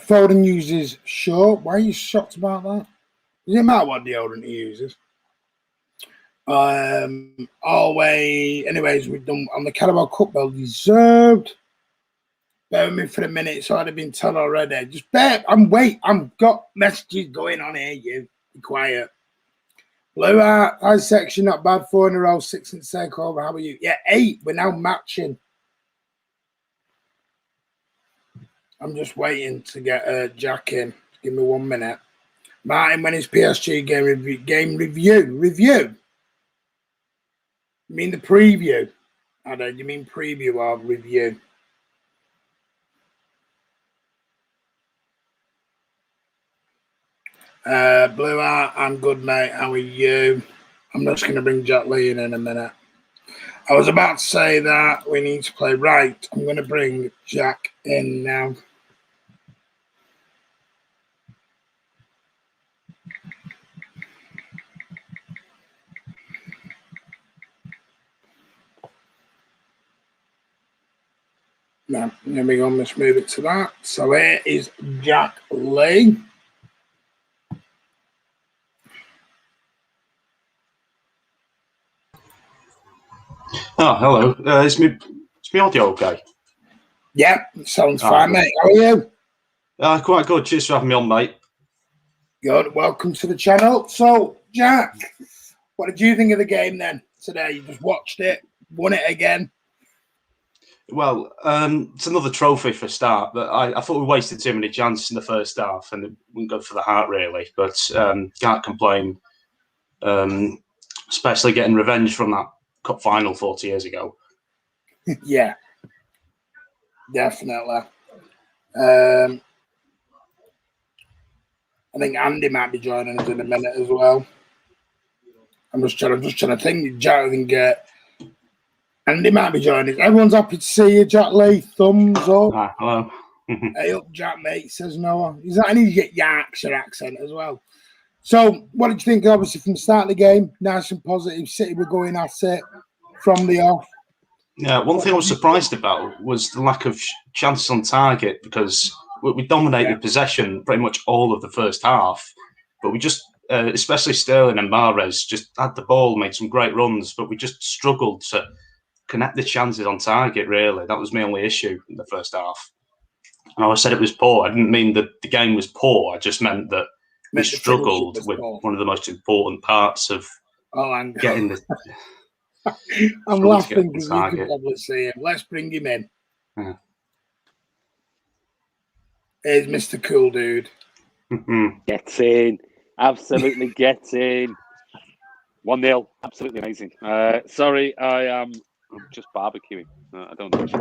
Foden uses short. Why are you shocked about that? Does it matter what deodorant he uses? Always. Anyways, we've done on the Carabao Cup. Well deserved. Bear with me for a minute. It's already been told already. Just bear. I've got messages going on here. You be quiet. Blue Art, high section, not bad. 4 in a row, 6 in takeover. How are you? Yeah, 8. We're now matching. I'm just waiting to get Jack in. Give me 1 minute. Martin, when is PSG game review? You mean the preview? I don't. You mean preview or review? Blue Art, I'm good, mate. How are you? I'm just going to bring Jack Lee in a minute. I was about to say that we need to play right. I'm going to bring Jack in now. Now, here we go. Let's move it to that. So here is Jack Lee. Oh, hello. Is me audio okay? Yeah, sounds fine, mate. How are you? Quite good. Cheers for having me on, mate. Good. Welcome to the channel. So, Jack, what did you think of the game then today? You just watched it, won it again. Well, it's another trophy for a start, but I thought we wasted too many chances in the first half and it wouldn't go for the heart, really. But can't complain, especially getting revenge from that cup final 40 years ago. Yeah, definitely. I think Andy might be joining us in a minute as well. I'm just trying to think. Jack, I think Andy might be joining us. Everyone's happy to see you, Jack Lee. Thumbs up. Hello. Hey up, Jack, mate, says Noah. He's not, I need to get Yorkshire accent as well. So, what did you think, obviously, from the start of the game? Nice and positive. City were going at it from the off. Yeah, one thing I was surprised about was the lack of chances on target because we dominated possession pretty much all of the first half, but we just, especially Sterling and Mahrez, just had the ball, made some great runs, but we just struggled to connect the chances on target, really. That was my only issue in the first half. And I said it was poor. I didn't mean that the game was poor. I just meant that we struggled with one of the most important parts of getting the... I'm laughing because you can probably see him. Let's bring him in. Yeah. Here's Mr. Cool Dude. Get in. Absolutely get in. 1-0. Absolutely amazing. Sorry, I'm just barbecuing. I don't know which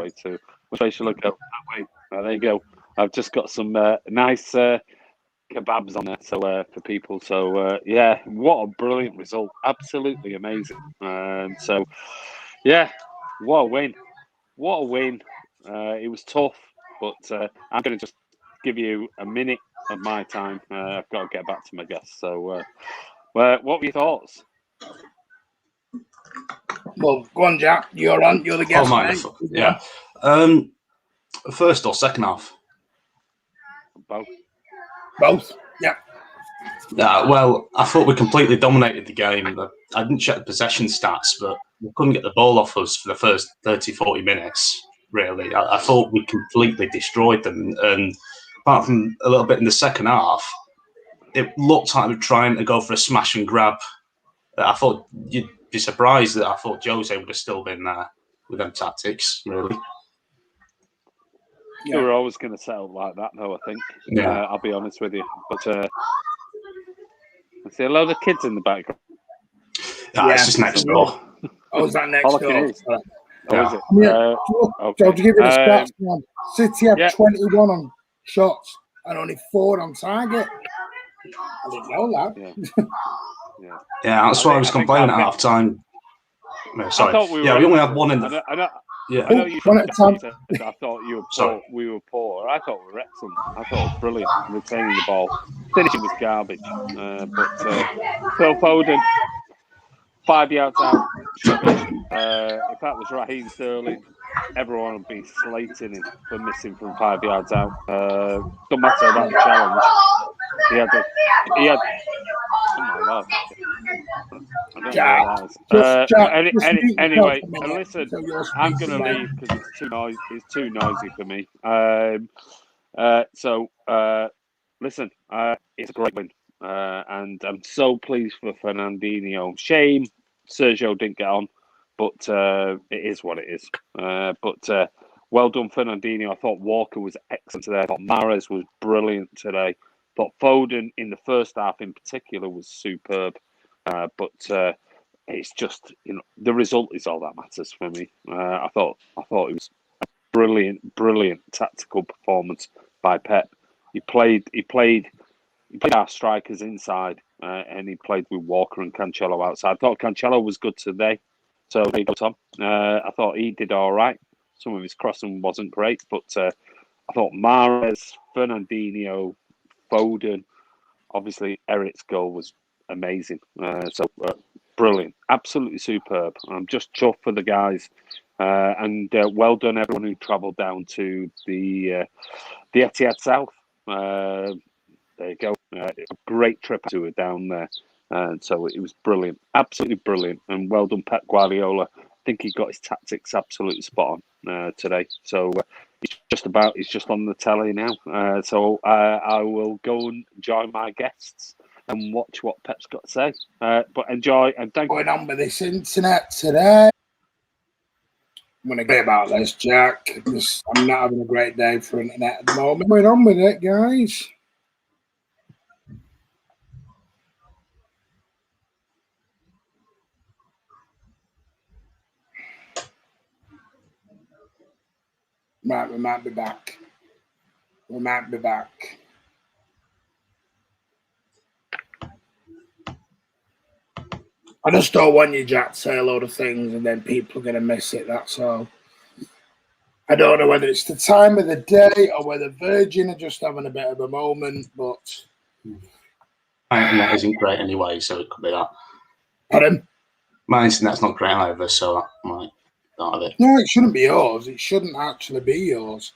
way should look at that way. There you go. I've just got some nice kebabs on there, so for people. So yeah, what a brilliant result! Absolutely amazing. So yeah, what a win! What a win! It was tough, but I'm going to just give you a minute of my time. I've got to get back to my guests. So, what were your thoughts? Well, go on, Jack. You're on. You're the guest. Oh, mate. Yeah. First or second half? Both. Yeah. Well, I thought we completely dominated the game. I didn't check the possession stats, but we couldn't get the ball off us for the first 30, 40 minutes, really. I thought we completely destroyed them. And apart from a little bit in the second half, it looked like we were trying to go for a smash and grab. I thought you'd be surprised that I thought Jose would have still been there with them tactics, really. Yeah. We were always going to settle like that, though, I think. Yeah. I'll be honest with you. But I see a load of kids in the background. It's just next door. Oh, is that next door? Is it? Okay. So to give you the stats, man, City had 21 on shots and only 4 on target. I didn't know that. Yeah, that's why I was complaining at half time. No, sorry. We only had one in the. I know you one at a time. I thought you were poor. We were poor. I thought we were excellent. I thought it was brilliant. Retaining the ball. Finishing was garbage. But Phil Foden, 5 yards out. If that was Raheem Sterling, everyone would be slating him for missing from 5 yards out. Don't matter about the challenge. He had. Oh my God. Anyway, listen, I'm going to leave because it's too noisy for me. Listen, it's a great win. And I'm so pleased for Fernandinho. Shame Sergio didn't get on, but it is what it is. But well done, Fernandinho. I thought Walker was excellent today. I thought Mahrez was brilliant today. Thought Foden in the first half in particular was superb, but it's just the result is all that matters for me. I thought it was a brilliant tactical performance by Pep. He played our strikers inside, and he played with Walker and Cancelo outside. I thought Cancelo was good today, so there you go, Tom. I thought he did all right. Some of his crossing wasn't great, but I thought Mahrez, Fernandinho, Foden, obviously Eric's goal was amazing. Brilliant, absolutely superb. I'm just chuffed for the guys, and well done everyone who travelled down to the Etihad South. There you go. A great trip to it down there. So it was brilliant, absolutely brilliant. And well done, Pep Guardiola. I think he got his tactics absolutely spot on today. So it's just on the telly now. So I will go and join my guests and watch what Pep's got to say. But enjoy and thank you. Going on with this internet today. I'm going to get about this, Jack. I'm not having a great day for internet at the moment. Going on with it, guys. Right, we might be back. I just don't want you, Jack, to say a load of things and then people are going to miss it, that's all. I don't know whether it's the time of the day or whether Virgin are just having a bit of a moment, but... My internet isn't great anyway, so it could be that. Pardon? My internet's not great either, so I might not have it. No, it shouldn't be yours. It shouldn't actually be yours.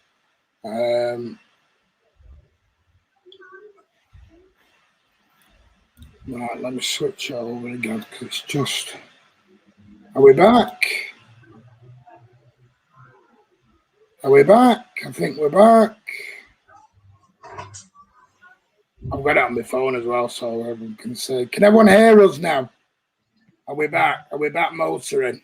Right, let me switch over again because it's just... Are we back? Are we back? I think we're back. I've got it on my phone as well, so everyone can see. Can everyone hear us now? Are we back? Are we back motoring?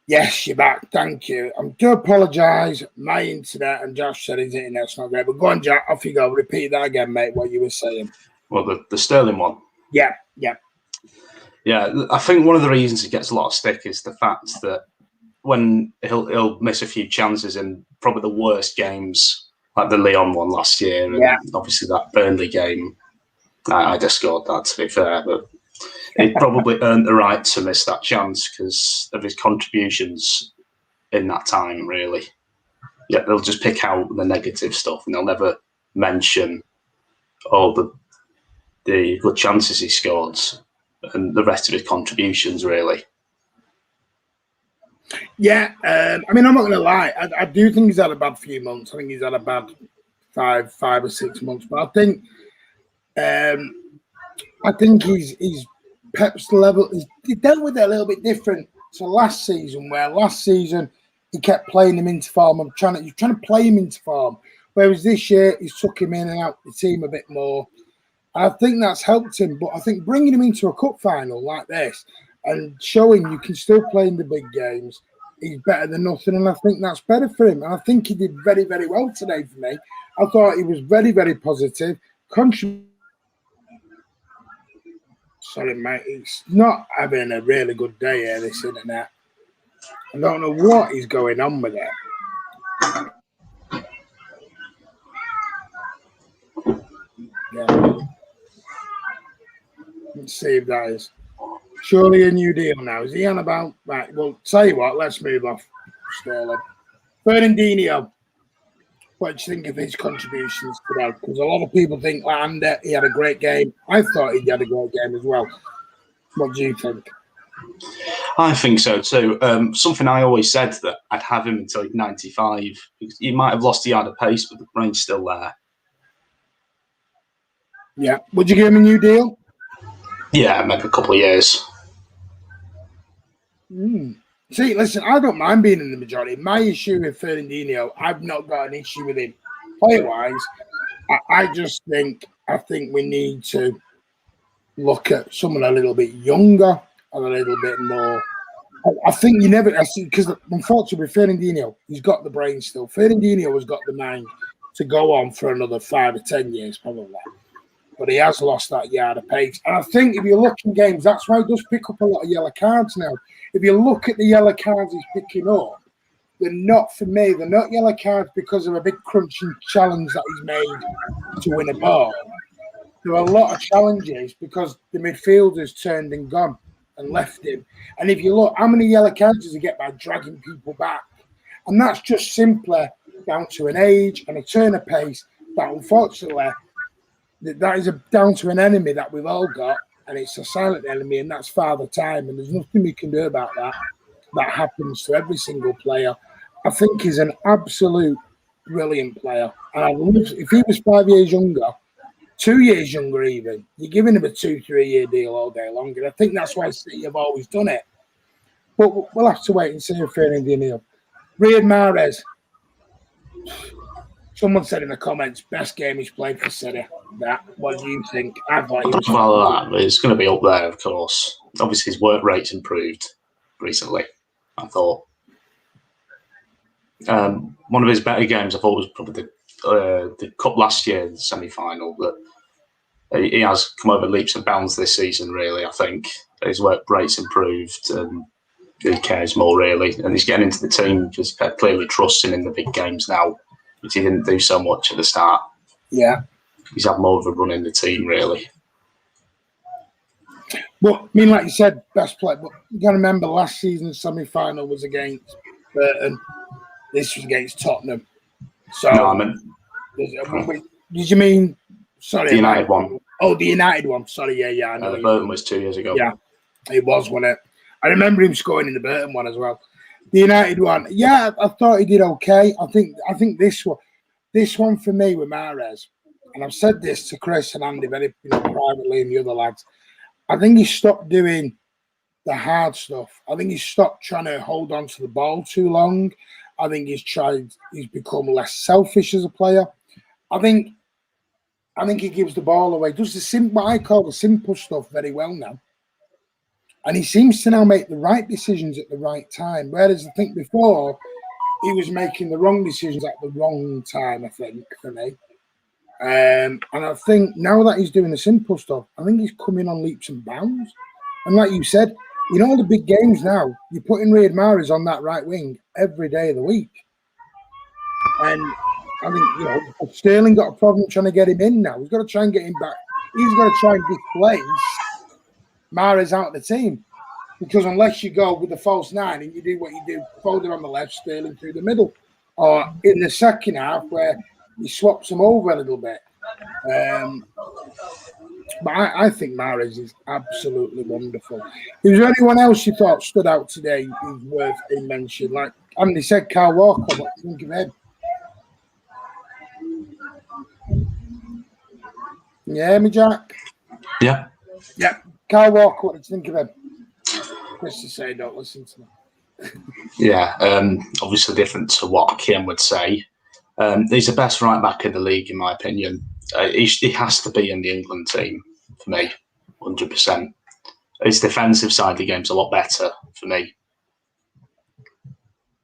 Yes, you're back. Thank you. I do apologise. My internet, and Josh said his internet's not great. But go on, Jack. Off you go. Repeat that again, mate, what you were saying. Well, the Sterling one. Yeah. Yeah, I think one of the reasons he gets a lot of stick is the fact that when he'll miss a few chances in probably the worst games, like the Lyon one last year, and obviously that Burnley game, I just scored that, to be fair, but he probably earned the right to miss that chance because of his contributions in that time, really. Yeah, they'll just pick out the negative stuff and they'll never mention all the good chances he scored and the rest of his contributions, really. Yeah, I mean, I'm not going to lie. I do think he's had a bad few months. I think he's had a bad 5 or 6 months. But I think he's Pep's level. He dealt with it a little bit different to last season, where last season he kept playing him into form. He's trying to play him into form. Whereas this year he's took him in and out the team a bit more. I think that's helped him. But I think bringing him into a cup final like this and showing you can still play in the big games, he's better than nothing, and I think that's better for him. And I think he did very, very well today for me. I thought he was very, very positive. Sorry, mate, it's not having a really good day here, this internet. I don't know what is going on with it. Yeah. Let's see if that is surely a new deal now. Is he on about? Right, well, tell you what, let's move off Sterling. Fernandinho, what do you think of his contributions today? Because a lot of people think Lander, he had a great game. I thought he had a great game as well. What do you think? I think so too. Something I always said that I'd have him until he's 95. He might have lost the yard of pace, but the brain's still there. Yeah. Would you give him a new deal? Yeah, maybe a couple of years. See, listen, I don't mind being in the majority. My issue with Fernandinho, I've not got an issue with him player-wise. I think we need to look at someone a little bit younger and a little bit more. I think because unfortunately with Fernandinho, he's got the brain still. Fernandinho has got the mind. to go on for another 5 or 10 years, probably. But he has lost that yard of pace. And I think if you look in games, that's why he does pick up a lot of yellow cards now. If you look at the yellow cards he's picking up, they're not, for me, they're not yellow cards because of a big crunching challenge that he's made to win a ball. There are a lot of challenges because the midfielder's turned and gone and left him. And if you look, how many yellow cards does he get by dragging people back? And that's just simply down to an age and a turn of pace that, unfortunately, that is down to an enemy that we've all got, and it's a silent enemy, and that's Father Time, and there's nothing we can do about that. That happens to every single player. I think he's an absolute brilliant player. And I love, if he was 5 years younger, 2 years younger even, you're giving him a 2-3 year deal all day long. And I think that's why City have always done it. But we'll have to wait and see if Fernando Neil. Riyad Mahrez. Someone said in the comments, best game he's played for City. What do you think? I thought he was. Well, it's going to be up there, of course. Obviously, his work rate's improved recently, I thought. One of his better games, I thought, was probably the Cup last year, the semi-final. But he has come over leaps and bounds this season, really. I think his work rate's improved and he cares more, really. And he's getting into the team because clearly trusts him in the big games now, which he didn't do so much at the start. Yeah. He's had more of a run in the team, really. But, I mean, like you said, best player. But you got to remember, last season's semi-final was against Burton. This was against Tottenham. So, No, I meant... Did you mean... Sorry. The United one. Oh, the United one. Sorry, yeah. I know the Burton was 2 years ago. Yeah, it was, wasn't it? I remember him scoring in the Burton one as well. The United one, yeah, I thought he did okay. I think this one for me with Mahrez, and I've said this to Chris and Andy very privately and the other lads, I think he stopped doing the hard stuff. I think he stopped trying to hold on to the ball too long. I think he's become less selfish as a player. I think he gives the ball away. Does what I call the simple stuff very well now. And he seems to now make the right decisions at the right time. Whereas I think before, he was making the wrong decisions at the wrong time, I think, for me. And I think now that he's doing the simple stuff, I think he's coming on leaps and bounds. And like you said, in all the big games now, you're putting Riyad Mahrez on that right wing every day of the week. And I think, Sterling got a problem trying to get him in now. He's got to try and get him back. He's got to try and displace Mahrez out of the team, because unless you go with the false nine and you do what you do, Foden on the left, Sterling through the middle, or in the second half where he swaps them over a little bit. But I think Mahrez is absolutely wonderful. Is there anyone else you thought stood out today who's worth being mentioned? Like Andy said, Kyle Walker. What do you think of him? Yeah, me, Jack? Yeah. Yeah. Kyle Walker, what did you think of him? Chris to say, don't listen to me. Yeah, obviously different to what Kim would say. He's the best right back in the league, in my opinion. He has to be in the England team for me, 100%. His defensive side of the game's a lot better for me.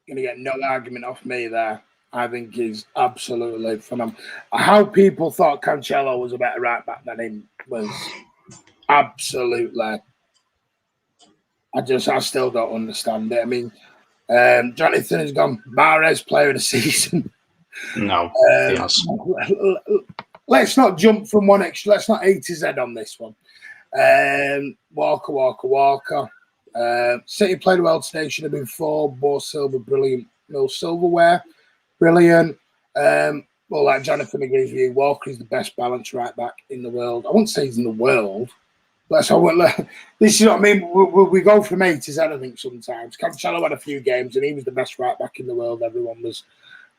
Going to get no argument off me there. I think he's absolutely phenomenal. How people thought Cancelo was a better right back than him was absolutely. I still don't understand it. I mean, Jonathan has gone Mahrez player of the season. No, yes. Let's not jump from one extra. Let's not A to Z on this one. Walker. City played well today. Should have been 4. Bore silver, brilliant. No silverware, brilliant. Well, like Jonathan agrees with you, Walker is the best balanced right back in the world. I wouldn't say he's in the world. This is what I mean. We go from A to Z, I think, sometimes. Cancelo had a few games and he was the best right back in the world. Everyone was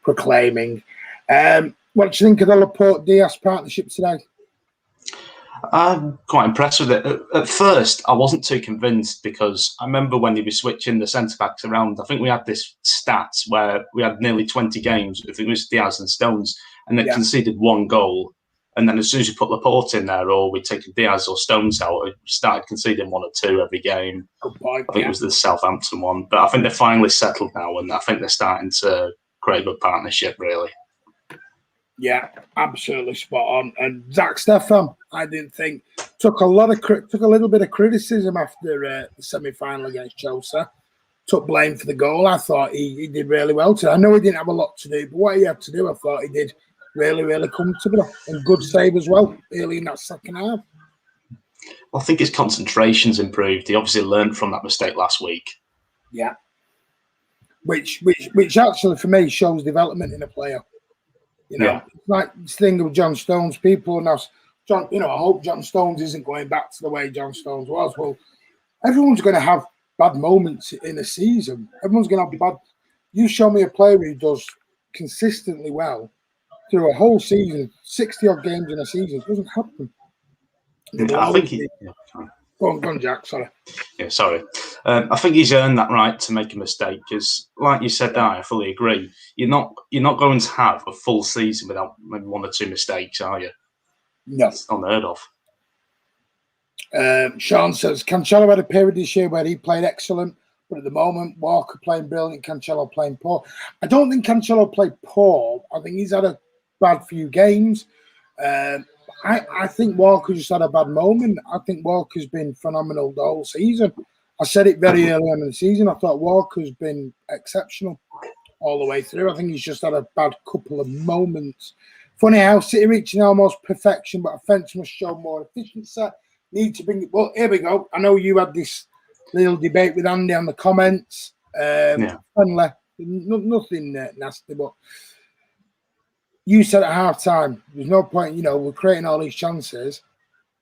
proclaiming. What do you think of the Laporte-Diaz partnership today? I'm quite impressed with it. At first, I wasn't too convinced because I remember when they were switching the centre-backs around, I think we had this stat where we had nearly 20 games, if it was Diaz and Stones, and they conceded 1 goal. And then as soon as you put Laporte in there, or we'd taken Diaz or Stones out, we started conceding 1 or 2 every game. Good point, I think it was the Southampton one. But I think they're finally settled now, and I think they're starting to create a good partnership, really. Yeah, absolutely spot on. And Zach Stefan, I didn't think took a little bit of criticism after the semi-final against Chelsea. Took blame for the goal. I thought he did really well today. I know he didn't have a lot to do, but what he had to do, I thought he did really, really comfortable and good save as well early in that second half. I think his concentration's improved. He obviously learned from that mistake last week. Yeah, which actually for me shows development in a player. You know, like this thing with John Stones. People now, John. You know, I hope John Stones isn't going back to the way John Stones was. Well, everyone's going to have bad moments in a season. Everyone's going to have bad. You show me a player who does consistently well through a whole season, 60-odd games in a season. It doesn't happen. I think he. Go on, Jack. Sorry. Yeah, sorry. I think he's earned that right to make a mistake because, like you said, I fully agree. You're not going to have a full season without maybe one or two mistakes, are you? No. It's unheard of. Sean says Cancelo had a period this year where he played excellent, but at the moment Walker playing brilliant, Cancelo playing poor. I don't think Cancelo played poor. I think he's had a bad few games. I think Walker just had a bad moment. I think Walker's been phenomenal the whole season. I said it very early on in the season. I thought Walker's been exceptional all the way through. I think he's just had a bad couple of moments. Funny how City reaching almost perfection, but offence must show more efficiency. Need to bring it. Well, here we go. I know you had this little debate with Andy on the comments. Friendly, nothing nasty, but you said at half time, there's no point, we're creating all these chances.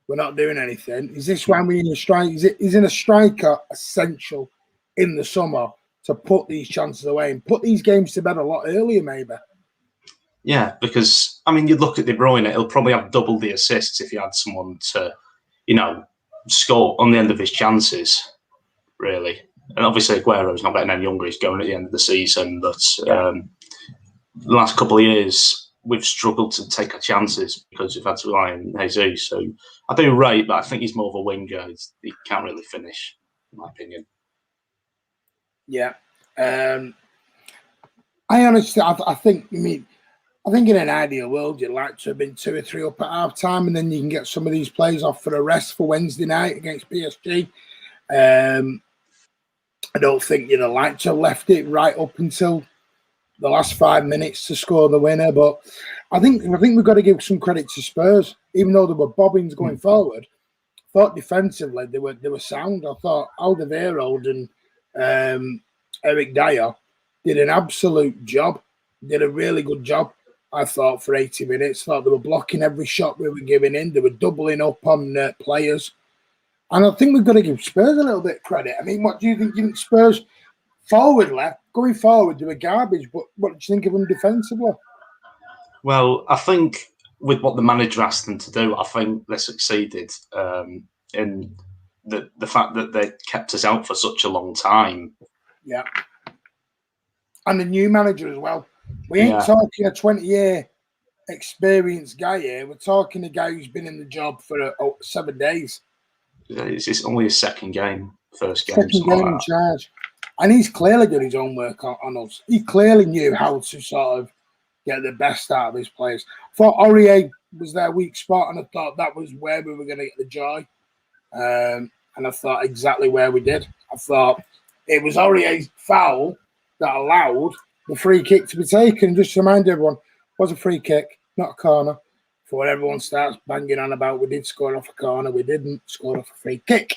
We're not doing anything. Is this when we need a strike? Isn't a striker essential in the summer to put these chances away and put these games to bed a lot earlier, maybe? Yeah, because, you'd look at De Bruyne, he'll probably have double the assists if he had someone to, score on the end of his chances, really. And obviously, Aguero's not getting any younger. He's going at the end of the season. But the last couple of years, we've struggled to take our chances because we've had to rely on Jesus. So I do rate, but I think he's more of a winger. He can't really finish, in my opinion. Yeah. I honestly, I think in an ideal world, you'd like to have been 2 or 3 up at half time, and then you can get some of these players off for a rest for Wednesday night against PSG. I don't think you'd have liked to have left it right up until the last 5 minutes to score the winner, but I think we've got to give some credit to Spurs, even though there were bobbins going forward. I thought defensively they were sound. I thought Alderweireld and Eric Dyer did an absolute job, did a really good job. I thought for 80 minutes, thought they were blocking every shot we were giving in. They were doubling up on players, and I think we've got to give Spurs a little bit of credit. What do you think? You think Spurs going forward, they were garbage, but what do you think of them defensively? Well, I think with what the manager asked them to do, I think they succeeded in the fact that they kept us out for such a long time. Yeah. And the new manager as well. We ain't talking a 20-year experienced guy here. We're talking a guy who's been in the job for 7 days. It's only his second game, first game. Second game in charge. And he's clearly done his own work on us. He clearly knew how to sort of get the best out of his players. I thought Aurier was their weak spot, and I thought that was where we were going to get the joy. And I thought exactly where we did. I thought it was Aurier's foul that allowed the free kick to be taken. Just to remind everyone, it was a free kick, not a corner. Before everyone starts banging on about we did score off a corner, we didn't score off a free kick,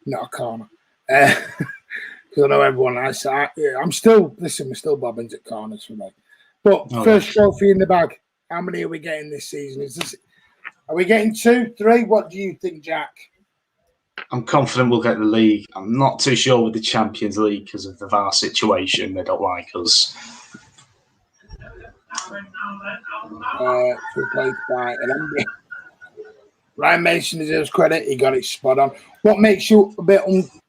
not a corner. Because I know everyone, we're still bobbins at corners for me. But first trophy in the bag, how many are we getting this season? Are we getting 2, 3? What do you think, Jack? I'm confident we'll get the league. I'm not too sure with the Champions League because of the VAR situation. They don't like us. Replaced by an Ryan Mason deserves credit. He got it spot on. What makes you a bit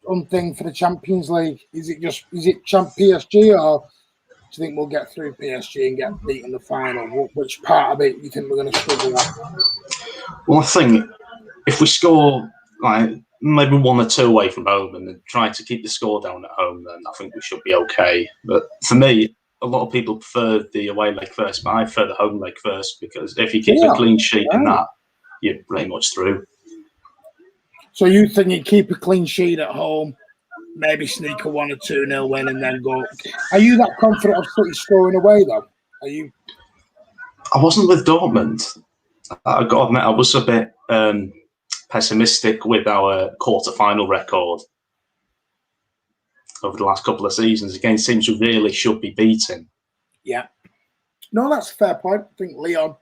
unthing for the Champions League? Is it PSG, or do you think we'll get through PSG and get beat in the final? Which part of it do you think we're going to struggle at? Well, I think if we score maybe 1 or 2 away from home and then try to keep the score down at home, then I think we should be okay. But for me, a lot of people prefer the away leg first, but I prefer the home leg first because if you keep a clean sheet in that, you're pretty much through. So you think you keep a clean sheet at home, maybe sneak a 1 or 2-0 win, and then go? Are you that confident of City scoring away though? Are you? I wasn't with Dortmund. I got to admit, I was a bit pessimistic with our quarter-final record over the last couple of seasons against teams who really should be beaten. Yeah. No, that's a fair point. I think Leon,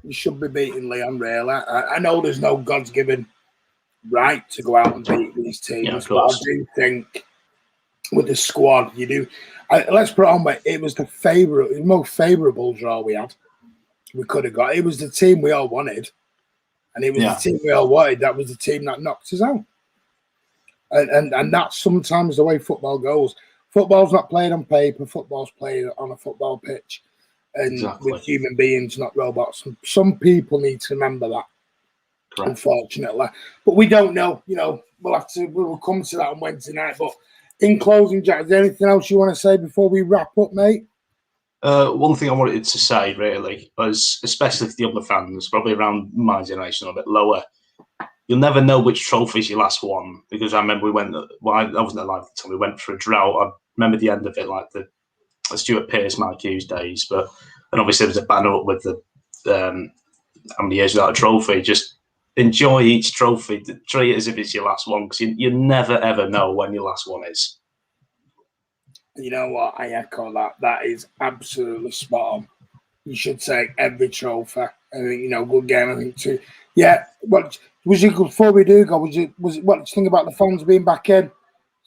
you should be beating Leon, really. I know there's no God's given right to go out and beat these teams, but I do think with the squad, you do. Let's put it on, but it was the most favourable draw we had. We could have got. It was the team we all wanted, and it was the team we all wanted. That was the team that knocked us out. And that's sometimes the way football goes. Football's not played on paper. Football's played on a football pitch, and with human beings, not robots. And some people need to remember that. Correct. Unfortunately, but we don't know. You know, we'll come to that on Wednesday night. But in closing, Jack, is there anything else you want to say before we wrap up, mate? One thing I wanted to say really was, especially for the other fans, probably around my generation or a bit lower, you'll never know which trophies you last won, because I remember I wasn't alive at the time. We went for a drought. I remember the end of it, like the Stuart Pearce, Mike Hughes days. And obviously there was a banner up with the how many years without a trophy. Just enjoy each trophy. Treat it as if it's your last one, because you never ever know when your last one is. You know what? I echo that. That is absolutely spot on. You should take every trophy. I think, good game. I think too. Yeah. What was it? Before we do go, what do you think about the fans being back in?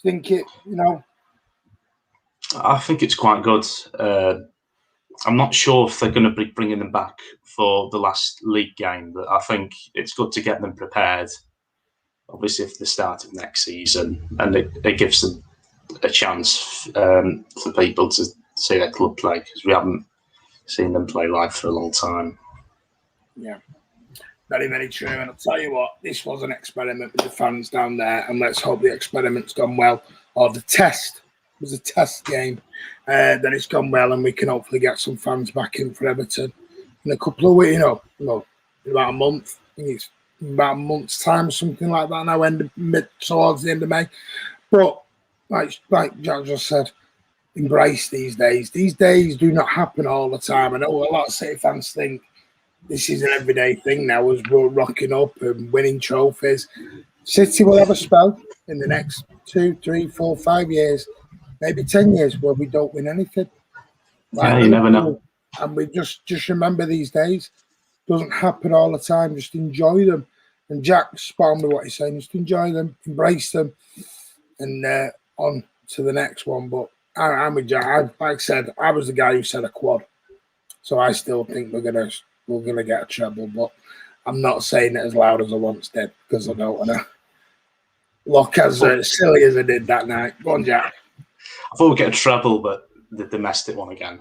Think it? I think it's quite good. I'm not sure if they're going to be bringing them back for the last league game, but I think it's good to get them prepared. Obviously, for the start of next season, and it gives them a chance for people to see their club play, because we haven't seen them play live for a long time. Yeah, very, very true. And I'll tell you what, this was an experiment with the fans down there, and let's hope the experiment's gone well, or the test was a test game. Then it's gone well, and we can hopefully get some fans back in for Everton in a couple of weeks. In about a month. I think it's about a month's time, something like that. Now, towards the end of May, but. Like Jack just said, embrace these days. These days do not happen all the time. I know a lot of City fans think this is an everyday thing now as we're rocking up and winning trophies. City will have a spell in the next 2, 3, 4, 5 years, maybe 10 years where we don't win anything. You never know. And we just remember these days. It doesn't happen all the time. Just enjoy them. And Jack spot on with what he's saying. Just enjoy them, embrace them, and on to the next one. But I'm with Jack. Like I said, I was the guy who said a quad, so I still think we're gonna get a treble. But I'm not saying it as loud as I once did, because I don't want to look as silly as I did that night. Go on, Jack. I thought we'd get a treble, but the domestic one again.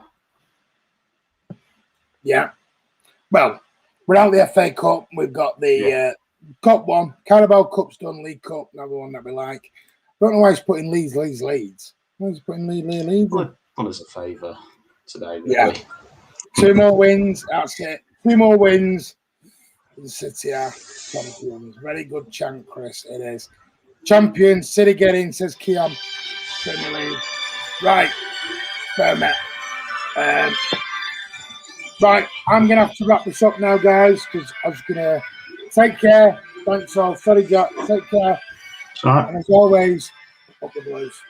Yeah. Well, we're out the FA Cup. We've got the Cup one. Carabao Cup's done. League Cup, another one that we like. I don't know why he's putting Leeds. Why is he putting Leeds? Well, done us a favour today, really. Yeah. 2 more wins. That's it. 2 more wins. The City are champions. Very good chant, Chris. It is. Champions. City get in, says Keon. Premier League. Right. Fair met. Right. I'm going to have to wrap this up now, guys, because I was going to take care. Thanks all. Sorry, Jack. Take care. Right. And as always, up the Blues.